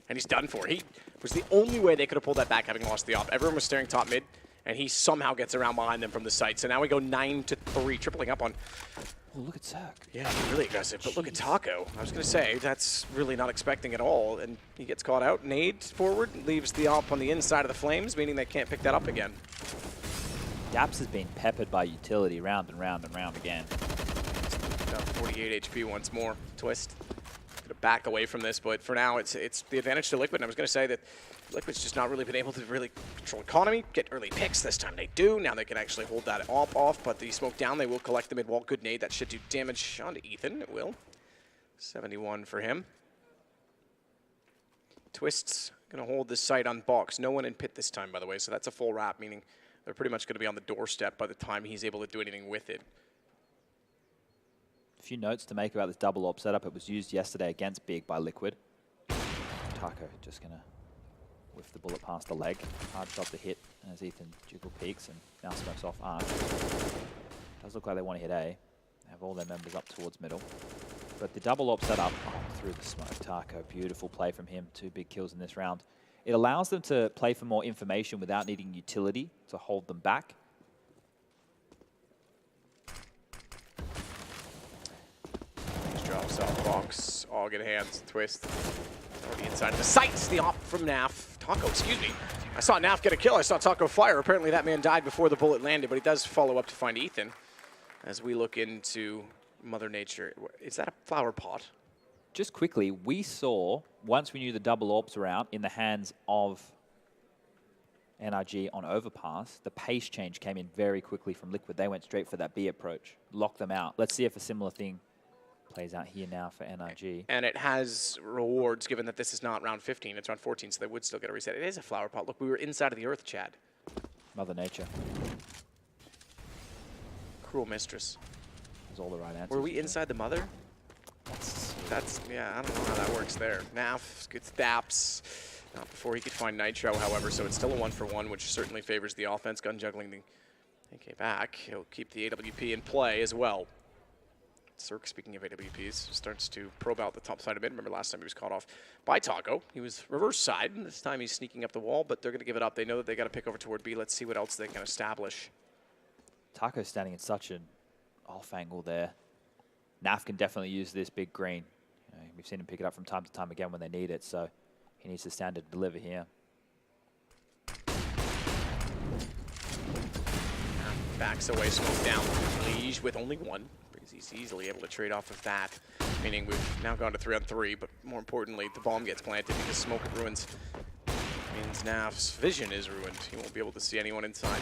And he's done for. He was the only way they could have pulled that back, having lost the op. Everyone was staring top mid. And he somehow gets around behind them from the site. So now we go 9-3, tripling up on. Oh, look at Cirque. Yeah, really aggressive. But look at Taco. I was going to say, that's really not expecting at all. And he gets caught out. Nade forward, leaves the op on the inside of the flames, meaning they can't pick that up again. Daps has been peppered by utility round and round and round again. Got 48 HP once more. Twist. Going to back away from this, but for now, it's the advantage to Liquid. And I was going to say that Liquid's just not really been able to really control economy, get early picks. This time they do. Now they can actually hold that op off, but the smoke down, they will collect the mid-wall. Good nade. That should do damage onto Ethan. It will. 71 for him. Twist's going to hold this site on box. No one in pit this time, by the way, so that's a full wrap, meaning they're pretty much going to be on the doorstep by the time he's able to do anything with it. A few notes to make about this double op setup. It was used yesterday against Big by Liquid. Taco just going to with the bullet past the leg. Hard shot to hit as Ethan jiggle peeks and now smokes off Arch. Does look like they want to hit A. They have all their members up towards middle. But the double op set up through the smoke. Taco, beautiful play from him. 2 big kills in this round. It allows them to play for more information without needing utility to hold them back. Drops off box. All good hands. Twist. Already inside the sights. The op from Naf. Taco, excuse me. I saw Naf get a kill. I saw Taco fire. Apparently that man died before the bullet landed, but he does follow up to find Ethan. As we look into Mother Nature. Is that a flower pot? Just quickly, we saw, once we knew the double orbs were out, in the hands of NRG on overpass, the pace change came in very quickly from Liquid. They went straight for that B approach, locked them out. Let's see if a similar thing plays out here now for NRG. And it has rewards, given that this is not round 15, it's round 14, so they would still get a reset. It is a flower pot. Look, we were inside of the earth, Chad. Mother Nature. Cruel mistress. That's all the right answers. Were we inside the mother? That's, yeah, I don't know how that works there. Naf gets Daps. Not before he could find Nitro, however, so it's still a 1-for-1, which certainly favors the offense. Gun juggling the AK back. He'll keep the AWP in play as well. Cirque, speaking of AWPs, starts to probe out the top side of mid. Remember last time he was caught off by Taco. He was reverse side, and this time he's sneaking up the wall, but they're going to give it up. They know that they got to pick over toward B. Let's see what else they can establish. Taco's standing in such an off angle there. Naf can definitely use this big green. You know, we've seen him pick it up from time to time again when they need it, so he needs to stand to deliver here. Backs away, smoke down. Liege with only 1. He's easily able to trade off of that, meaning we've now gone to 3-on-3, but more importantly, the bomb gets planted because smoke ruins. Means Naf's vision is ruined. He won't be able to see anyone inside.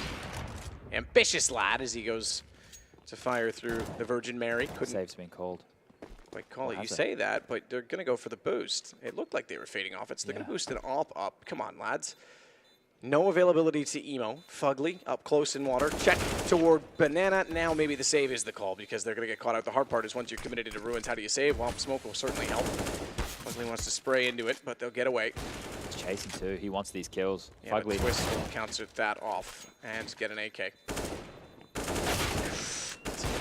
Ambitious lad as he goes to fire through the Virgin Mary. Couldn't Save's been called. Quite call it. You say that, but they're going to go for the boost. It looked like they were fading off it, so they're going to boost an op up. Come on, lads. No availability to Emo. Fugly up close in water. Check toward Banana. Now maybe the save is the call because they're going to get caught out. The hard part is once you're committed into ruins, how do you save? Well, smoke will certainly help. Fugly wants to spray into it, but they'll get away. He's chasing too. He wants these kills. Yeah, Fugly. Twist will counter that off and get an AK.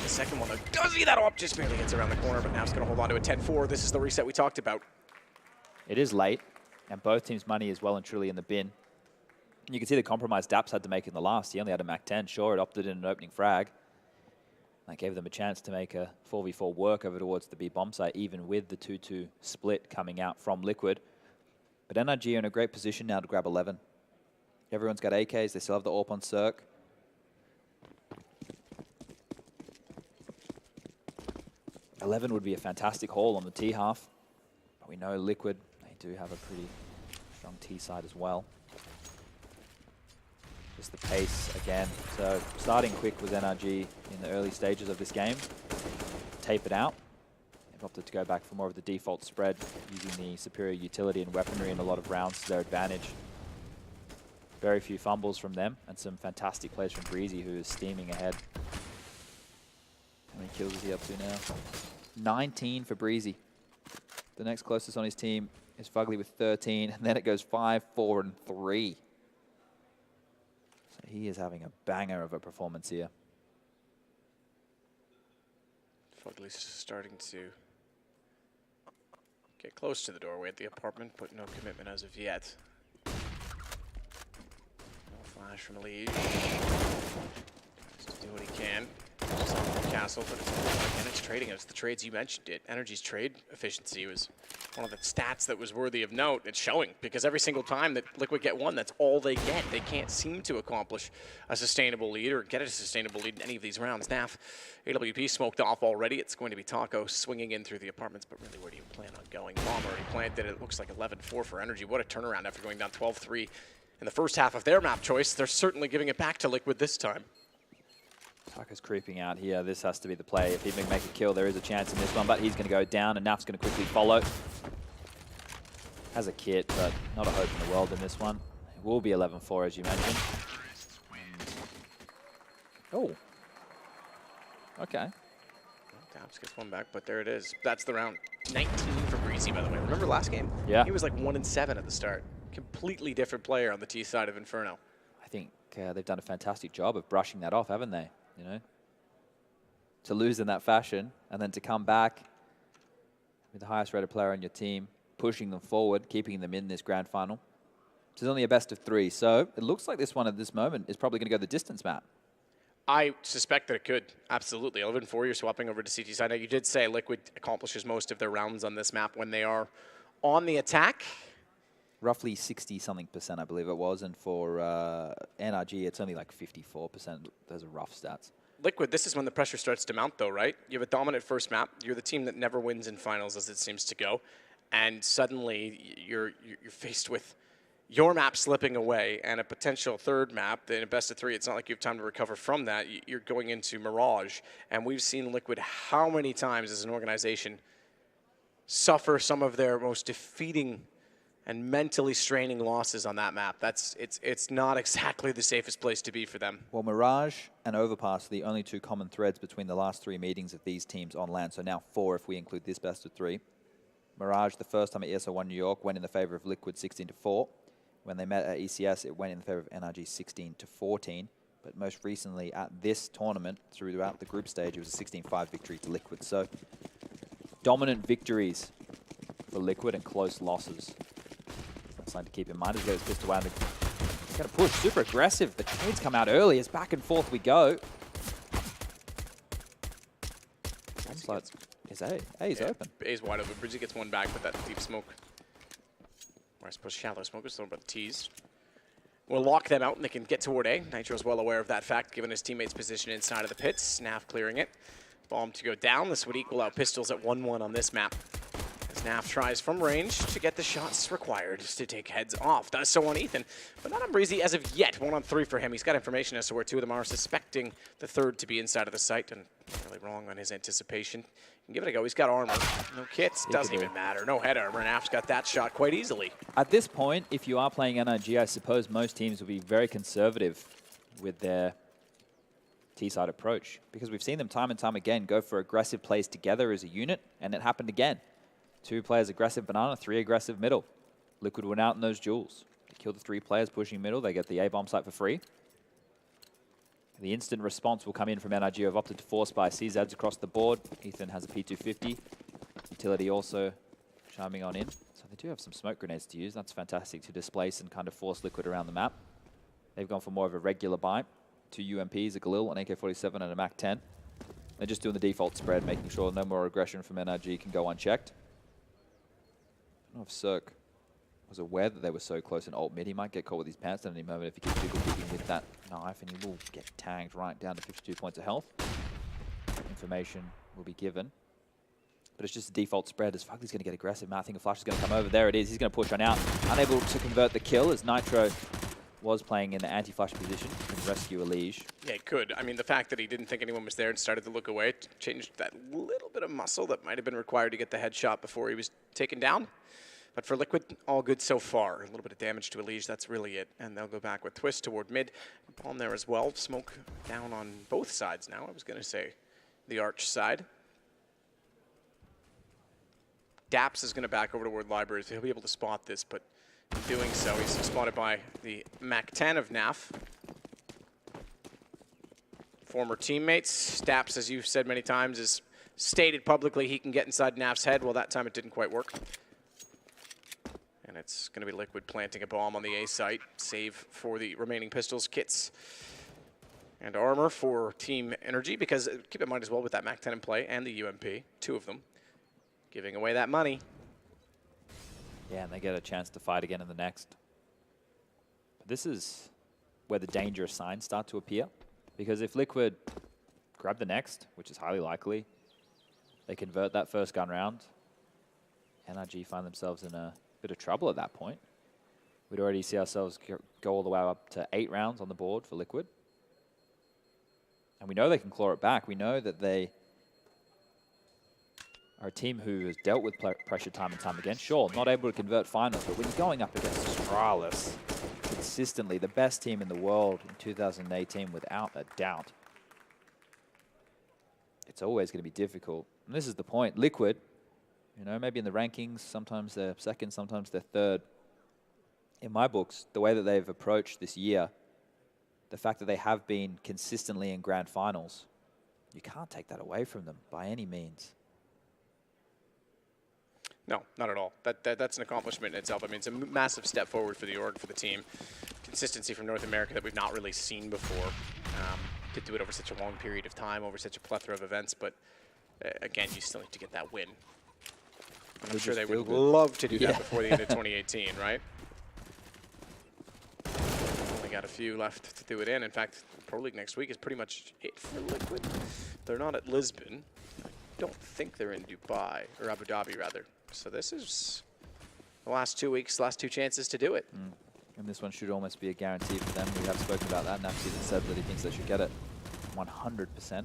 The second one, though, does he that op? Just barely gets around the corner, but now it's going to hold on to a 10-4. This is the reset we talked about. It is late, and both teams' money is well and truly in the bin. You can see the compromise Daps had to make in the last. He only had a Mac 10. Sure, it opted in an opening frag. That gave them a chance to make a 4v4 work over towards the B bomb site, even with the 2-2 split coming out from Liquid. But NRG are in a great position now to grab 11. Everyone's got AKs. They still have the AWP on Cirque. $11 would be a fantastic haul on the T half. But we know Liquid, they do have a pretty strong T side as well. Just the pace again. So starting quick was NRG in the early stages of this game. Tape it out. They've opted to go back for more of the default spread, using the superior utility and weaponry in a lot of rounds to their advantage. Very few fumbles from them, and some fantastic plays from Breezy, who is steaming ahead. How many kills is he up to now? 19 for Breezy. The next closest on his team is Fugly with 13, and then it goes 5, 4, and 3. So he is having a banger of a performance here. Fugly's starting to get close to the doorway at the apartment, but no commitment as of yet. No flash from Liege. Tries to do what he can. Just on the castle, but it's trading. It's the trades you mentioned. NRG's trade efficiency was one of the stats that was worthy of note. It's showing because every single time that Liquid get one, that's all they get. They can't seem to accomplish a sustainable lead or get a sustainable lead in any of these rounds. Naf, AWP smoked off already. It's going to be Taco swinging in through the apartments, but really, where do you plan on going? Bomb already planted. It looks like 11-4 for NRG. What a turnaround after going down 12-3 in the first half of their map choice. They're certainly giving it back to Liquid this time. Taco's creeping out here. This has to be the play. If he can make a kill, there is a chance in this one, but he's going to go down, and Naf's going to quickly follow. Has a kit, but not a hope in the world in this one. It will be 11-4, as you mentioned. Oh. Okay. Daps gets one back, but there it is. That's the round. 19 for Breezy, by the way. Remember last game? Yeah. He was like 1-7 at the start. completely different player on the T side of Inferno. I think they've done a fantastic job of brushing that off, haven't they? You know, to lose in that fashion and then to come back with the highest rated player on your team, pushing them forward, keeping them in this grand final. This is only a best of 3, so it looks like this one at this moment is probably going to go the distance, Matt. I suspect that it could, absolutely. 11-4, you're swapping over to CT side. Now, you did say Liquid accomplishes most of their rounds on this map when they are on the attack. Roughly 60-something%, I believe it was, and for NRG, it's only like 54%. Those are rough stats. Liquid, this is when the pressure starts to mount, though, right? You have a dominant first map. You're the team that never wins in finals, as it seems to go. And suddenly, you're faced with your map slipping away and a potential third map in a best of 3. It's not like you have time to recover from that. You're going into Mirage. And we've seen Liquid how many times as an organization suffer some of their most defeating and mentally straining losses on that map. It's not exactly the safest place to be for them. Well, Mirage and Overpass are the only 2 common threads between the last 3 meetings of these teams on LAN. So now 4 if we include this best of 3. Mirage, the first time at ESL1 New York, went in the favor of Liquid 16-4. When they met at ECS, it went in favor of NRG 16-14. But most recently at this tournament, throughout the group stage, it was a 16-5 victory to Liquid. So dominant victories for Liquid and close losses. That's something to keep in mind as well as pistol out. He's going to push, super aggressive. The trades come out early as back and forth we go. Is A? A's open. A's wide open. Bridgie gets one back with that deep smoke. Or I suppose shallow smoke is thrown by the T's. We'll lock them out and they can get toward A. Nitro's well aware of that fact, given his teammate's position inside of the pits. Snaf clearing it. Bomb to go down. This would equal out pistols at 1-1 on this map. As Snaf tries from range to get the shots required to take heads off. Does so on Ethan, but not on Breezy as of yet. 1 on 3 for him. He's got information as to where 2 of them are, suspecting the third to be inside of the site, and really wrong on his anticipation. Give it a go. He's got armor. No kits. Doesn't even matter. No head armor. Naf's got that shot quite easily. At this point, if you are playing NRG, I suppose most teams will be very conservative with their T-side approach, because we've seen them time and time again go for aggressive plays together as a unit, and it happened again. 2 players aggressive banana, 3 aggressive middle. Liquid went out in those duels. They kill the 3 players pushing middle. They get the A-bomb site for free. The instant response will come in from NRG. I've opted to force by CZs across the board. Ethan has a P250. Utility also chiming on in. So they do have some smoke grenades to use. That's fantastic to displace and kind of force Liquid around the map. They've gone for more of a regular buy. 2 UMPs, a Galil, an AK-47, and a MAC-10. They're just doing the default spread, making sure no more aggression from NRG can go unchecked. I don't know if Cirque was aware that they were so close in alt mid. He might get caught with his pants at any moment if he keeps jiggle digging with that knife, and he will get tagged right down to 52 points of health. Information will be given. But it's just a default spread as Fugly's going to get aggressive. Now I think a flash is going to come over. There it is. He's going to push on out. Unable to convert the kill as Nitro was playing in the anti-flash position and rescue Elige. Yeah, he could. I mean, the fact that he didn't think anyone was there and started to look away changed that little bit of muscle that might have been required to get the headshot before he was taken down. But for Liquid, all good so far. A little bit of damage to Elige, that's really it. And they'll go back with Twist toward mid. Bomb there as well. Smoke down on both sides now. I was going to say the Arch side. Daps is going to back over toward Libraries. He'll be able to spot this, but in doing so, he's spotted by the MAC-10 of Naf. Former teammates. Daps, as you've said many times, has stated publicly he can get inside Naf's head. Well, that time it didn't quite work. And it's going to be Liquid planting a bomb on the A site. Save for the remaining pistols, kits, and armor for Team NRG, because keep in mind as well with that MAC-10 in play and the UMP, 2 of them, giving away that money. Yeah, and they get a chance to fight again in the next. But this is where the dangerous signs start to appear, because if Liquid grab the next, which is highly likely, they convert that first gun round, NRG find themselves in a bit of trouble at that point. We'd already see ourselves go all the way up to 8 rounds on the board for Liquid. And we know they can claw it back. We know that they are a team who has dealt with pressure time and time again. Sure, not able to convert finals, but when you're going up against Astralis, consistently the best team in the world in 2018 without a doubt, it's always going to be difficult. And this is the point. Liquid, you know, maybe in the rankings, sometimes they're second, sometimes they're third. in my books, the way that they've approached this year, the fact that they have been consistently in grand finals, you can't take that away from them by any means. No, not at all. That's an accomplishment in itself. I mean, it's a massive step forward for the org, for the team. Consistency from North America that we've not really seen before. To do it over such a long period of time, over such a plethora of events, but again, you still need to get that win. And I'm sure they would love to do that before the end of 2018, right? Only got a few left to do it in. In fact, Pro League next week is pretty much it for Liquid. They're not at Lisbon. I don't think they're in Dubai, or Abu Dhabi, rather. So this is the last 2 weeks, last 2 chances to do it. And this one should almost be a guarantee for them. We have spoken about that. Nafsi said that he thinks they should get it 100%.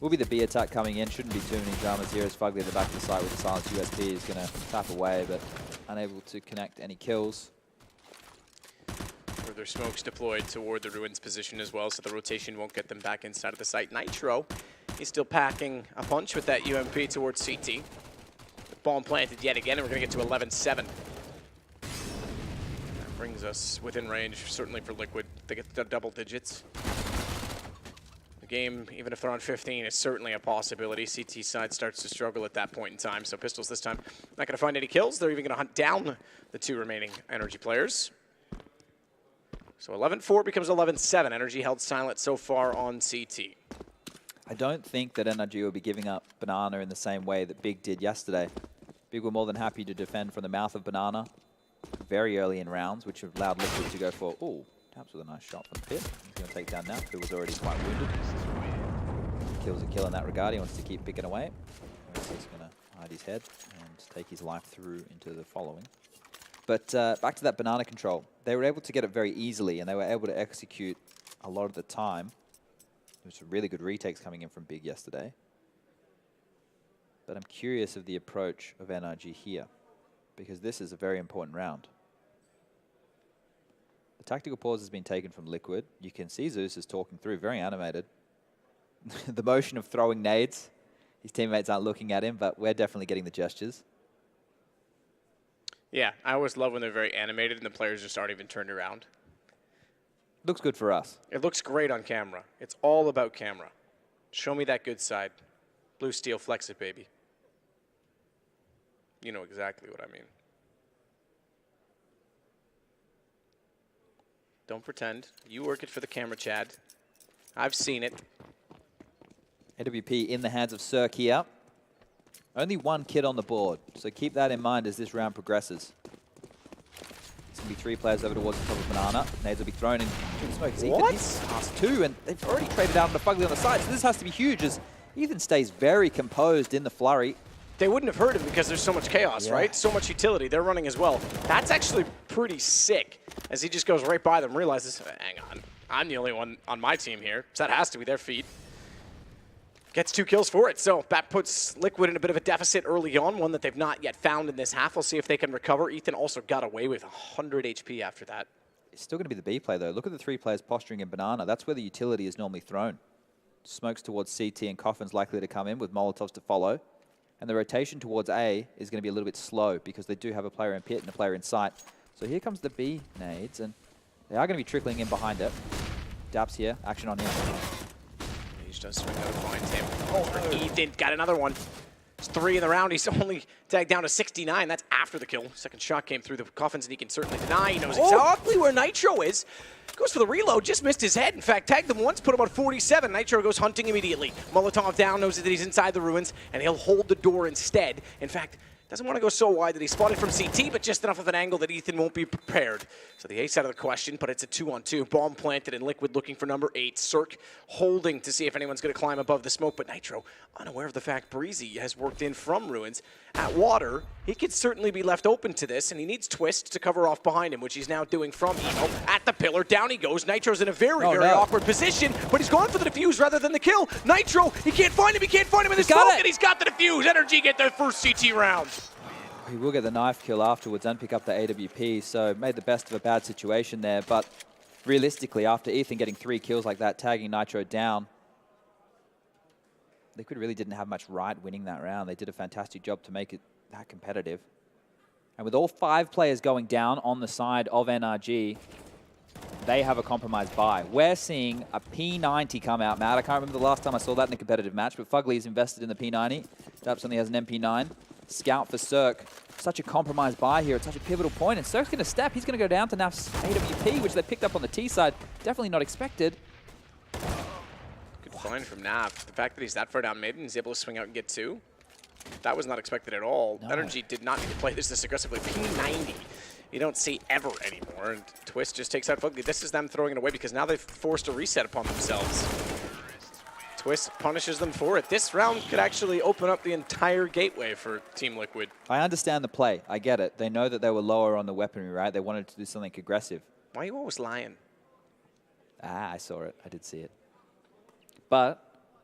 Will be the B attack coming in. Shouldn't be too many dramas here as Fugly at the back of the site with the silenced USP is going to tap away, but unable to connect any kills. Further smokes deployed toward the Ruins position as well, so the rotation won't get them back inside of the site. Nitro is still packing a punch with that UMP towards CT. Bomb planted yet again, and we're going to get to 11-7. That brings us within range, certainly for Liquid. They get the double digits. The game, even if they're on 15, is certainly a possibility. CT side starts to struggle at that point in time, so Pistols this time not going to find any kills. They're even going to hunt down the 2 remaining NRG players. So 11-4 becomes 11-7. NRG held silent so far on CT. I don't think that NRG will be giving up Banana in the same way that Big did yesterday. Big were more than happy to defend from the mouth of Banana very early in rounds, which have allowed Liquid to go for, ooh, taps with a nice shot from Pit. He's going to take down now. Pit was already quite wounded. Kills a kill in that regard. He wants to keep picking away. He's going to hide his head and take his life through into the following. But back to that Banana control. They were able to get it very easily, and they were able to execute a lot of the time. There was some really good retakes coming in from Big yesterday. But I'm curious of the approach of NRG here, because this is a very important round. The tactical pause has been taken from Liquid. You can see Zeus is talking through, very animated. The motion of throwing nades. His teammates aren't looking at him, but we're definitely getting the gestures. Yeah, I always love when they're very animated and the players just aren't even turned around. Looks good for us. It looks great on camera. It's all about camera. Show me that good side. Blue steel, flex it, baby. You know exactly what I mean. Don't pretend. You work it for the camera, Chad. I've seen it. AWP in the hands of Cirque here. Only 1 kid on the board, so keep that in mind as this round progresses. It's going to be 3 players over towards the top of Banana. Nades will be thrown in between smokes. Ethan hits past 2, and they've already traded out on the Fugly on the side, so this has to be huge as Ethan stays very composed in the flurry. They wouldn't have heard him because there's so much chaos, right? So much utility. They're running as well. That's actually pretty sick as he just goes right by them, realizes, hang on, I'm the only one on my team here, so that has to be their feat. Gets 2 kills for it, so that puts Liquid in a bit of a deficit early on, one that they've not yet found in this half. We'll see if they can recover. Ethan also got away with 100 HP after that. It's still going to be the B play, though. Look at the 3 players posturing in Banana. That's where the utility is normally thrown. Smokes towards CT and Coffin's likely to come in with Molotovs to follow. And the rotation towards A is going to be a little bit slow because they do have a player in pit and a player in sight. So here comes the B nades, and they are going to be trickling in behind it. Daps here, action on him. He does swing out to find him. Oh, Ethan got another one. It's 3 in the round. He's only tagged down to 69. That's after the kill. Second shot came through the coffins, and he can certainly deny. He knows exactly where Nitro is. Goes for the reload, just missed his head. In fact, tagged them once, put him on 47. Nitro goes hunting immediately. Molotov down, knows that he's inside the ruins, and he'll hold the door instead. In fact, doesn't want to go so wide that he's spotted from CT, but just enough of an angle that Ethan won't be prepared. So the ace out of the question, but it's a 2-on-2. Bomb planted and Liquid looking for number 8. Cirque holding to see if anyone's going to climb above the smoke, but Nitro, unaware of the fact Breezy has worked in from Ruins at Water, he could certainly be left open to this, and he needs Twist to cover off behind him, which he's now doing from Emo. At the pillar, down he goes. Nitro's in a very awkward position, but he's going for the defuse rather than the kill. Nitro, he can't find him in the smoke, and he's got the defuse. NRG get their first CT round. He will get the knife kill afterwards and pick up the AWP, so made the best of a bad situation there. But realistically, after Ethan getting 3 kills like that, tagging Nitro down, Liquid really didn't have much right winning that round. They did a fantastic job to make it that competitive. And with all 5 players going down on the side of NRG, they have a compromised buy. We're seeing a P90 come out, Matt. I can't remember the last time I saw that in a competitive match, but Fugly's invested in the P90. Daps only has an MP9. Scout for Cirque. Such a compromised buy here at such a pivotal point. And Cirque's going to step. He's going to go down to Naf's AWP, which they picked up on the T side. Definitely not expected. Good find from Naf. The fact that he's that far down mid and he's able to swing out and get 2, that was not expected at all. No. NRG did not need to play this aggressively. P90. You don't see ever anymore. And Twist just takes out Fugly. This is them throwing it away because now they've forced a reset upon themselves. Twist punishes them for it. This round could actually open up the entire gateway for Team Liquid. I understand the play. I get it. They know that they were lower on the weaponry, right? They wanted to do something aggressive. Why are you always lying? Ah, I saw it. I did see it. But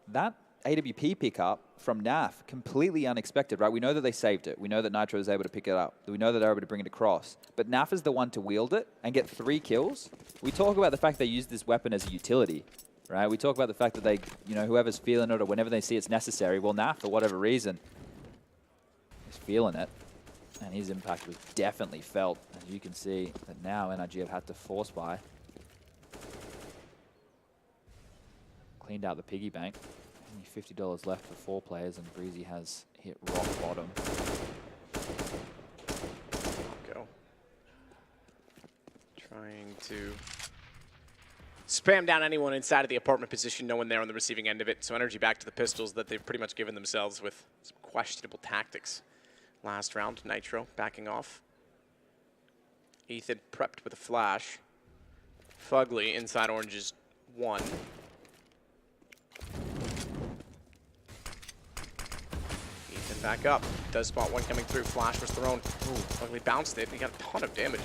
that AWP pickup from Naf, completely unexpected, right? We know that they saved it. We know that Nitro was able to pick it up. We know that they're able to bring it across. But Naf is the one to wield it and get 3 kills. We talk about the fact they use this weapon as a utility, right? We talk about the fact that they, you know, whoever's feeling it or whenever they see it's necessary, well, Naf, for whatever reason, is feeling it. And his impact was definitely felt. As you can see that now NRG have had to force buy. Cleaned out the piggy bank. Only $50 left for 4 players, and Breezy has hit rock bottom. Go. Trying to spam down anyone inside of the apartment position, no one there on the receiving end of it. So NRG back to the pistols that they've pretty much given themselves with some questionable tactics. Last round, Nitro backing off. Ethan prepped with a flash. Fugly inside Orange's 1. Ethan back up. Does spot 1 coming through. Flash was thrown. Fugly bounced it, and he got a ton of damage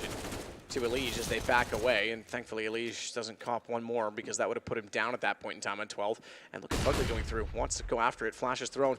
to Elige as they back away. And thankfully, Elige doesn't cop 1 more because that would have put him down at that point in time on 12. And look at Fugly going through. Wants to go after it. Flash is thrown.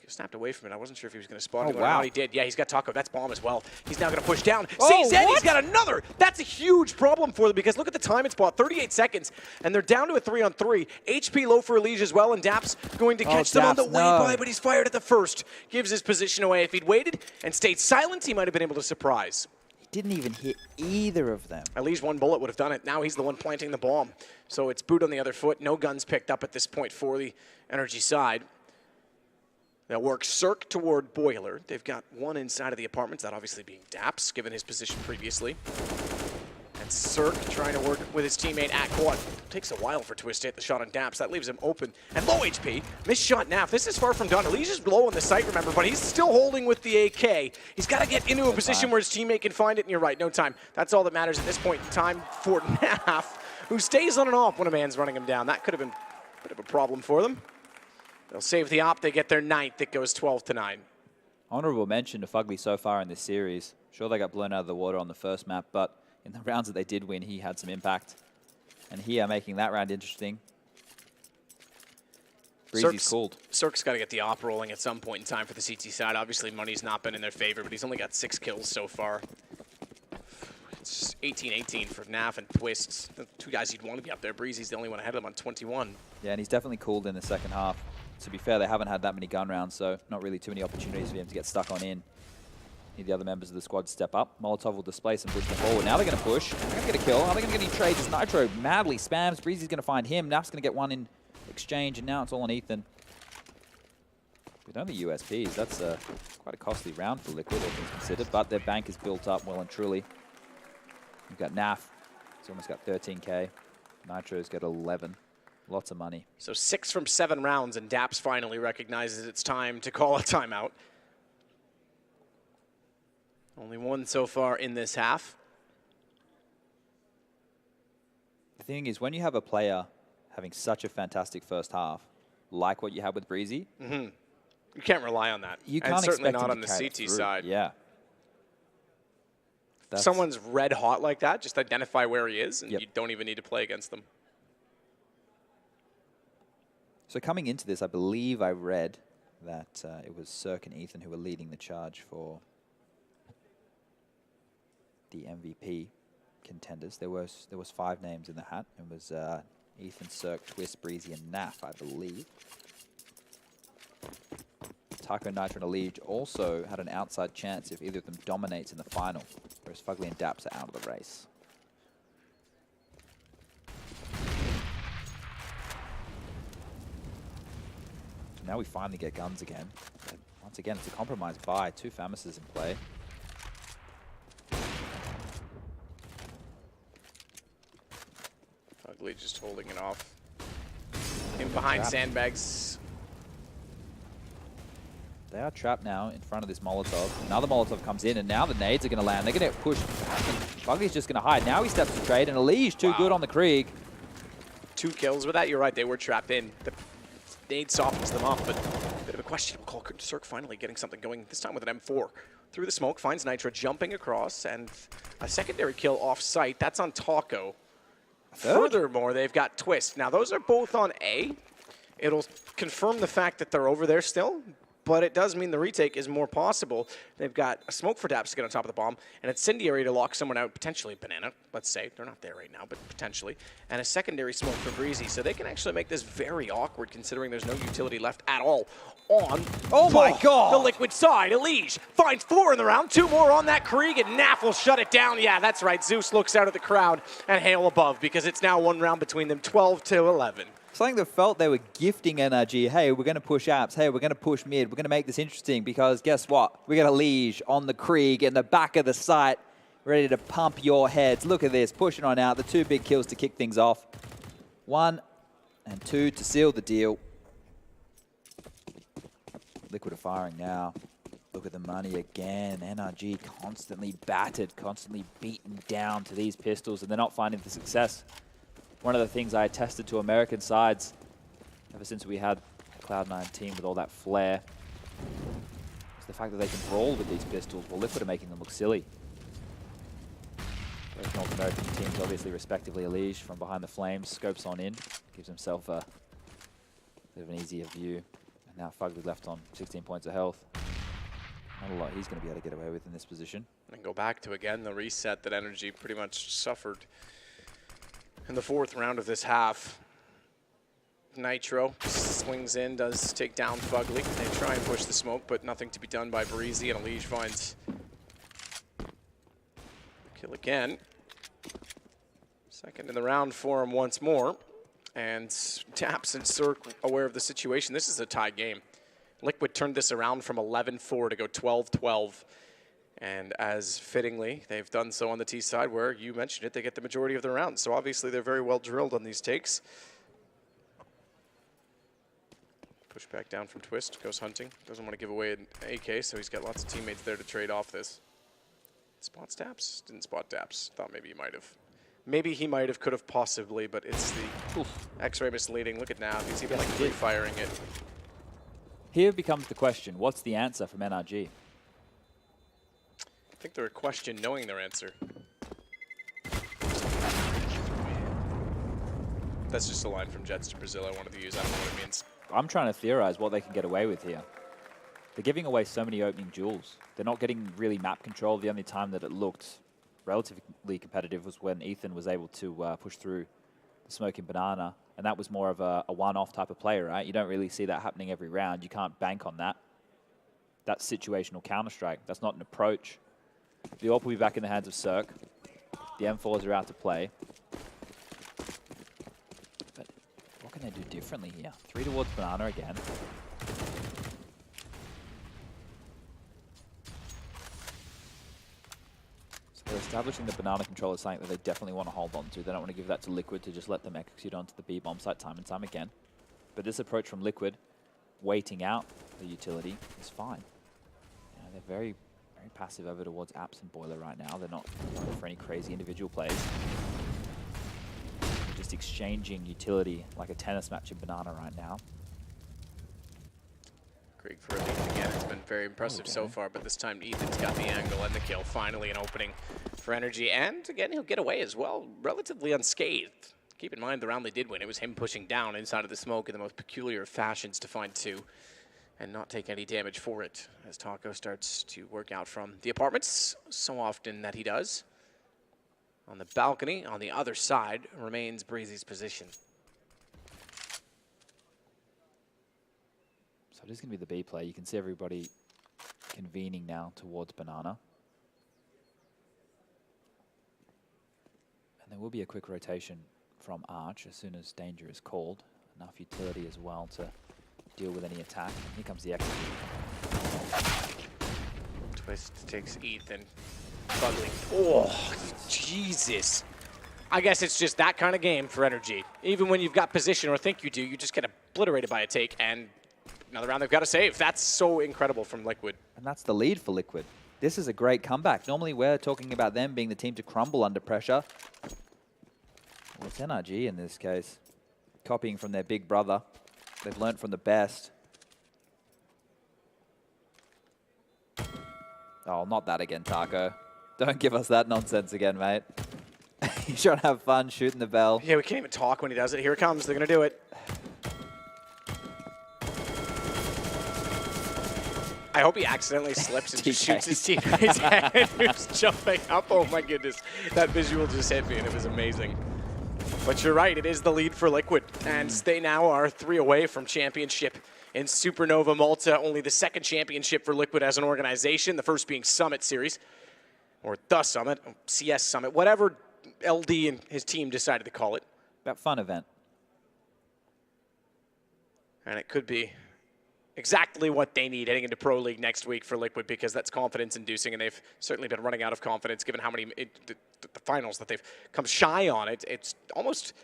Snapped away from it. I wasn't sure if he was going to spot it. Wow. He did. Yeah, he's got Taco. That's bomb as well. He's now going to push down. Oh, Sees it. what? He's got another. That's a huge problem for them because look at the time it's bought. 38 seconds. And they're down to a 3-on-3. HP low for Elige as well. And Daps going to catch them on the way by, but he's fired at the first. Gives his position away. If he'd waited and stayed silent, he might have been able to surprise. He didn't even hit either of them. At least 1 bullet would have done it. Now he's the one planting the bomb. So it's boot on the other foot. No guns picked up at this point for the NRG side. They'll work Cirque toward Boiler. They've got 1 inside of the apartments, that obviously being Daps, given his position previously. And Cirque trying to work with his teammate at quad. Takes a while for Twist to hit the shot on Daps. That leaves him open. And low HP. Missed shot Naf. This is far from done. Elige is low on the site, remember, but he's still holding with the AK. He's got to get into a position where his teammate can find it, and you're right, no time. That's all that matters at this point in time for Naf, who stays on and off when a man's running him down. That could have been a bit of a problem for them. They'll save the op. They get their 9th. It goes 12-9. Honorable mention to Fugly so far in this series. Sure, they got blown out of the water on the first map, but in the rounds that they did win, he had some impact. And here, making that round interesting. Breezy's cooled. Cirque's got to get the op rolling at some point in time for the CT side. Obviously, money's not been in their favor, but he's only got 6 kills so far. It's 18-18 for Naf and Twists. The 2 guys you'd want to be up there. Breezy's the only one ahead of them on 21. Yeah, and he's definitely cooled in the second half. To be fair, they haven't had that many gun rounds, so not really too many opportunities for him to get stuck on in. Need the other members of the squad to step up. Molotov will displace and push them forward. Now they're going to push. They're going to get a kill. Are they going to get any trades? As Nitro madly spams. Breezy's going to find him. Naf's going to get 1 in exchange, and now it's all on Ethan. With only USPs, that's quite a costly round for Liquid, all things considered, but their bank is built up well and truly. You've got Naf. He's almost got 13K. Nitro's got 11. Lots of money. So 6 from 7 rounds, and Daps finally recognizes it's time to call a timeout. Only 1 so far in this half. The thing is, when you have a player having such a fantastic first half, like what you had with Breezy, you can't rely on that. You can't and certainly expect not him on to the carry CT it through. side. Yeah. If someone's red hot like that, just identify where he is, and you don't even need to play against them. So coming into this, I believe I read that it was Cirque and Ethan who were leading the charge for the MVP contenders. There was 5 names in the hat. It was Ethan, Cirque, Twist, Breezy, and Naf, I believe. Taco, Nitro, and Elige also had an outside chance if either of them dominates in the final, whereas Fugly and Daps are out of the race. Now we finally get guns again. But once again, it's a compromise buy. 2 Famouses in play. Ugly just holding it off. In behind Sandbags. They are trapped now in front of this Molotov. Another Molotov comes in, and now the nades are going to land. They're going to push back, and Fugly's just going to hide. Now he steps to trade, and Elige too good on the Krieg. 2 kills with that. You're right, they were trapped in. The nade softens them up, but a bit of a questionable call. Cirque finally getting something going, this time with an M4. Through the smoke, finds Nitro jumping across, and a secondary kill off-site. That's on Taco. Furthermore, they've got Twist. Now, those are both on A. It'll confirm the fact that they're over there still, but it does mean the retake is more possible. They've got a smoke for Daps to get on top of the bomb, an incendiary to lock someone out, potentially Banana, let's say. They're not there right now, but potentially. And a secondary smoke for Breezy, so they can actually make this very awkward considering there's no utility left at all on my God, the Liquid side. Elige finds 4 in the round, 2 more on that Krieg, and Naf will shut it down. Yeah, that's right. Zeus looks out at the crowd and Hale above because it's now 1 round between them, 12-11. Something that felt they were gifting NRG. Hey, we're going to push apps. Hey, we're going to push mid. We're going to make this interesting because guess what? We got a Liege on the Krieg in the back of the site, ready to pump your heads. Look at this, pushing on out. The 2 big kills to kick things off. 1 and 2 to seal the deal. Liquid are firing now. Look at the money again. NRG constantly battered, constantly beaten down to these pistols, and they're not finding the success. One of the things I attested to American sides ever since we had a Cloud9 team with all that flair is the fact that they can brawl with these pistols while Liquid are making them look silly. Both North American teams obviously respectively. Elige from behind the flames, scopes on in, gives himself a bit of an easier view. And now Fugly left on 16 points of health. Not a lot he's going to be able to get away with in this position. And go back to, again, the reset that NRG pretty much suffered in the 4th round of this half. Nitro swings in, does take down Fugly. They try and push the smoke, but nothing to be done by Breezy, and Elige finds kill again. 2nd in the round for him once more. And Daps and Cirque aware of the situation. This is a tie game. Liquid turned this around from 11-4 to go 12-12. And as fittingly, they've done so on the T side where, you mentioned it, they get the majority of the rounds. So obviously they're very well drilled on these takes. Push back down from Twist, goes hunting. Doesn't want to give away an AK, so he's got lots of teammates there to trade off this. Spots Daps? Didn't spot Daps. Thought maybe he might have. Maybe he might have, could have possibly, but it's the X-ray misleading. Look at Nav, he's even like free-firing it. Here becomes the question, what's the answer from NRG? I think they're a question knowing their answer. That's just a line from Jets to Brazil I wanted to use. I don't know what it means. I'm trying to theorize what they can get away with here. They're giving away so many opening jewels. They're not getting really map control. The only time that it looked relatively competitive was when Ethan was able to push through the smoking banana, and that was more of a one-off type of play, right? You don't really see that happening every round. You can't bank on that. That's situational Counter-Strike. That's not an approach. The AWP will be back in the hands of Cirque. The M4s are out to play. But what can they do differently here? 3 towards banana again. They're establishing the banana control as something that they definitely want to hold on to. They don't want to give that to Liquid to just let them execute onto the B bomb site time and time again. But this approach from Liquid, waiting out the utility, is fine. You know, they're very passive over towards Apps and Boiler right now. They're not going for any crazy individual plays. They're just exchanging utility like a tennis match in banana right now. Krieg for Elite again. It's been very impressive so far, but this time Ethan's got the angle and the kill. Finally an opening for NRG, and again, he'll get away as well, relatively unscathed. Keep in mind the round they did win, it was him pushing down inside of the smoke in the most peculiar of fashions to find 2 and not take any damage for it, as Taco starts to work out from the apartments, so often that he does. On the balcony, on the other side, remains Breezy's position. So it is going to be the B play. You can see everybody convening now towards Banana. And there will be a quick rotation from Arch as soon as danger is called. Enough utility as well to deal with any attack. Here comes the execute. Twist takes Ethan. Buggling. Oh, Jesus. I guess it's just that kind of game for NRG. Even when you've got position or think you do, you just get obliterated by a take, and another round they've got to save. That's so incredible from Liquid. And that's the lead for Liquid. This is a great comeback. Normally we're talking about them being the team to crumble under pressure. Well, it's NRG in this case. Copying from their big brother. They've learned from the best. Oh, not that again, Taco. Don't give us that nonsense again, mate. He's trying to have fun shooting the bell. Yeah, we can't even talk when he does it. Here it comes. They're going to do it. I hope he accidentally slips and just shoots his teammate's head who's jumping up. Oh my goodness. That visual just hit me and it was amazing. But you're right, it is the lead for Liquid. And they now are 3 away from championship in Supernova Malta. Only the second championship for Liquid as an organization. The first being Summit Series. Or the Summit, CS Summit, whatever LD and his team decided to call it. That fun event. And it could be exactly what they need heading into Pro League next week for Liquid, because that's confidence-inducing, and they've certainly been running out of confidence given how many the finals that they've come shy on. It's almost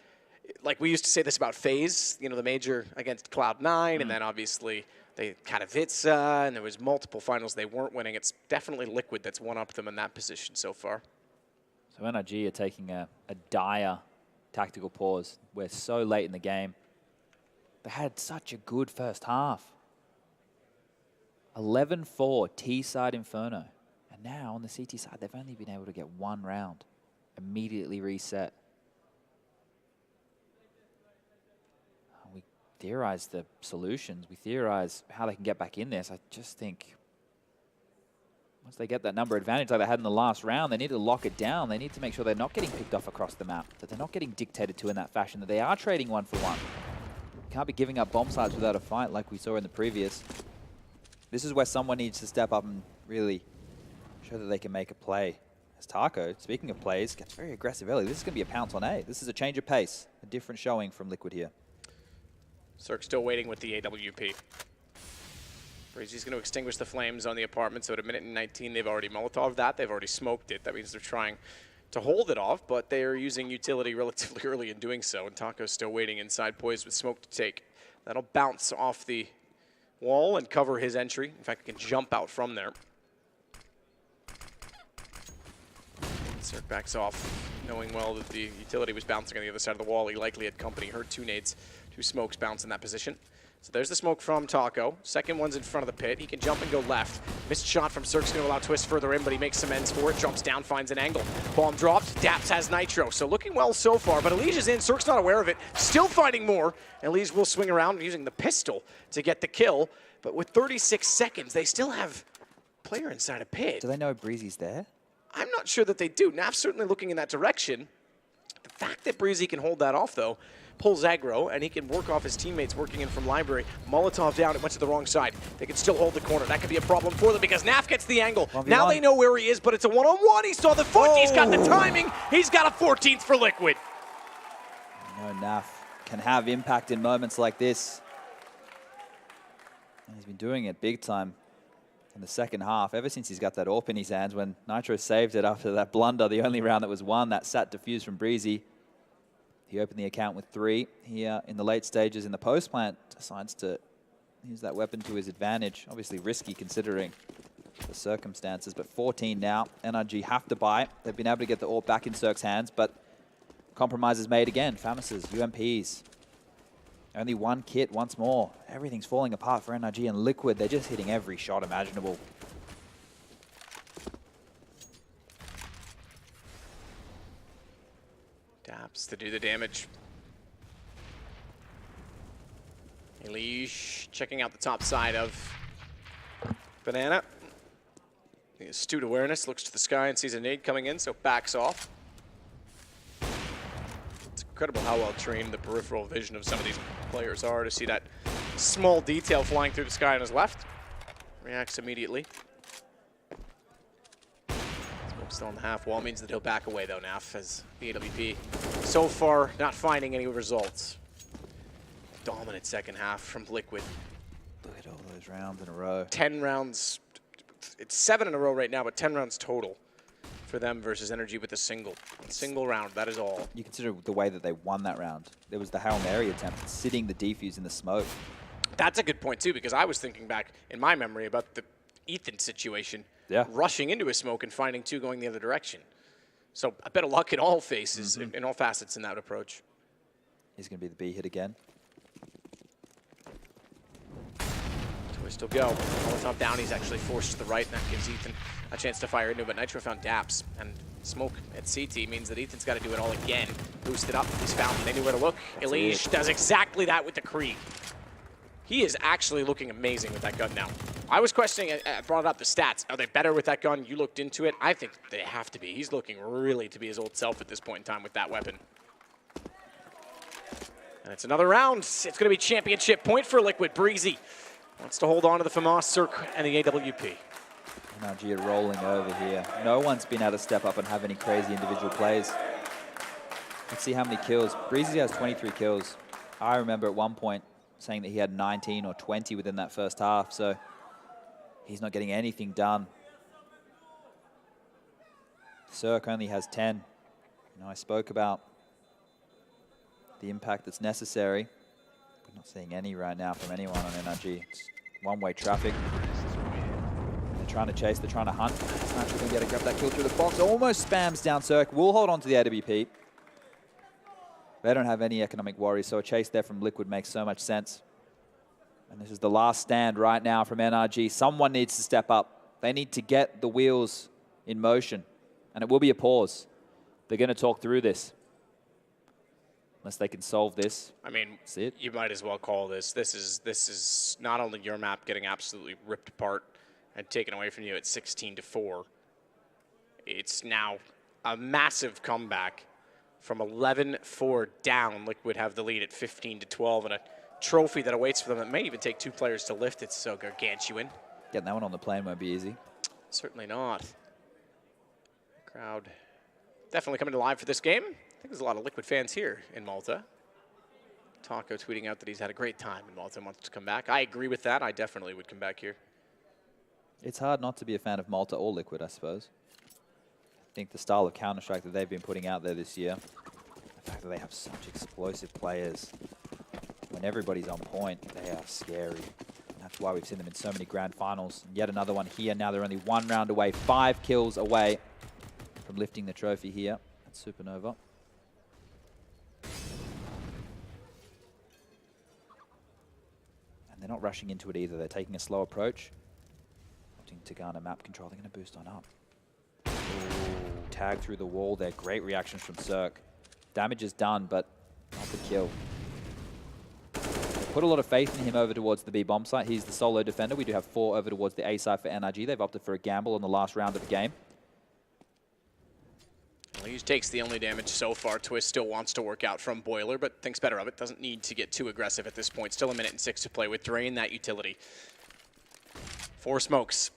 like we used to say this about FaZe, you know, the major against Cloud9, and then obviously they Katowice, and there was multiple finals they weren't winning. It's definitely Liquid that's one-upped them in that position so far. So NRG are taking a dire tactical pause. We're so late in the game. They had such a good first half. 11-4 T-side Inferno. And now on the CT side, they've only been able to get 1 round. Immediately reset. We theorize the solutions. We theorize how they can get back in this. I just think once they get that number advantage like they had in the last round, they need to lock it down. They need to make sure they're not getting picked off across the map, that they're not getting dictated to in that fashion, that they are trading 1 for 1. Can't be giving up bomb sites without a fight like we saw in the previous. This is where someone needs to step up and really show that they can make a play. As Taco, speaking of plays, gets very aggressive early. This is going to be a pounce on A. This is a change of pace, a different showing from Liquid here. Cirque still waiting with the AWP. Breezy's going to extinguish the flames on the apartment, so at 1:19, they've already Molotov that. They've already smoked it. That means they're trying to hold it off, but they are using utility relatively early in doing so, and Taco's still waiting inside, poised with smoke to take. That'll bounce off the wall and cover his entry. In fact, he can jump out from there. Cirque backs off, knowing well that the utility was bouncing on the other side of the wall. He likely had company, heard 2 nades, 2 smokes bounce in that position. So there's the smoke from Taco. Second one's in front of the pit. He can jump and go left. Missed shot from Cirque's going to allow Twist further in, but he makes some ends for it. Jumps down, finds an angle. Bomb dropped. Daps has Nitro. So looking well so far, but Elijah's in. Cirque's not aware of it. Still finding more. Elijah will swing around using the pistol to get the kill. But with 36 seconds, they still have a player inside a pit. Do they know Breezy's there? I'm not sure that they do. Naf's certainly looking in that direction. The fact that Breezy can hold that off, though, pulls aggro, and he can work off his teammates working in from library. Molotov down, it went to the wrong side. They can still hold the corner. That could be a problem for them because Naf gets the angle. Now they know where he is, but it's a one-on-one. He saw the foot, he's got the timing. He's got a 14th for Liquid. No, Naf can have impact in moments like this. And he's been doing it big time in the second half, ever since he's got that AWP in his hands. When Nitro saved it after that blunder, the only round that was won, that sat defused from Breezy. He opened the account with 3 here in the late stages. In the post plant, decides to use that weapon to his advantage. Obviously risky considering the circumstances, but 14 now. NRG have to buy. They've been able to get the AWP back in Cirque's hands, but compromises made again. Famis's, UMPs. Only 1 kit once more. Everything's falling apart for NRG and Liquid. They're just hitting every shot imaginable. Daps to do the damage. Elige checking out the top side of Banana. The astute awareness, looks to the sky and sees a nade coming in, so backs off. It's incredible how well trained the peripheral vision of some of these players are to see that small detail flying through the sky on his left. Reacts immediately. Smoke still on the half wall, means that he'll back away though, Naf, as the AWP so far not finding any results. Dominant second half from Liquid. Look at all those rounds in a row. 10 rounds, it's 7 in a row right now, but 10 rounds total for them versus NRG with a single round, that is all. You consider the way that they won that round. There was the Hail Mary attempt, sitting the defuse in the smoke. That's a good point too, because I was thinking back in my memory about the Ethan situation. Yeah. Rushing into a smoke and finding 2 going the other direction. So a bit of luck in all faces, in all facets in that approach. He's going to be the B hit again. Twist will go. Molotov down, he's actually forced to the right, and that gives Ethan a chance to fire into it. But Nitro found Daps, and smoke at CT means that Ethan's got to do it all again. Boosted up, he's found anywhere to look. Elige does exactly that with the Krieg. He is actually looking amazing with that gun now. I was questioning, I brought up the stats. Are they better with that gun? You looked into it. I think they have to be. He's looking really to be his old self at this point in time with that weapon. And it's another round. It's going to be championship point for Liquid. Breezy wants to hold on to the FAMAS, Cirque, and the AWP. NRG are rolling over here. No one's been able to step up and have any crazy individual plays. Let's see how many kills. Breezy has 23 kills. I remember at one point saying that he had 19 or 20 within that first half, so he's not getting anything done. Cirque only has 10. You know, I spoke about the impact that's necessary. We're not seeing any right now from anyone on NRG. It's one-way traffic. They're trying to chase, they're trying to hunt. Snatcher going to be able to grab that kill through the box. Almost spams down Cirque. Will hold on to the AWP. They don't have any economic worries, so a chase there from Liquid makes so much sense. And this is the last stand right now from NRG. Someone needs to step up. They need to get the wheels in motion, and it will be a pause. They're going to talk through this. Unless they can solve this. I mean, that's it. You might as well call this. This is not only your map getting absolutely ripped apart and taken away from you at 16-4. It's now a massive comeback. From 11-4 down, Liquid have the lead at 15-12, and a trophy that awaits for them that may even take 2 players to lift. It's so gargantuan. Getting that one on the plane won't be easy. Certainly not. Crowd definitely coming alive for this game. I think there's a lot of Liquid fans here in Malta. Taco tweeting out that he's had a great time in Malta and wants to come back. I agree with that. I definitely would come back here. It's hard not to be a fan of Malta or Liquid, I suppose. I think the style of Counter-Strike that they've been putting out there this year, the fact that they have such explosive players, when everybody's on point, they are scary. And that's why we've seen them in so many grand finals. And yet another one here. Now they're only 1 round away, 5 kills away from lifting the trophy here at Supernova. And they're not rushing into it either. They're taking a slow approach. Opting to garner map control. They're going to boost on up. Tag through the wall there. Great reactions from Cirque. Damage is done, but not the kill. They put a lot of faith in him over towards the B bomb site. He's the solo defender. We do have 4 over towards the A side for NRG. They've opted for a gamble in the last round of the game. He takes the only damage so far. Twist still wants to work out from Boiler, but thinks better of it. Doesn't need to get too aggressive at this point. Still 1 minute and 6 to play with Drain that utility. 4 smokes.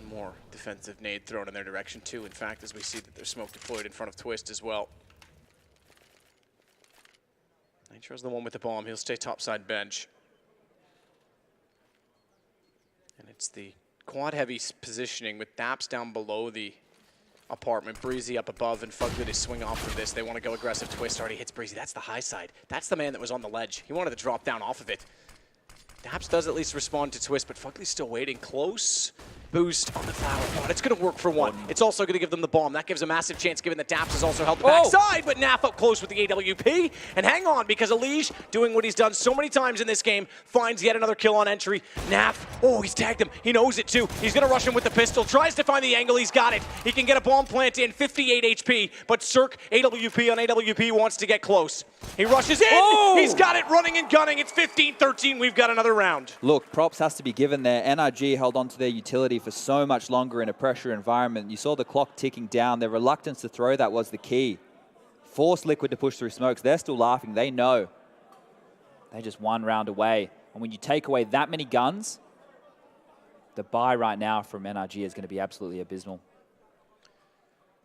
More defensive nade thrown in their direction too. In fact, as we see that there's smoke deployed in front of Twist as well. Nitro's the one with the bomb. He'll stay topside bench. And it's the quad heavy positioning with Daps down below the apartment, Breezy up above, and Fugly to swing off of this. They want to go aggressive. Twist already hits Breezy. That's the high side. That's the man that was on the ledge. He wanted to drop down off of it. Daps does at least respond to Twist, but Fugly's still waiting close. Boost on the flower pot. It's going to work for one. It's also going to give them the bomb. That gives a massive chance given that Daps has also held the backside, but Naf up close with the AWP. And hang on, because Elige, doing what he's done so many times in this game, finds yet another kill on entry. Naf, he's tagged him. He knows it too. He's going to rush him with the pistol. Tries to find the angle. He's got it. He can get a bomb plant in, 58 HP, but Cirque, AWP on AWP, wants to get close. He rushes in. He's got it running and gunning. It's 15-13. We've got another round. Look, props has to be given there. NRG held on to their utility for so much longer in a pressure environment. You saw the clock ticking down. Their reluctance to throw that was the key. force Liquid to push through smokes. They're still laughing. They know they're just one round away. And when you take away that many guns, the buy right now from NRG is going to be absolutely abysmal.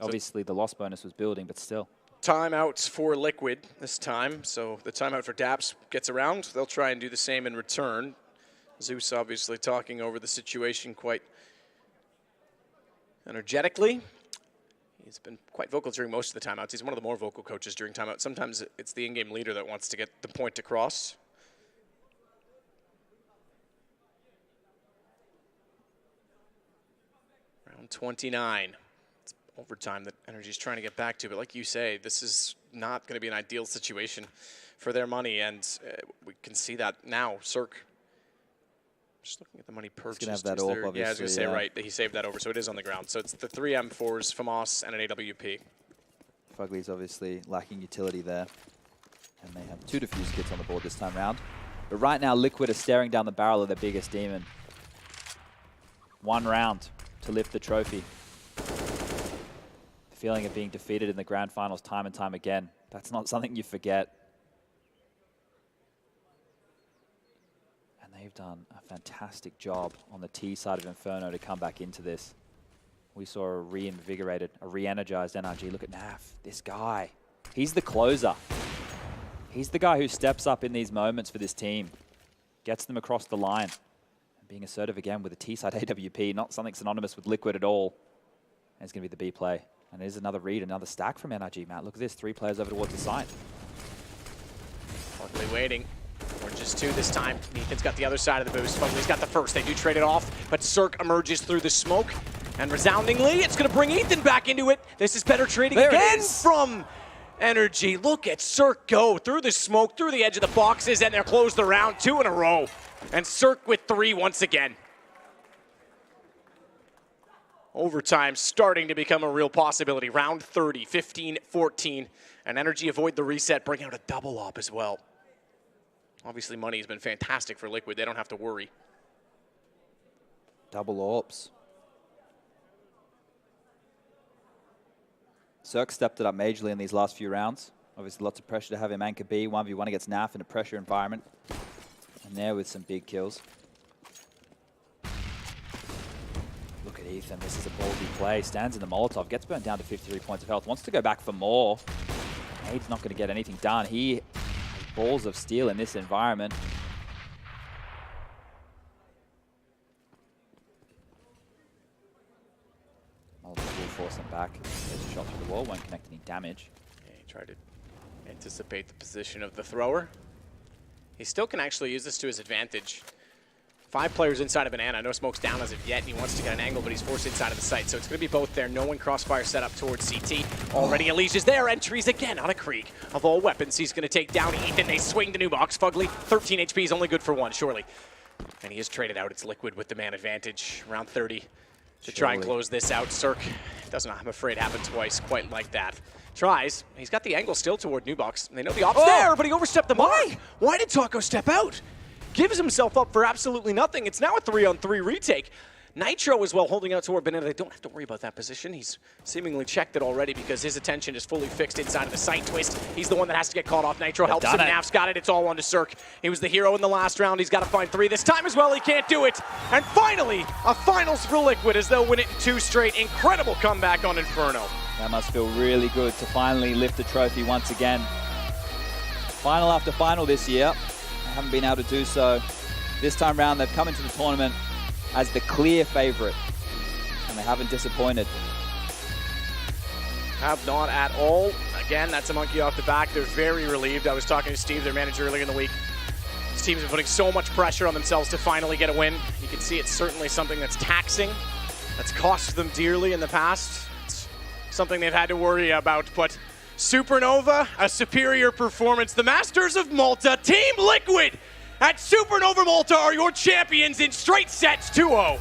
Obviously, the loss bonus was building, but still. Timeouts for Liquid this time. So the timeout for Daps gets around. They'll try and do the same in return. Zeus obviously talking over the situation quite energetically. He's been quite vocal during most of the timeouts. He's one of the more vocal coaches during timeout. Sometimes it's the in-game leader that wants to get the point across. Round 29. It's overtime that NRG's trying to get back to, but like you say, this is not going to be an ideal situation for their money, and we can see that now. Cirque, just looking at the money purchased. He's going to have that AWP, obviously. Yeah, I was going to say, right, he saved that over, so it is on the ground. So it's the 3 M4s, FAMAS, and an AWP. Fugly's obviously lacking utility there, and they have 2 defuse kits on the board this time round. But right now, Liquid are staring down the barrel of their biggest demon. 1 round to lift the trophy. The feeling of being defeated in the grand finals time and time again, that's not something you forget. And they've done a fantastic job on the T side of Inferno to come back into this. We saw a reinvigorated, a re-energized NRG. Look at Naf, this guy. He's the closer. He's the guy who steps up in these moments for this team, gets them across the line. And being assertive again with a T-side AWP, not something synonymous with Liquid at all. And it's going to be the B play. And there's another read, another stack from NRG, Matt. Look at this, 3 players over towards the side. Fugly waiting. Or just 2 this time. Ethan's got the other side of the boost. Fugly's got the first. They do trade it off, but Cirque emerges through the smoke. And resoundingly, it's going to bring Ethan back into it. This is better trading again from NRG. Look at Cirque go through the smoke, through the edge of the boxes, and they'll close the round 2 in a row. And Cirque with 3 once again. Overtime starting to become a real possibility. Round 30, 15-14. And NRG avoid the reset, bring out a double op as well. Obviously, money has been fantastic for Liquid. They don't have to worry. Double AWPs. Cirque stepped it up majorly in these last few rounds. Obviously, lots of pressure to have him anchor B. 1v1 against Naf in a pressure environment. And there with some big kills. Look at Ethan. This is a ballsy play. Stands in the Molotov. Gets burnt down to 53 points of health. Wants to go back for more. Nade's not going to get anything done. He has balls of steel in this environment. Molotov will force him back. There's a shot through the wall. Won't connect any damage. Yeah, he tried to anticipate the position of the thrower. He still can actually use this to his advantage. 5 players inside of Banana. No smoke's down as of yet, and he wants to get an angle, but he's forced inside of the site. So it's going to be both there. No one crossfire set up towards CT. Already Elise is there. Entries again out of Krieg. Of all weapons, he's going to take down Ethan. They swing the new box. Fugly, 13 HP is only good for 1, surely. And he is traded out. It's Liquid with the man advantage. Round 30 to try and close this out. Cirque doesn't, I'm afraid, happen twice quite like that. Tries. He's got the angle still toward new box. They know the op's there, but he overstepped the mark. Why did Taco step out? Gives himself up for absolutely nothing. It's now a 3-on-3 retake. Nitro as well holding out toward Banana. They don't have to worry about that position. He's seemingly checked it already because his attention is fully fixed inside of the site twist. He's the one that has to get caught off. Nitro helps him. Naf's got it. It's all on to Cirque. He was the hero in the last round. He's got to find 3 this time as well. He can't do it. And finally, a finals for Liquid as they'll win it in 2 straight. Incredible comeback on Inferno. That must feel really good to finally lift the trophy once again. Final after final this year. They haven't been able to do so. This time round, they've come into the tournament as the clear favorite, and they haven't disappointed. Have not at all. Again, that's a monkey off the back. They're very relieved. I was talking to Steve, their manager, earlier in the week. This team's been putting so much pressure on themselves to finally get a win. You can see it's certainly something that's taxing, that's cost them dearly in the past. It's something they've had to worry about, but Supernova, a superior performance. The Masters of Malta, Team Liquid at Supernova Malta are your champions in straight sets 2-0.